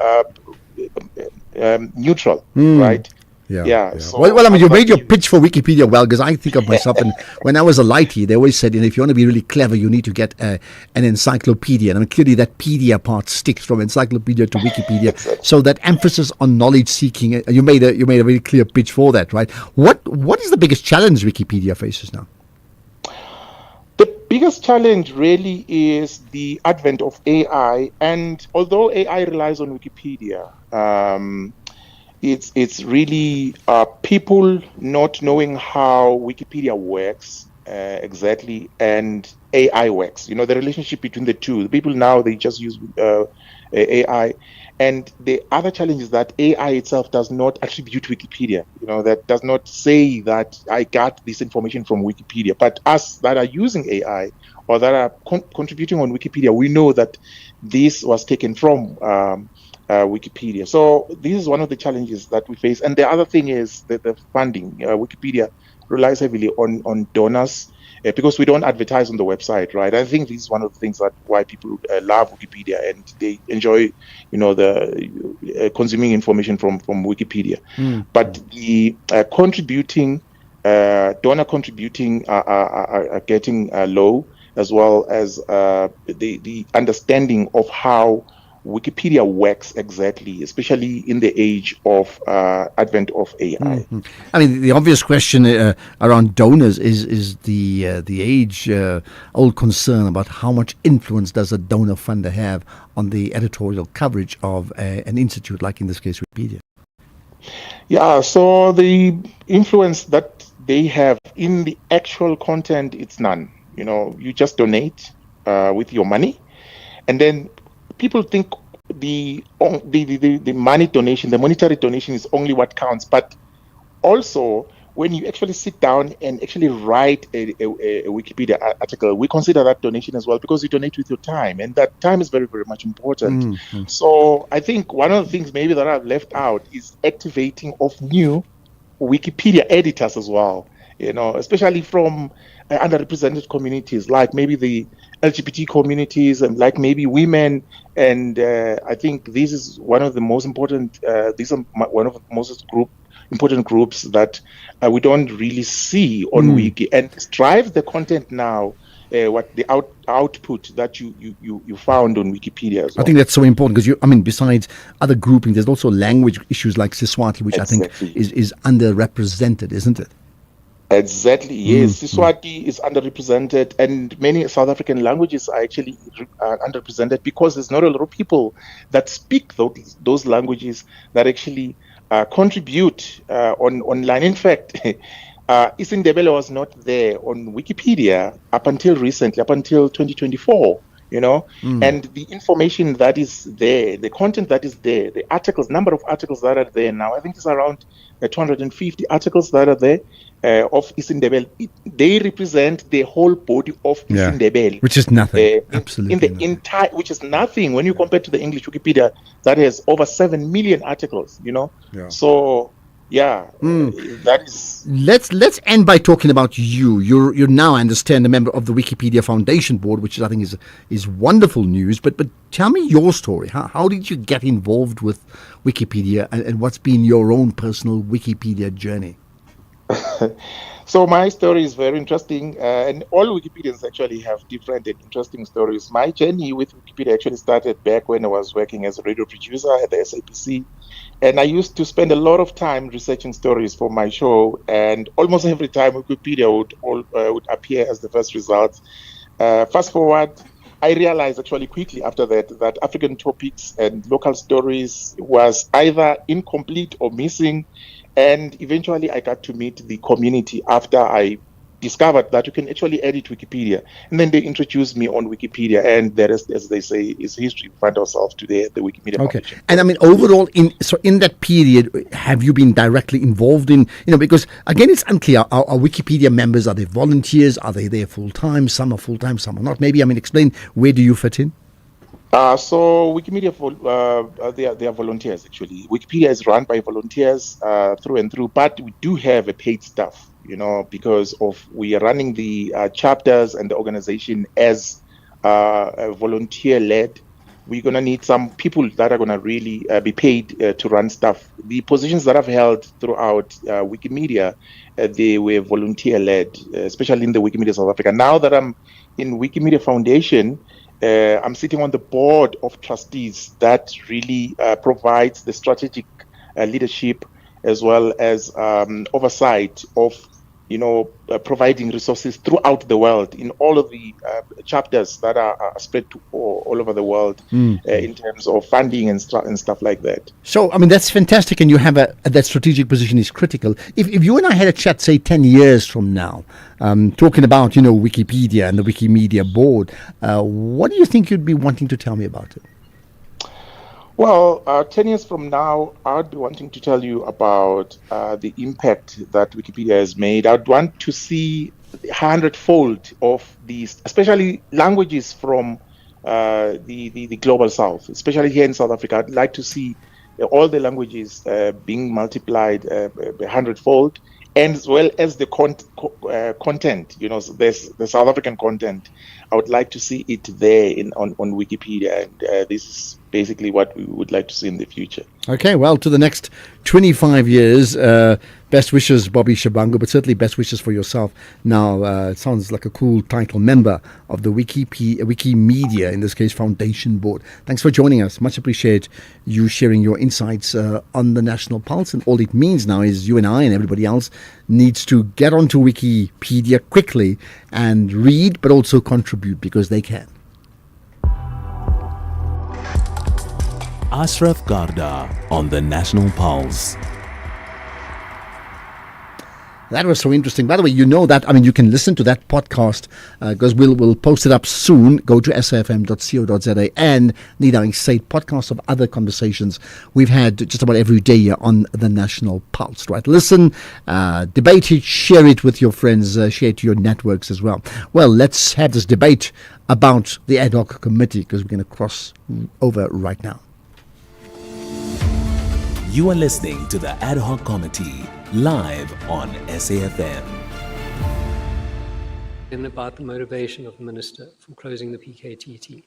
neutral, right? Yeah. So well, I mean, you made your pitch for Wikipedia well, because I think of myself, and when I was a lightie, they always said, if you want to be really clever, you need to get an encyclopedia. And I mean, clearly that pedia part sticks from encyclopedia to Wikipedia. So that emphasis on knowledge seeking, you made a very clear pitch for that, right? What is the biggest challenge Wikipedia faces now? The biggest challenge really is the advent of AI, and although AI relies on Wikipedia, it's really people not knowing how Wikipedia works exactly, and AI works. The relationship between the two. The people now, they just use AI. And the other challenge is that AI itself does not attribute Wikipedia. That does not say that I got this information from Wikipedia. But us that are using AI or that are contributing on Wikipedia, we know that this was taken from Wikipedia. So this is one of the challenges that we face. And the other thing is that the funding. Wikipedia relies heavily on donors because we don't advertise on the website, right? I think this is one of the things that why people love Wikipedia, and they enjoy, the consuming information from Wikipedia. But the donor contributing are getting low, as well as the understanding of how Wikipedia works exactly, especially in the age of advent of AI. I mean, the obvious question around donors is the age old concern about how much influence does a donor funder have on the editorial coverage of an institute, like in this case Wikipedia. Yeah, so the influence that they have in the actual content, it's none. You know, you just donate with your money, and then people think the money donation, the monetary donation, is only what counts. But also, when you actually sit down and actually write a Wikipedia article, we consider that donation as well, because you donate with your time, and that time is very, very much important. So I think one of the things maybe that I've left out is activating of new Wikipedia editors as well, you know, especially from underrepresented communities, like maybe the LGBT communities and like maybe women. And I think this is one of the most important, these are one of the most important groups that we don't really see on Wiki, and drive the content now, what the output that you found on Wikipedia as well. I think that's so important because besides other grouping, there's also language issues like Siswati, which exactly. I think is underrepresented, isn't it? Exactly, yes. Siswati is underrepresented, and many South African languages are actually underrepresented because there's not a lot of people that speak those languages that actually contribute online. In fact, isiNdebele was not there on Wikipedia up until recently, up until 2024. You know, and the information that is there, the content that is there, the articles, number of articles that are there now, I think it's around 250 articles that are there of isiNdebele. They represent the whole body of isiNdebele, which is nothing. Absolutely, in the entire, which is nothing when you compare to the English Wikipedia that has over 7 million articles. You know, so. Yeah, that is. Let's end by talking about you. You're now, I understand, a member of the Wikipedia Foundation Board, which I think is wonderful news. But tell me your story. How did you get involved with Wikipedia, and what's been your own personal Wikipedia journey? So my story is very interesting, and all Wikipedians actually have different and interesting stories. My journey with Wikipedia actually started back when I was working as a radio producer at the SAPC. And I used to spend a lot of time researching stories for my show, and almost every time Wikipedia would appear as the first result. Fast forward, I realized actually quickly after that African topics and local stories was either incomplete or missing. And eventually I got to meet the community after I discovered that you can actually edit Wikipedia. And then they introduced me on Wikipedia, and the rest, as they say, is history. We find ourselves today at the Wikimedia Foundation. And overall, in that period, have you been directly involved in, because again, it's unclear, are Wikipedia members, are they volunteers, are they there full-time? Some are full-time, some are not. Maybe, explain, where do you fit in? So Wikimedia, they are volunteers actually. Wikipedia is run by volunteers through and through, but we do have a paid staff, because we are running the chapters and the organization as volunteer-led. We're going to need some people that are going to really be paid to run stuff. The positions that I've held throughout Wikimedia, they were volunteer-led, especially in the Wikimedia South Africa. Now that I'm in Wikimedia Foundation, I'm sitting on the board of trustees that really provides the strategic leadership as well as oversight of, providing resources throughout the world in all of the chapters that are spread to all over the world in terms of funding and stuff like that. So, that's fantastic, and you have that strategic position is critical. If you and I had a chat, say, 10 years from now, talking about, Wikipedia and the Wikimedia board, what do you think you'd be wanting to tell me about it? Well, 10 years from now, I'd be wanting to tell you about the impact that Wikipedia has made. I'd want to see 100-fold of these, especially languages from the global south, especially here in South Africa. I'd like to see all the languages being multiplied 100-fold, and as well as the content, there's the South African content. I would like to see it there on Wikipedia, and this is basically what we would like to see in the future. Okay, well, to the next 25 years, best wishes, Bobby Shabangu, but certainly best wishes for yourself. Now, it sounds like a cool title, member of the Wikimedia, in this case, Foundation Board. Thanks for joining us. Much appreciate you sharing your insights on the National Pulse. And all it means now is you and I and everybody else needs to get onto Wikipedia quickly and read, but also contribute, because they can. Ashraf Garda on the National Pulse. That was so interesting. By the way, you know that, I mean, you can listen to that podcast because we'll post it up soon. Go to safm.co.za and need I say podcasts of other conversations we've had just about every day here on the National Pulse, right? Listen, debate it, share it with your friends, share it to your networks as well. Well, let's have this debate about the ad hoc committee, because we're going to cross over right now. You are listening to the Ad Hoc Committee, live on SAFM. And about the motivation of the minister for closing the PKTT.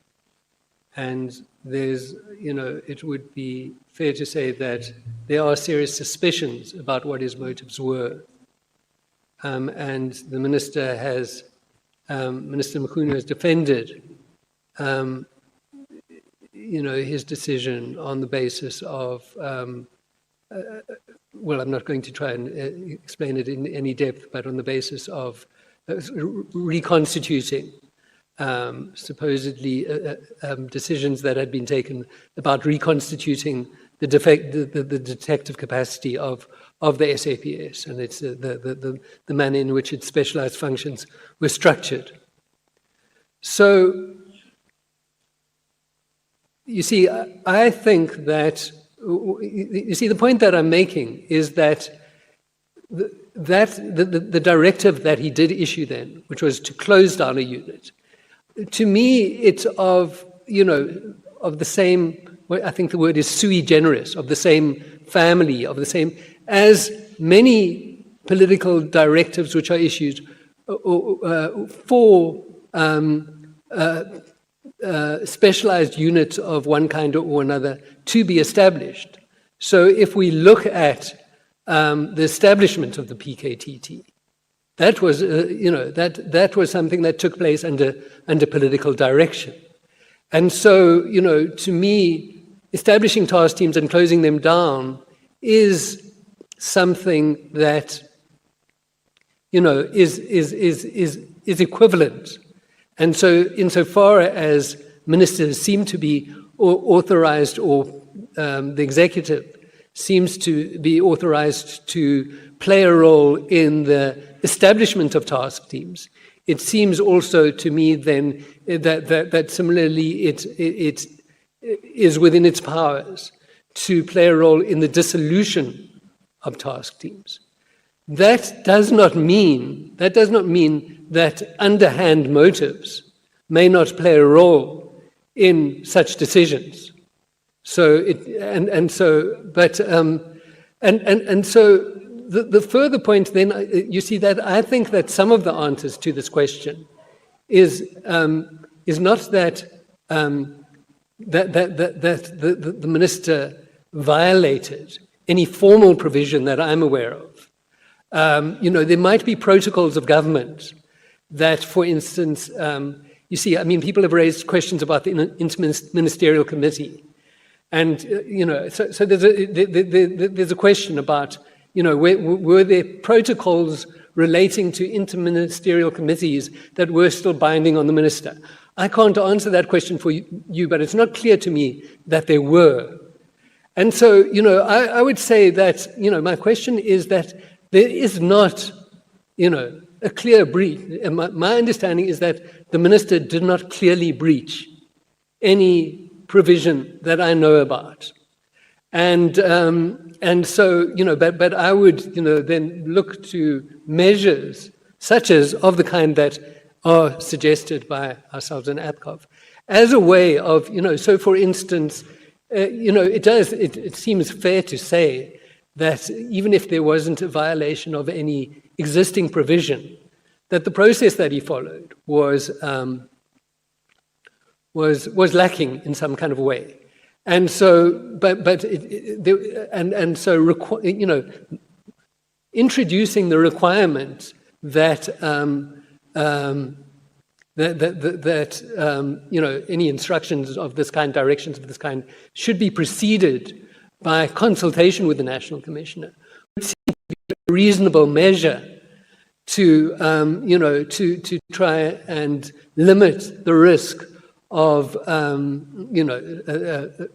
And there's, it would be fair to say that there are serious suspicions about what his motives were. And the minister has, Minister Mkhunu has defended, his decision on the basis of, well, I'm not going to try and explain it in any depth, but on the basis of reconstituting supposedly decisions that had been taken about reconstituting the detective capacity of the SAPS, and it's the manner in which its specialized functions were structured. So, you see, I think that, you see, the point that I'm making is that the directive that he did issue then, which was to close down a unit, to me, it's of the same, I think the word is sui generis, of the same family, of the same, as many political directives which are issued for specialized units of one kind or another to be established. So if we look at the establishment of the PKTT, that was, that was something that took place under political direction. And so, to me, establishing task teams and closing them down is something that, is equivalent. And so, insofar as ministers seem to be authorized, or the executive seems to be authorized to play a role in the establishment of task teams, it seems also to me then that similarly it is within its powers to play a role in the dissolution of task teams. That does not mean that underhand motives may not play a role in such decisions. So the further point then, you see, that I think that some of the answers to this question is not that the minister violated any formal provision that I'm aware of. There might be protocols of government that, for instance, you see, I mean, people have raised questions about the interministerial committee. And, so there's a question about, were there protocols relating to interministerial committees that were still binding on the minister? I can't answer that question for you, but it's not clear to me that there were. And so, I would say that, my question is that there is not, a clear breach. My understanding is that the minister did not clearly breach any provision that I know about. And so, but I would, then look to measures such as of the kind that are suggested by ourselves in APCOV as a way of, so for instance, it seems fair to say that even if there wasn't a violation of any existing provision, that the process that he followed was lacking in some kind of way. And so, introducing the requirement that any instructions of this kind, directions of this kind, should be preceded by consultation with the National Commissioner would seem to be a reasonable measure to try and limit the risk of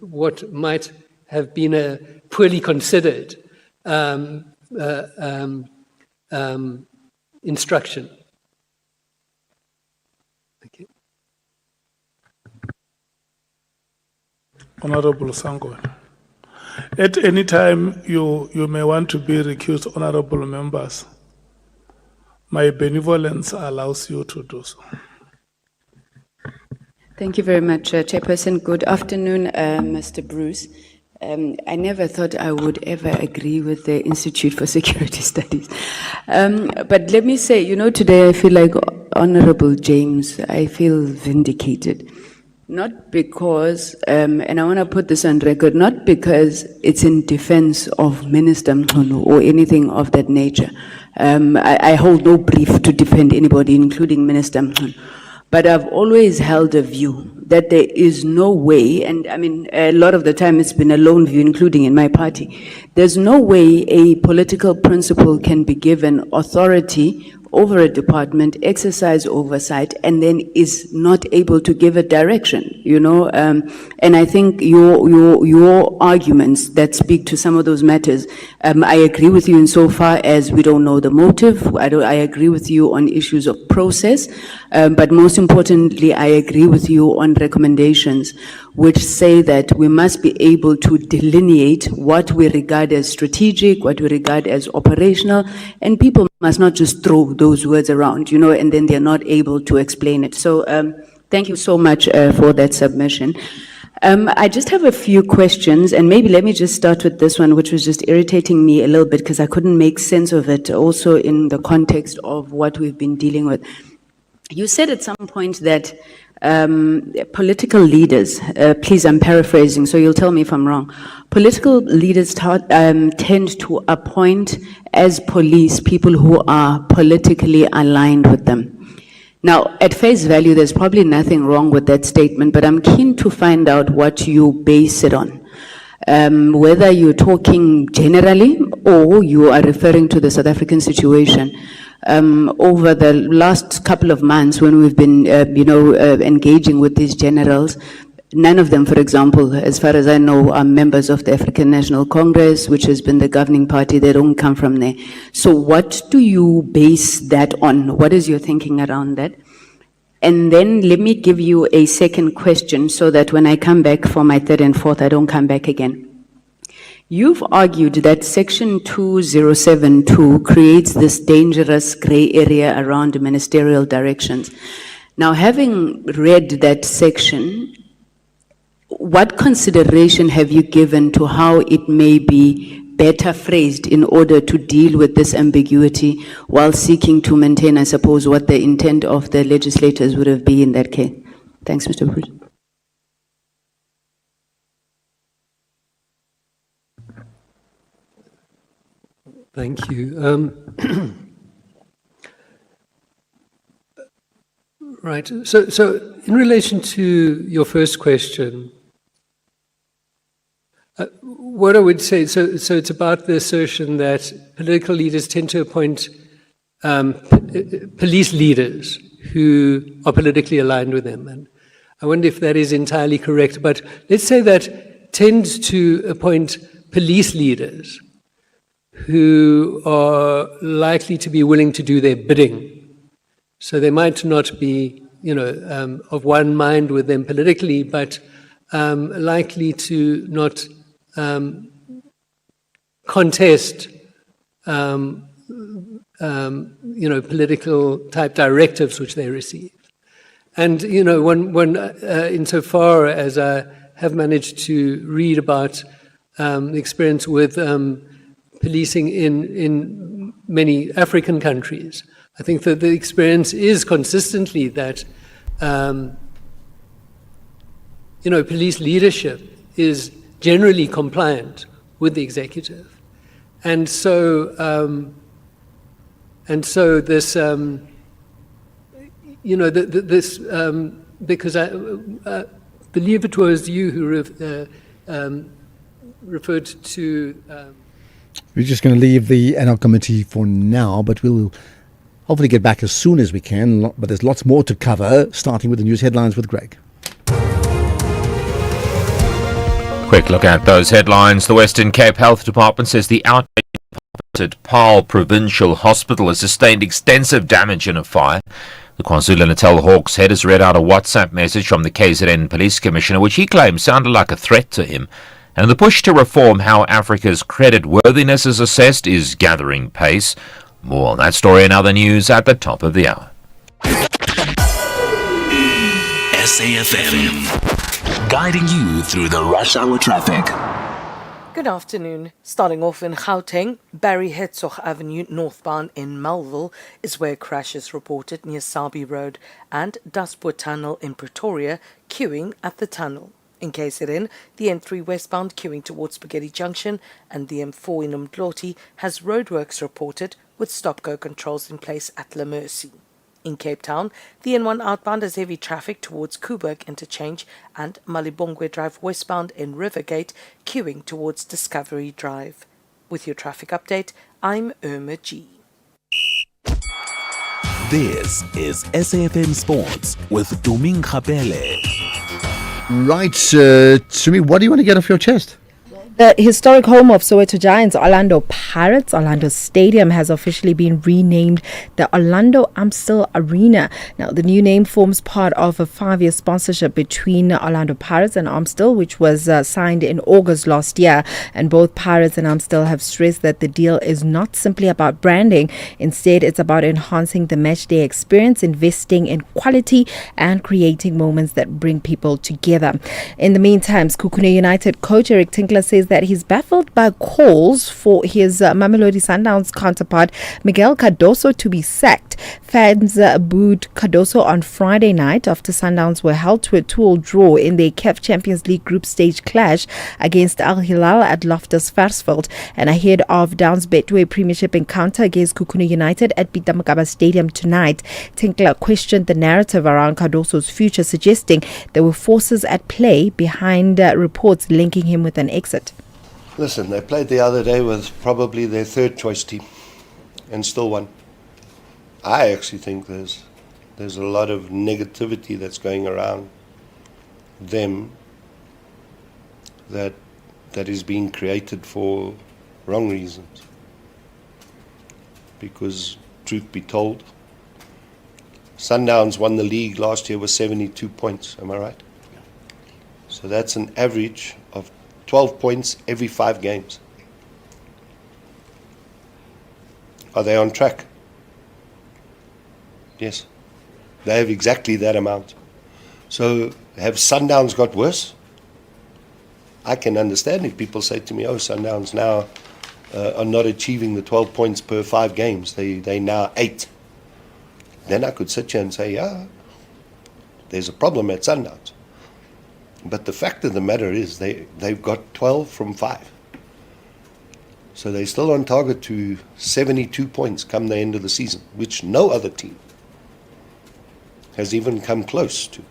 what might have been a poorly considered instruction. Thank you. Honorable Sango. At any time you may want to be recused, honorable members. My benevolence allows you to do so. Thank you very much, Chairperson. Good afternoon, Mr. Bruce. I never thought I would ever agree with the Institute for Security Studies. But let me say, today I feel like Honorable James, I feel vindicated. Not because, and I want to put this on record, not because it's in defense of Minister Mkhunu or anything of that nature. I hold no brief to defend anybody, including Minister Mkhunu. But I've always held a view that there is no way, and I mean, a lot of the time it's been a lone view, including in my party, there's no way a political principal can be given authority over a department, exercise oversight, and then is not able to give a direction, and I think your arguments that speak to some of those matters, I agree with you insofar as we don't know the motive. I agree with you on issues of process, but most importantly, I agree with you on recommendations which say that we must be able to delineate what we regard as strategic, what we regard as operational, and people must not just throw those words around, and then they're not able to explain it. So thank you so much for that submission. I just have a few questions, and maybe let me just start with this one, which was just irritating me a little bit because I couldn't make sense of it, also in the context of what we've been dealing with. You said at some point that political leaders, please, I'm paraphrasing, so you'll tell me if I'm wrong. Political leaders tend to appoint as police people who are politically aligned with them. Now, at face value, there's probably nothing wrong with that statement, but I'm keen to find out what you base it on. Whether you're talking generally or you are referring to the South African situation. Over the last couple of months when we've been, engaging with these generals, none of them, for example, as far as I know, are members of the African National Congress, which has been the governing party. They don't come from there. So what do you base that on? What is your thinking around that? And then let me give you a second question so that when I come back for my third and fourth, I don't come back again. You've argued that Section 2072 creates this dangerous gray area around ministerial directions. Now, having read that section, what consideration have you given to how it may be better phrased in order to deal with this ambiguity while seeking to maintain, I suppose, what the intent of the legislators would have been in that case? Thanks, Mr. Bruce. Thank you. Right. So in relation to your first question, what I would say, so it's about the assertion that political leaders tend to appoint police leaders who are politically aligned with them. And I wonder if that is entirely correct. But let's say that tends to appoint police leaders who are likely to be willing to do their bidding. So they might not be, of one mind with them politically, but likely to not contest, political type directives which they receive. And, insofar as I have managed to read about the experience with policing in many African countries, I think that the experience is consistently that, police leadership is generally compliant with the executive. And so this, because I believe it was you who referred to. We're just going to leave the ad hoc committee for now, but we'll hopefully get back as soon as we can. But there's lots more to cover, starting with the news headlines with Greg. Quick look at those headlines. The Western Cape Health Department says the outpatient at Paarl Provincial Hospital has sustained extensive damage in a fire. The KwaZulu-Natal Hawks head has read out a WhatsApp message from the KZN Police Commissioner, which he claims sounded like a threat to him. And the push to reform how Africa's credit worthiness is assessed is gathering pace. More on that story and other news at the top of the hour. SAFM, guiding you through the rush hour traffic. Good afternoon. Starting off in Gauteng, Barry Herzog Avenue northbound in Melville is where crash is reported near Sabi Road, and Daspoort Tunnel in Pretoria queuing at the tunnel. In KZN, the N3 westbound queuing towards Spaghetti Junction, and the M4 in Umdloti has roadworks reported with stop-go controls in place at La Mercy. In Cape Town, the N1 outbound has heavy traffic towards Koeberg Interchange and Malibongwe Drive westbound in Rivergate, queuing towards Discovery Drive. With your traffic update, I'm Irma G. This is SAFM Sports with Tuming Khapele. Right, Sumi, what do you want to get off your chest? The historic home of Soweto Giants, Orlando Pirates, Orlando Stadium, has officially been renamed the Orlando Amstel Arena. Now, the new name forms part of a 5-year sponsorship between Orlando Pirates and Amstel, which was signed in August last year. And both Pirates and Amstel have stressed that the deal is not simply about branding. Instead, it's about enhancing the matchday experience, investing in quality, and creating moments that bring people together. In the meantime, Sekhukhune United coach Eric Tinkler says that he's baffled by calls for his Mamelodi Sundowns counterpart Miguel Cardoso to be sacked. Fans booed Cardoso on Friday night after Sundowns were held to a 2-2 draw in their CAF Champions League group stage clash against Al Hilal at Loftus Versfeld, and ahead of Downs Betway Premiership encounter against Sekhukhune United at Peter Mokaba Stadium tonight. Tinkler questioned the narrative around Cardoso's future, suggesting there were forces at play behind reports linking him with an exit. Listen, they played the other day with probably their third choice team and still won. I actually think there's a lot of negativity that's going around them that is being created for wrong reasons. Because, truth be told, Sundowns won the league last year with 72 points, am I right? So that's an average of 12 points every 5 games. Are they on track? Yes. They have exactly that amount. So have Sundowns got worse? I can understand if people say to me, oh, Sundowns now are not achieving the 12 points per 5 games. They now 8. Then I could sit here and say, yeah, there's a problem at Sundowns. But the fact of the matter is they've got 12 from 5. So they're still on target to 72 points come the end of the season, which no other team has even come close to.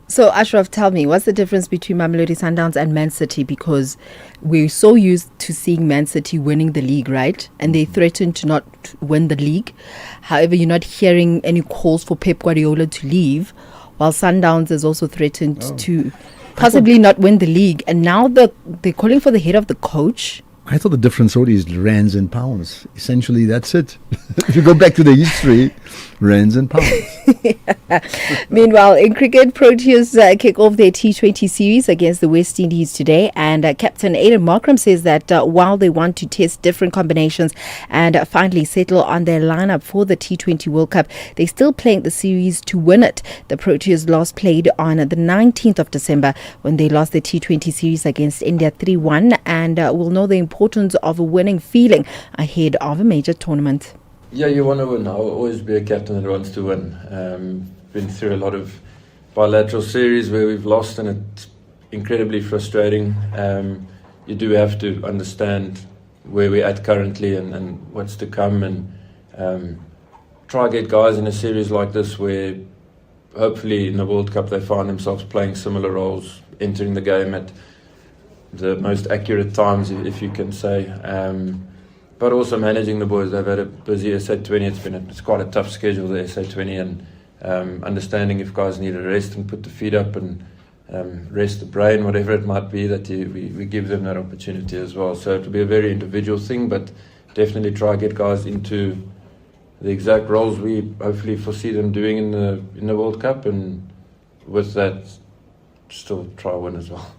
So, Ashraf, tell me, what's the difference between Mamelodi Sundowns and Man City? Because we're so used to seeing Man City winning the league, right? And they threaten to not win the league. However, you're not hearing any calls for Pep Guardiola to leave, while Sundowns is also threatened to possibly not win the league. And now they're calling for the head of the coach. I thought the difference only is rands and pounds. Essentially, that's it. If you go back to the history, rands and pounds. Meanwhile, in cricket, Proteas kick off their T20 series against the West Indies today. And Captain Aidan Markram says that while they want to test different combinations and finally settle on their lineup for the T20 World Cup, they're still playing the series to win it. The Proteas last played on the 19th of December when they lost the T20 series against India 3-1, and will know the importance of a winning feeling ahead of a major tournament. Yeah, you want to win. I'll always be a captain that wants to win. Been through a lot of bilateral series where we've lost, and incredibly frustrating. You do have to understand where we're at currently and what's to come, and try get guys in a series like this where hopefully in the World Cup they find themselves playing similar roles, entering the game at the most accurate times, if you can say. But also managing the boys. They've had a busy SA20. It's quite a tough schedule, the SA20, and understanding if guys need a rest and put the feet up and rest the brain, whatever it might be, that we give them that opportunity as well. So it'll be a very individual thing, but definitely try get guys into the exact roles we hopefully foresee them doing in the World Cup, and with that still try win as well.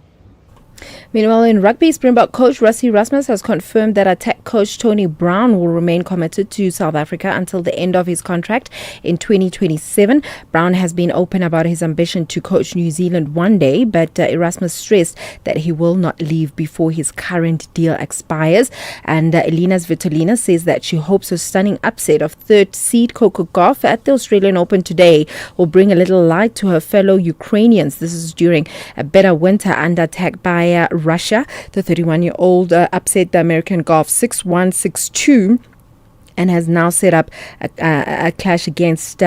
Meanwhile, in rugby, Springbok coach Rassie Erasmus has confirmed that attack coach Tony Brown will remain committed to South Africa until the end of his contract in 2027. Brown has been open about his ambition to coach New Zealand one day, but Erasmus stressed that he will not leave before his current deal expires. And Elina Svitolina says that she hopes a stunning upset of third seed Coco Gauff at the Australian Open today will bring a little light to her fellow Ukrainians. This is during a better winter under attack by Russia. The 31-year-old upset the American Gauff 6-1, 6-2 and has now set up a clash against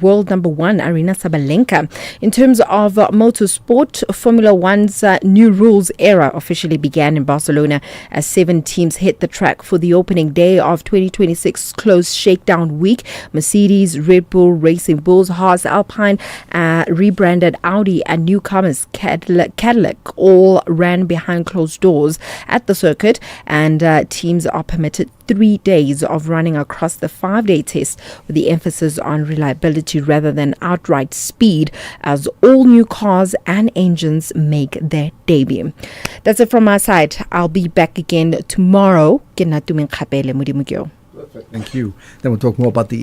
world number one Arina Sabalenka. In terms of motorsport, Formula One's new rules era officially began in Barcelona as 7 teams hit the track for the opening day of 2026 closed shakedown week. Mercedes, Red Bull, Racing Bulls, Haas, Alpine, rebranded Audi and newcomers Cadillac all ran behind closed doors at the circuit, and teams are permitted 3 days of running across the 5-day test with the emphasis on reliability rather than outright speed, as all new cars and engines make their debut. That's it from my side. I'll be back again tomorrow. Thank you. Then we'll talk more about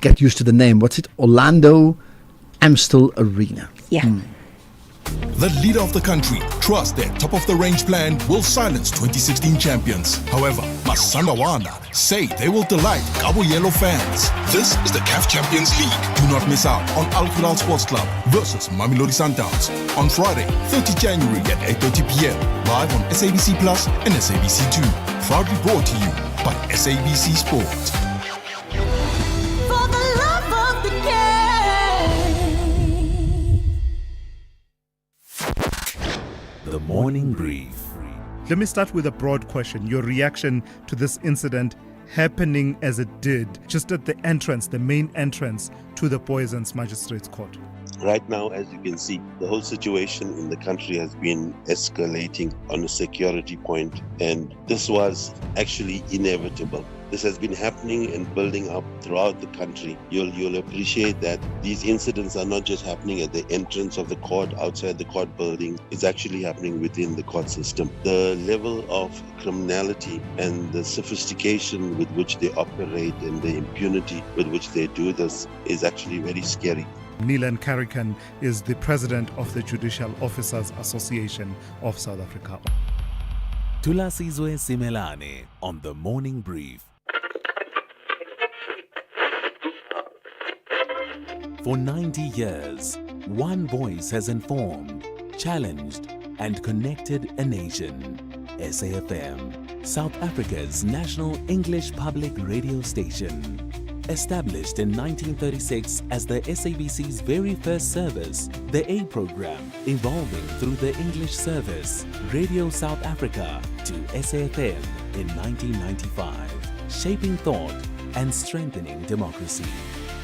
get used to the name. What's it? Orlando Amstel Arena. Yeah. The leader of the country trusts their top-of-the-range plan will silence 2016 champions. However, Masandawana say they will delight Cabo Yellow fans. This is the CAF Champions League. Do not miss out on Al Hilal Sports Club versus Mamelodi Sundowns on Friday, 30 January at 8:30 p.m. live on SABC Plus and SABC2. Proudly brought to you by SABC Sport. The Morning Brief. Let me start with a broad question. Your reaction to this incident happening as it did, just at the entrance, the main entrance to the Poisons Magistrates Court. Right now, as you can see, the whole situation in the country has been escalating on a security point, and this was actually inevitable. This has been happening and building up throughout the country. You'll appreciate that these incidents are not just happening at the entrance of the court, outside the court building. It's actually happening within the court system. The level of criminality and the sophistication with which they operate and the impunity with which they do this is actually very scary. Nilan Karikan is the president of the Judicial Officers Association of South Africa. Tulasizwe Simelane on The Morning Brief. For 90 years, one voice has informed, challenged, and connected a nation. SAFM, South Africa's national English public radio station. Established in 1936 as the SABC's very first service, the A program evolving through the English service, Radio South Africa, to SAFM in 1995, shaping thought and strengthening democracy.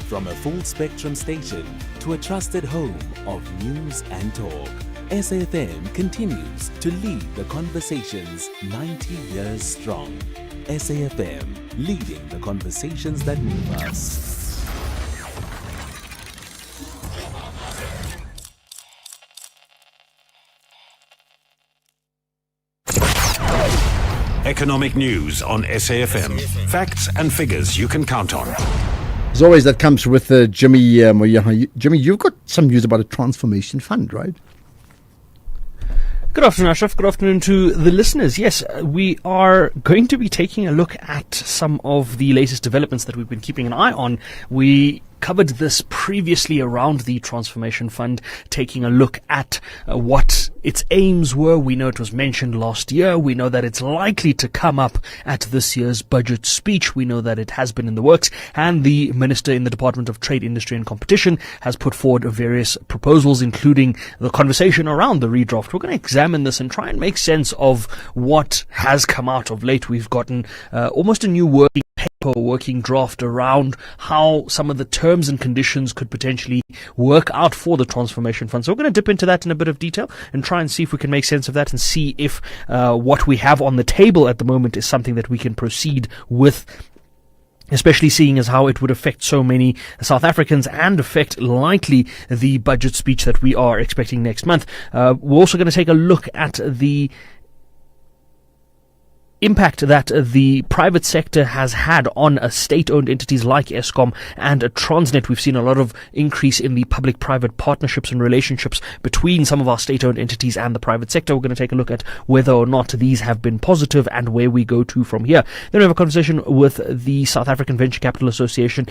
From a full-spectrum station to a trusted home of news and talk, SAFM continues to lead the conversations 90 years strong. SAFM, leading the conversations that move us. Economic news on SAFM. Facts and figures you can count on. As always, that comes with Jimmy Moyaha. Jimmy, you've got some news about a transformation fund, right? Good afternoon, Ashraf. Good afternoon to the listeners. Yes, we are going to be taking a look at some of the latest developments that we've been keeping an eye on. We covered this previously around the Transformation Fund, taking a look at what its aims were. We know it was mentioned last year. We know that it's likely to come up at this year's budget speech. We know that it has been in the works, and the Minister in the Department of Trade, Industry and Competition has put forward various proposals, including the conversation around the redraft. We're going to examine this and try and make sense of what has come out of late. We've gotten almost a new working paper, working draft around how some of the terms and conditions could potentially work out for the Transformation Fund. So we're going to dip into that in a bit of detail and try and see if we can make sense of that and see if what we have on the table at the moment is something that we can proceed with, especially seeing as how it would affect so many South Africans and affect likely the budget speech that we are expecting next month. We're also going to take a look at the impact that the private sector has had on state-owned entities like Eskom and Transnet. We've seen a lot of increase in the public-private partnerships and relationships between some of our state-owned entities and the private sector. We're going to take a look at whether or not these have been positive and where we go to from here. Then we have a conversation with the South African Venture Capital Association,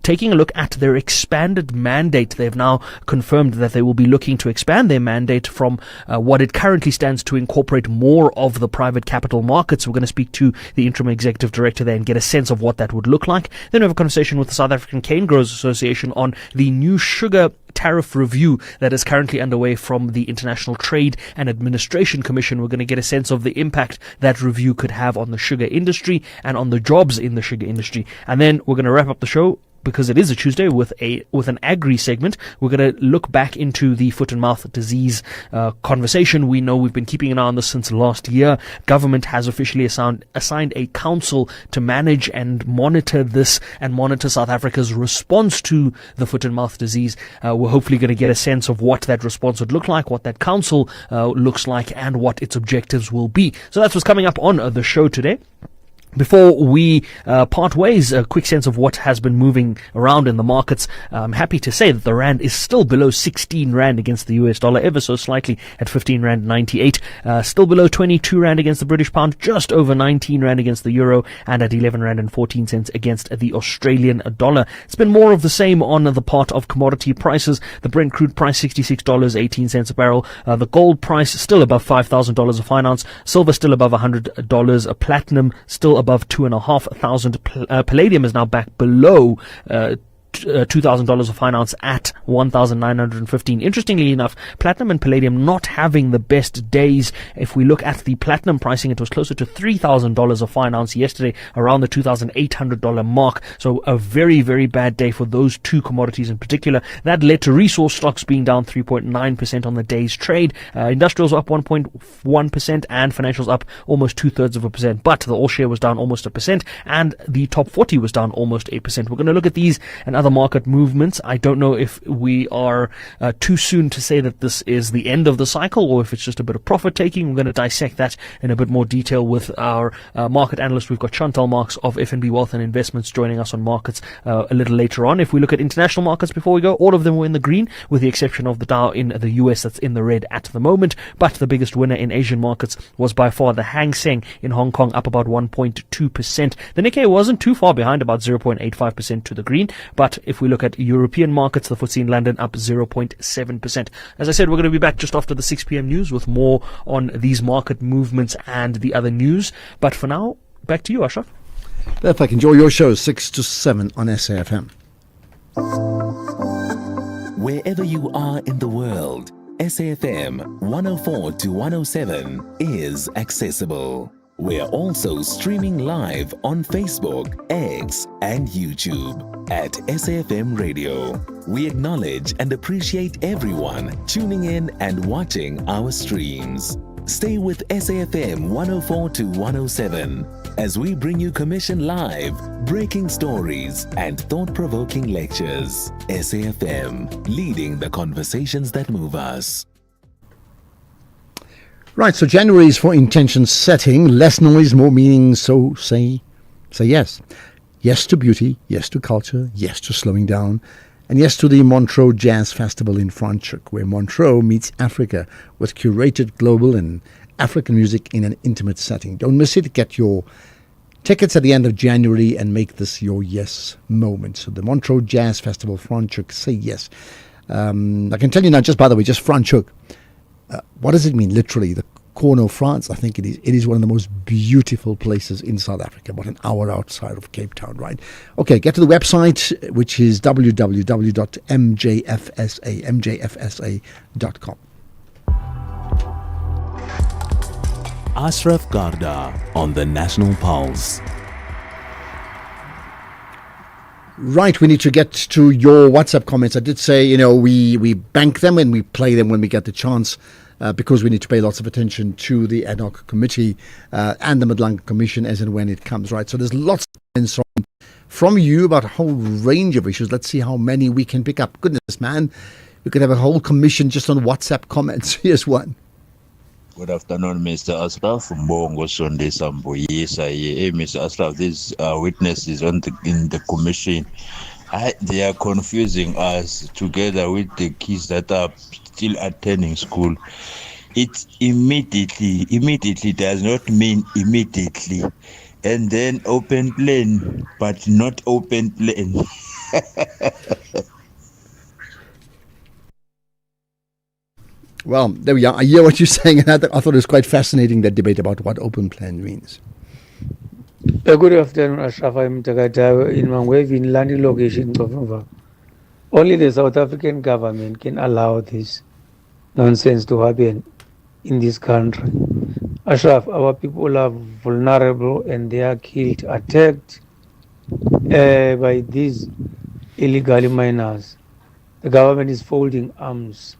taking a look at their expanded mandate. They've now confirmed that they will be looking to expand their mandate from what it currently stands to incorporate more of the private capital markets. We're going to speak to the interim executive director there and get a sense of what that would look like. Then we have a conversation with the South African Cane Growers Association on the new sugar tariff review that is currently underway from the International Trade and Administration Commission. We're going to get a sense of the impact that review could have on the sugar industry and on the jobs in the sugar industry. And then we're going to wrap up the show, because it is a Tuesday, with an agri segment. We're going to look back into the foot and mouth disease conversation. We know we've been keeping an eye on this since last year. Government has officially assigned a council to manage and monitor this and monitor South Africa's response to the foot and mouth disease. We're hopefully going to get a sense of what that response would look like, what that council looks like, and what its objectives will be. So that's what's coming up on the show today. Before we part ways, a quick sense of what has been moving around in the markets. I'm happy to say that the rand is still below 16 rand against the US dollar, ever so slightly at 15 rand 98. Still below 22 rand against the British pound, just over 19 rand against the euro, and at 11 rand and 14 cents against the Australian dollar. It's been more of the same on the part of commodity prices. The Brent crude price $66.18 a barrel. The gold price still above $5,000 a fine ounce. Silver still above $100. A platinum still above 2,500. Palladium is now back below $2,000 a fine ounce at 1,915. Interestingly enough, platinum and palladium not having the best days. If we look at the platinum pricing, it was closer to $3,000 a fine ounce yesterday, around the $2,800 mark. So a very, very bad day for those two commodities in particular. That led to resource stocks being down 3.9% on the day's trade. Industrials up 1.1% and financials up almost 2/3%. But the all share was down almost 1%, and the top 40 was down almost 8%. We're going to look at these and other market movements. I don't know if we are too soon to say that this is the end of the cycle or if it's just a bit of profit taking. We're going to dissect that in a bit more detail with our market analyst. We've got Chantal Marks of FNB Wealth and Investments joining us on markets a little later on. If we look at international markets before we go, all of them were in the green with the exception of the Dow in the US that's in the red at the moment. But the biggest winner in Asian markets was by far the Hang Seng in Hong Kong, up about 1.2%. The Nikkei wasn't too far behind, about 0.85% to the green. But if we look at European markets, the FTSE in London up 0.7%. As I said, we're going to be back just after the 6 p.m. news with more on these market movements and the other news. But for now, back to you, Ashraf. Perfect. Enjoy your show, 6 to 7 on SAFM. Wherever you are in the world, SAFM 104 to 107 is accessible. We're also streaming live on Facebook, X, and YouTube at SAFM Radio. We acknowledge and appreciate everyone tuning in and watching our streams. Stay with SAFM 104 to 107 as we bring you commission live, breaking stories, and thought-provoking lectures. SAFM, leading the conversations that move us. Right, so January is for intention setting, less noise, more meaning, so say yes. Yes to beauty, yes to culture, yes to slowing down, and yes to the Montreux Jazz Festival in Franschhoek, where Montreux meets Africa with curated global and African music in an intimate setting. Don't miss it. Get your Tickets at the end of January, and make this your yes moment. So the Montreux Jazz Festival, Franschhoek, say yes. I can tell you now, just by the way, just Franschhoek. What does it mean, literally? The corner of France, I think it is. It is one of the most beautiful places in South Africa, about an hour outside of Cape Town, right? Okay, get to the website, which is www.mjfsa.com. Ashraf Garda on the National Pulse. Right, we need to get to your WhatsApp comments. I did say, we bank them and we play them when we get the chance, because we need to pay lots of attention to the ad hoc committee and the Madlanga Commission as and when it comes, right? So there's lots of comments from you about a whole range of issues. Let's see how many we can pick up. Goodness, man, we could have a whole commission just on WhatsApp comments. Here's one. Good afternoon, Mr. Ashraf. Mbongo Sunday Samboyesa. Hey, Mr. Ashraf, these witnesses in the commission, they are confusing us together with the kids that are still attending school. It's immediately does not mean immediately. And then open plane, but not open plane. Well, there we are. I hear what you're saying, and I thought it was quite fascinating, that debate about what open plan means. Good afternoon, Ashraf. I'm Takatawa in Mangwevi in Landi location. Only the South African government can allow this nonsense to happen in this country. Ashraf, our people are vulnerable and they are killed, attacked by these illegal miners. The government is folding arms.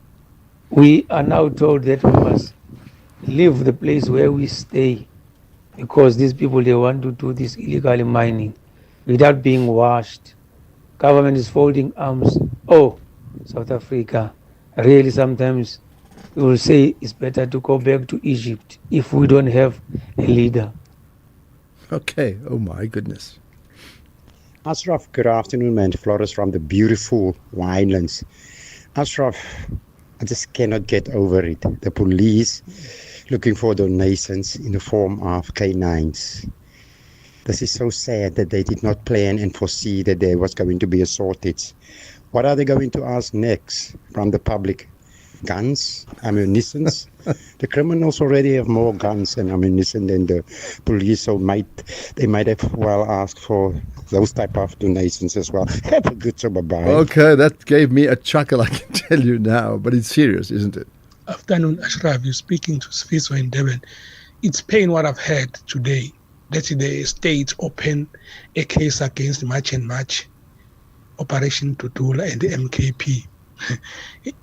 We are now told that we must leave the place where we stay because these people, they want to do this illegal mining without being washed. Government is folding arms. Oh, South Africa, really sometimes we will say it's better to go back to Egypt if we don't have a leader. Okay, oh my goodness. Ashraf, good afternoon, man. Flores from the beautiful winelands. Ashraf, I just cannot get over it. The police looking for donations in the form of K9s. This is so sad that they did not plan and foresee that there was going to be a shortage. What are they going to ask next from the public? Guns, ammunition. The criminals already have more guns and ammunition than the police, so they might have well asked for those type of donations as well. Have a good job, bye. Okay, that gave me a chuckle, I can tell you now, but it's serious, isn't it? Afternoon, Ashraf. You're speaking to Sfiso in Devon. It's pain what I've heard today that the state opened a case against March and March, Operation Tutula and the MKP.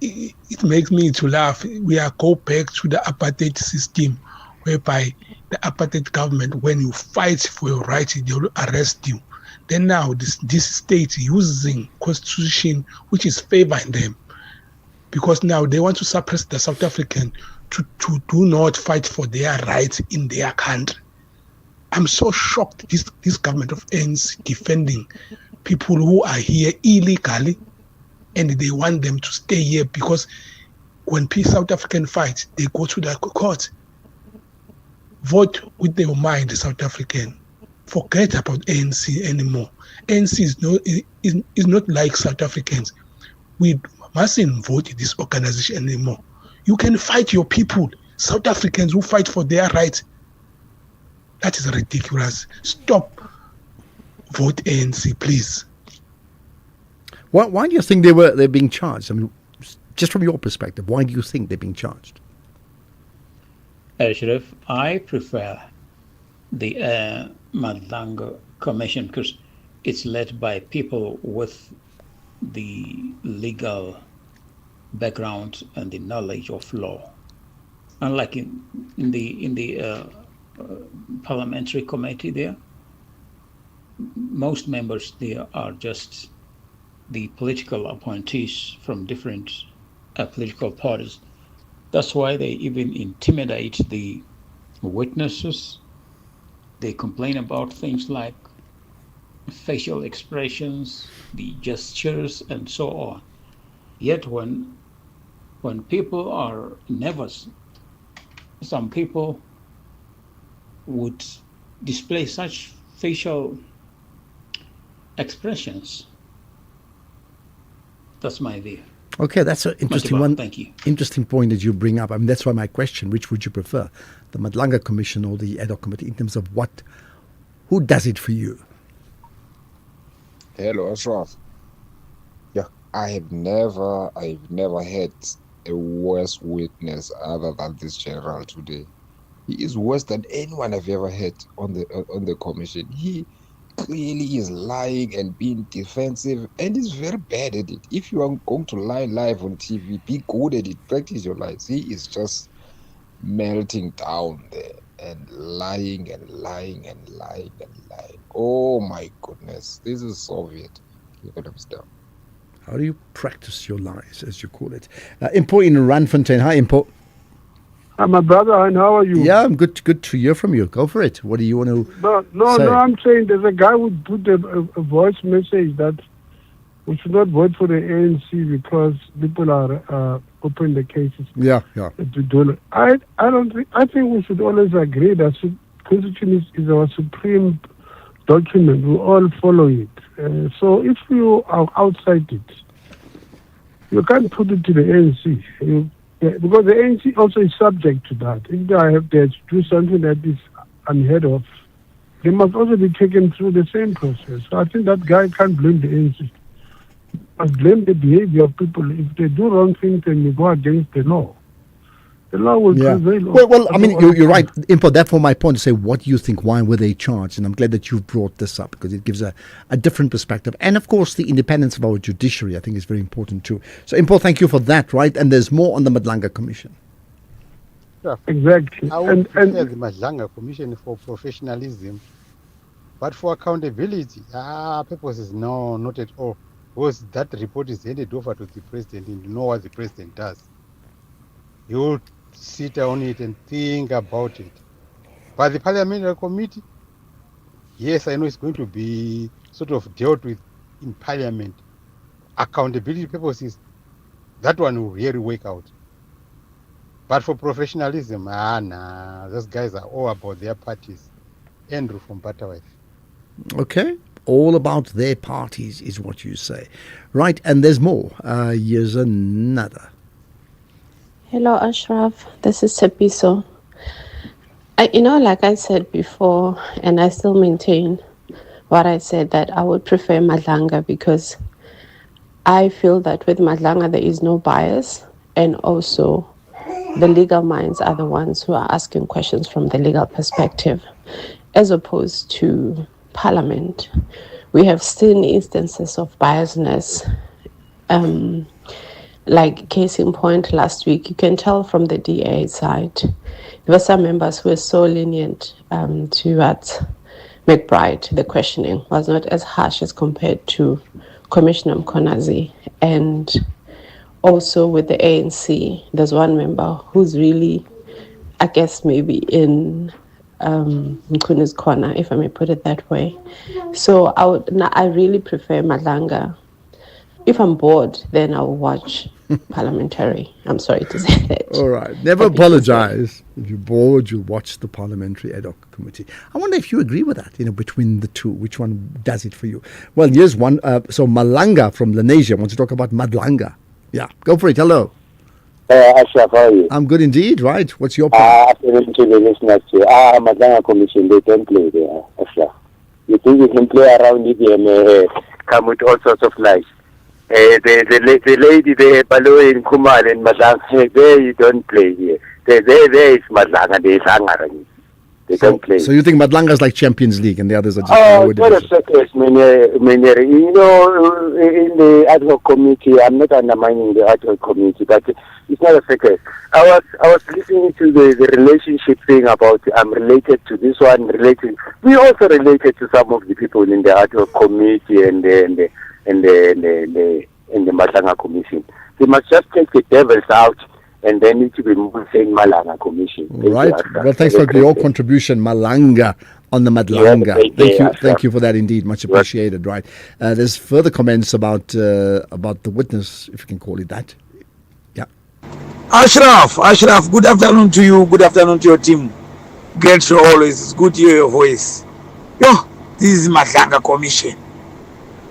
It makes me to laugh. We are go back to the apartheid system, whereby the apartheid government, when you fight for your rights, they will arrest you. Then now this state using constitution which is favoring them, because now they want to suppress the South African to do not fight for their rights in their country. I'm so shocked this government of ANC defending people who are here illegally, and they want them to stay here because when South African fight, they go to the court. Vote with their mind, South African. Forget about ANC anymore. ANC is not like South Africans. We mustn't vote in this organization anymore. You can fight your people, South Africans who fight for their rights. That is ridiculous. Stop. Vote ANC, please. Why do you think they're being charged? I mean, just from your perspective, why do you think they're being charged? Ashraf, I prefer the Madlanga Commission because it's led by people with the legal background and the knowledge of law. Unlike in the parliamentary committee there, most members there are just the political appointees from different political parties. That's why they even intimidate the witnesses. They complain about things like facial expressions, the gestures, and so on. Yet when people are nervous, some people would display such facial expressions. That's my view. Okay, that's an interesting one. Thank you. Interesting point that you bring up. I mean, that's why my question: which would you prefer, the Madlanga Commission or the ad hoc committee, in terms of who does it for you? Hello, Ashraf. Yeah, I've never had a worse witness other than this general today. He is worse than anyone I've ever had on the commission. He clearly is lying and being defensive, and he's very bad at it. If you are going to lie live on TV, be good at it. Practice your lies. He is just melting down there and lying and lying and lying and lying. Oh my goodness, this is Soviet. Keep it down. How do you practice your lies, as you call it? Impo in Randfontein. Hi, Impo. Hi, my brother, and how are you? Yeah, I'm good. Good to hear from you. Go for it. What do you want to say? No, I'm saying there's a guy who put a voice message that we should not vote for the ANC because people are open the cases. Yeah. I think we should always agree that Constitution is our supreme document. We all follow it. So if you are outside it, you can't put it to the ANC. Because the ANC also is subject to that. If they have to do something that is unheard of, they must also be taken through the same process. So I think that guy can't blame the ANC. He must blame the behavior of people. If they do wrong things and they go against the law, the law will prevail. Well, I mean, you're right, Impo. Therefore, my point is say, what do you think? Why were they charged? And I'm glad that you've brought this up because it gives a different perspective. And of course, the independence of our judiciary, I think, is very important too. So, Impo, thank you for that. Right, and there's more on the Madlanga Commission. Yeah, exactly. I would prefer the Madlanga Commission for professionalism, but for accountability, purposes, no, not at all. Because that report is handed over to the president, and you know what the president does. You sit on it and think about it. But the parliamentary committee, yes, I know it's going to be sort of dealt with in parliament. Accountability purposes, that one will really work out. But for professionalism, those guys are all about their parties. Andrew from Butterworth. Okay, all about their parties is what you say. Right, and there's more. Here's another. Hello, Ashraf. This is Tepiso. Like I said before, and I still maintain what I said, that I would prefer Madlanga because I feel that with Madlanga there is no bias, and also the legal minds are the ones who are asking questions from the legal perspective, as opposed to Parliament. We have seen instances of biasness. Like case in point last week, you can tell from the DA side, there were some members who were so lenient towards McBride. The questioning was not as harsh as compared to Commissioner Mkonazi. And also with the ANC, there's one member who's really, I guess maybe in Mkune's corner, if I may put it that way. So I really prefer Madlanga. If I'm bored, then I'll watch parliamentary. I'm sorry to say that. All right. Never apologize. If you're bored, you'll watch the parliamentary ad hoc committee. I wonder if you agree with that, between the two. Which one does it for you? Well, here's one. So Malanga from Lenasia wants to talk about Madlanga. Yeah, go for it. Hello. Ashraf, how are you? I'm good indeed. Right. What's your point? Afternoon to the listeners. Madlanga Commission, they don't play there, Ashraf. You think you can play around it and come with all sorts of lies. The lady there, Balo in Kumal and Madlanga, there you don't play here. There is Madlanga, there is Angarani. They don't play. So you think Madlanga is like Champions League and the others are just lower division? In the ad hoc committee, I'm not undermining the ad hoc committee, but it's not a secret. I was listening to the relationship thing about I'm related to this one, we also related to some of the people in the ad hoc committee and the Madlanga Commission. They must just take the devils out and then need to be moved in Madlanga Commission. Right. Well, thanks for your contribution, Malanga, on the Madlanga. Thank you for that indeed. Much appreciated. Right. There's further comments about the witness, if you can call it that. Yeah. Ashraf, good afternoon to you. Good afternoon to your team. Great show always. It's good to hear your voice. this is Madlanga Commission.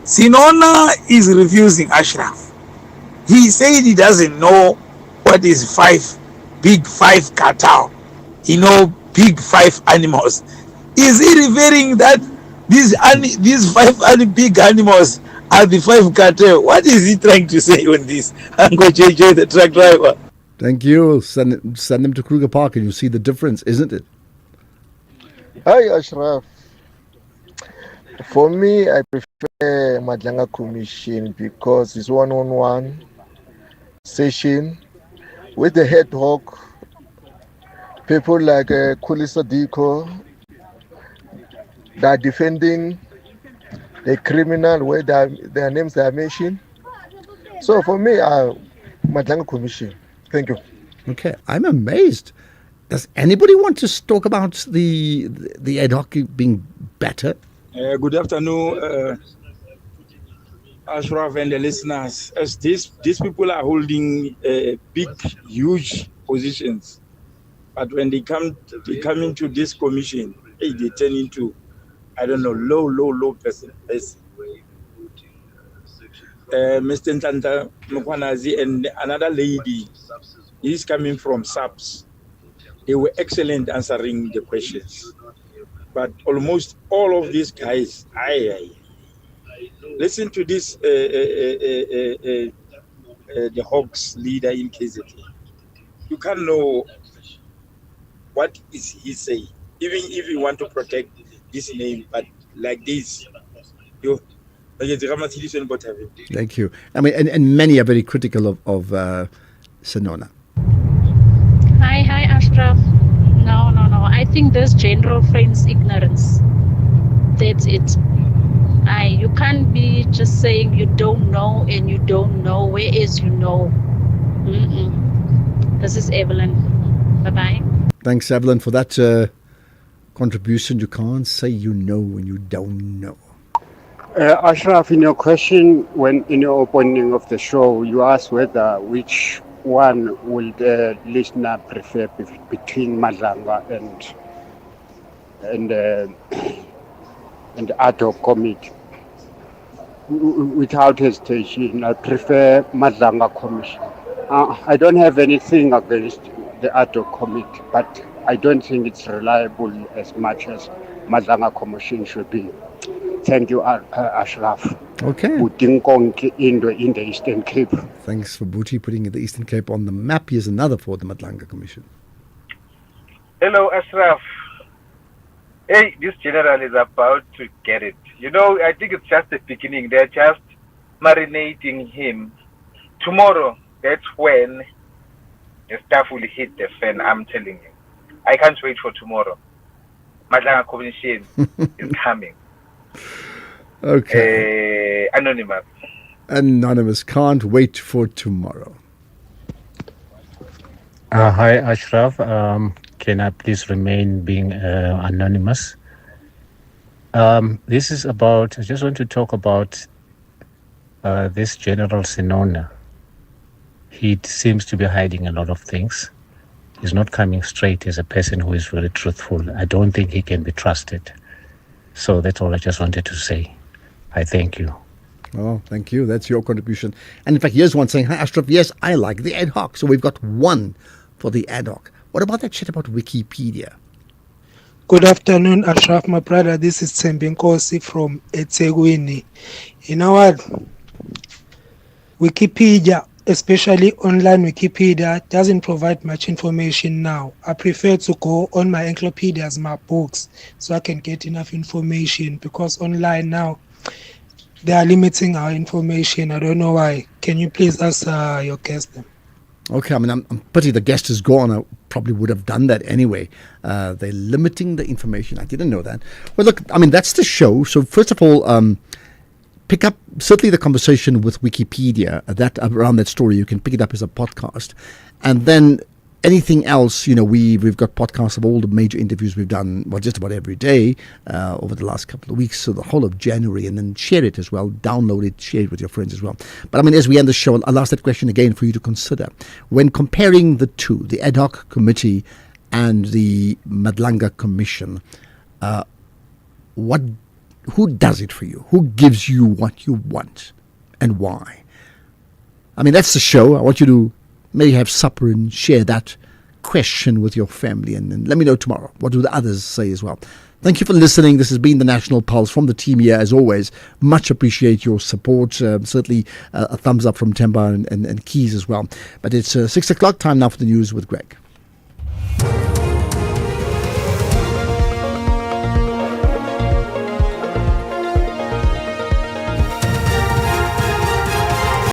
Sinona is refusing Ashraf. He said he doesn't know what is big five cattle. He know big five animals. Is he referring that these big animals are the five cattle? What is he trying to say on this? Uncle JJ, the truck driver. Thank you. Send them to Kruger Park and you see the difference, isn't it? Hi, Ashraf. For me, I prefer Madlanga Commission because it's one-on-one session with the head hoc, people like Kulisa Diko that are defending the criminal where their names are mentioned. So for me, Madlanga Commission. Thank you. Okay, I'm amazed. Does anybody want to talk about the ad hoc being better? Good afternoon, Ashraf and the listeners. As these people are holding big, huge positions, but when they come into this commission, they turn into, I don't know, low person. Mr. Ntanta Mkwanazi and another lady, he's coming from SAPS. They were excellent answering the questions. But almost all of these guys, listen to this, the Hawks leader in KZN. You can't know what is he saying, even if you want to protect this name, but like this, Thank you. I mean, and many are very critical of Sinona. Hi, Ashraf. No. I think there's general friends ignorance. That's it. You can't be just saying you don't know and you don't know, whereas you know. This is Evelyn. Bye-bye. Thanks, Evelyn, for that contribution. You can't say you know when you don't know. Ashraf, in your question, when in your opening of the show, you asked which one will the listener prefer between Madlanga and the ad hoc committee. Without hesitation, I prefer Madlanga Commission. I don't have anything against the ad hoc committee, but I don't think it's reliable as much as Madlanga Commission should be. Thank you, Ashraf. Okay. Butinkonke in the Eastern Cape. Thanks for Buti putting the Eastern Cape on the map. Here's another for the Madlanga Commission. Hello, Ashraf. Hey, this general is about to get it. You know, I think it's just the beginning. They're just marinating him. Tomorrow, that's when the stuff will hit the fan, I'm telling you. I can't wait for tomorrow. Madlanga Commission is coming. Okay. Anonymous can't wait for tomorrow. Hi, Ashraf. Can I please remain being anonymous? This is about, I just want to talk about this General Sinona. He seems to be hiding a lot of things. He's not coming straight as a person who is very truthful. I don't think he can be trusted. So that's all I just wanted to say. I thank you. Oh, thank you. That's your contribution. And in fact, here's one saying, hi, Ashraf, yes, I like the ad hoc. So we've got one for the ad hoc. What about that shit about Wikipedia? Good afternoon, Ashraf, my brother. This is Tsembinkosi from eThekwini. You know what? Wikipedia, especially online Wikipedia, doesn't provide much information now. I prefer to go on my encyclopedias, my books, so I can get enough information, because online now, they are limiting our information. I don't know why. Can you please ask your guest them? Okay, I mean, I'm pity the guest is gone. I probably would have done that anyway. They're limiting the information. I didn't know that. Well, look, I mean, that's the show. So first of all, pick up certainly the conversation with Wikipedia, that around that story. You can pick it up as a podcast. And then anything else, you know, we've got podcasts of all the major interviews we've done, well, just about every day over the last couple of weeks, so the whole of January, and then share it as well, download it, share it with your friends as well. But I mean, as we end the show, I'll ask that question again for you to consider. When comparing the two, the ad hoc committee and the Madlanga Commission, what Who does it for you? Who gives you what you want and why? I mean, that's the show. I want you to maybe have supper and share that question with your family, and let me know tomorrow. What do the others say as well? Thank you for listening. This has been the National Pulse from the team here, as always. Much appreciate your support. Certainly a thumbs up from Temba and Keys as well. But it's 6 o'clock, time now for the news with Greg.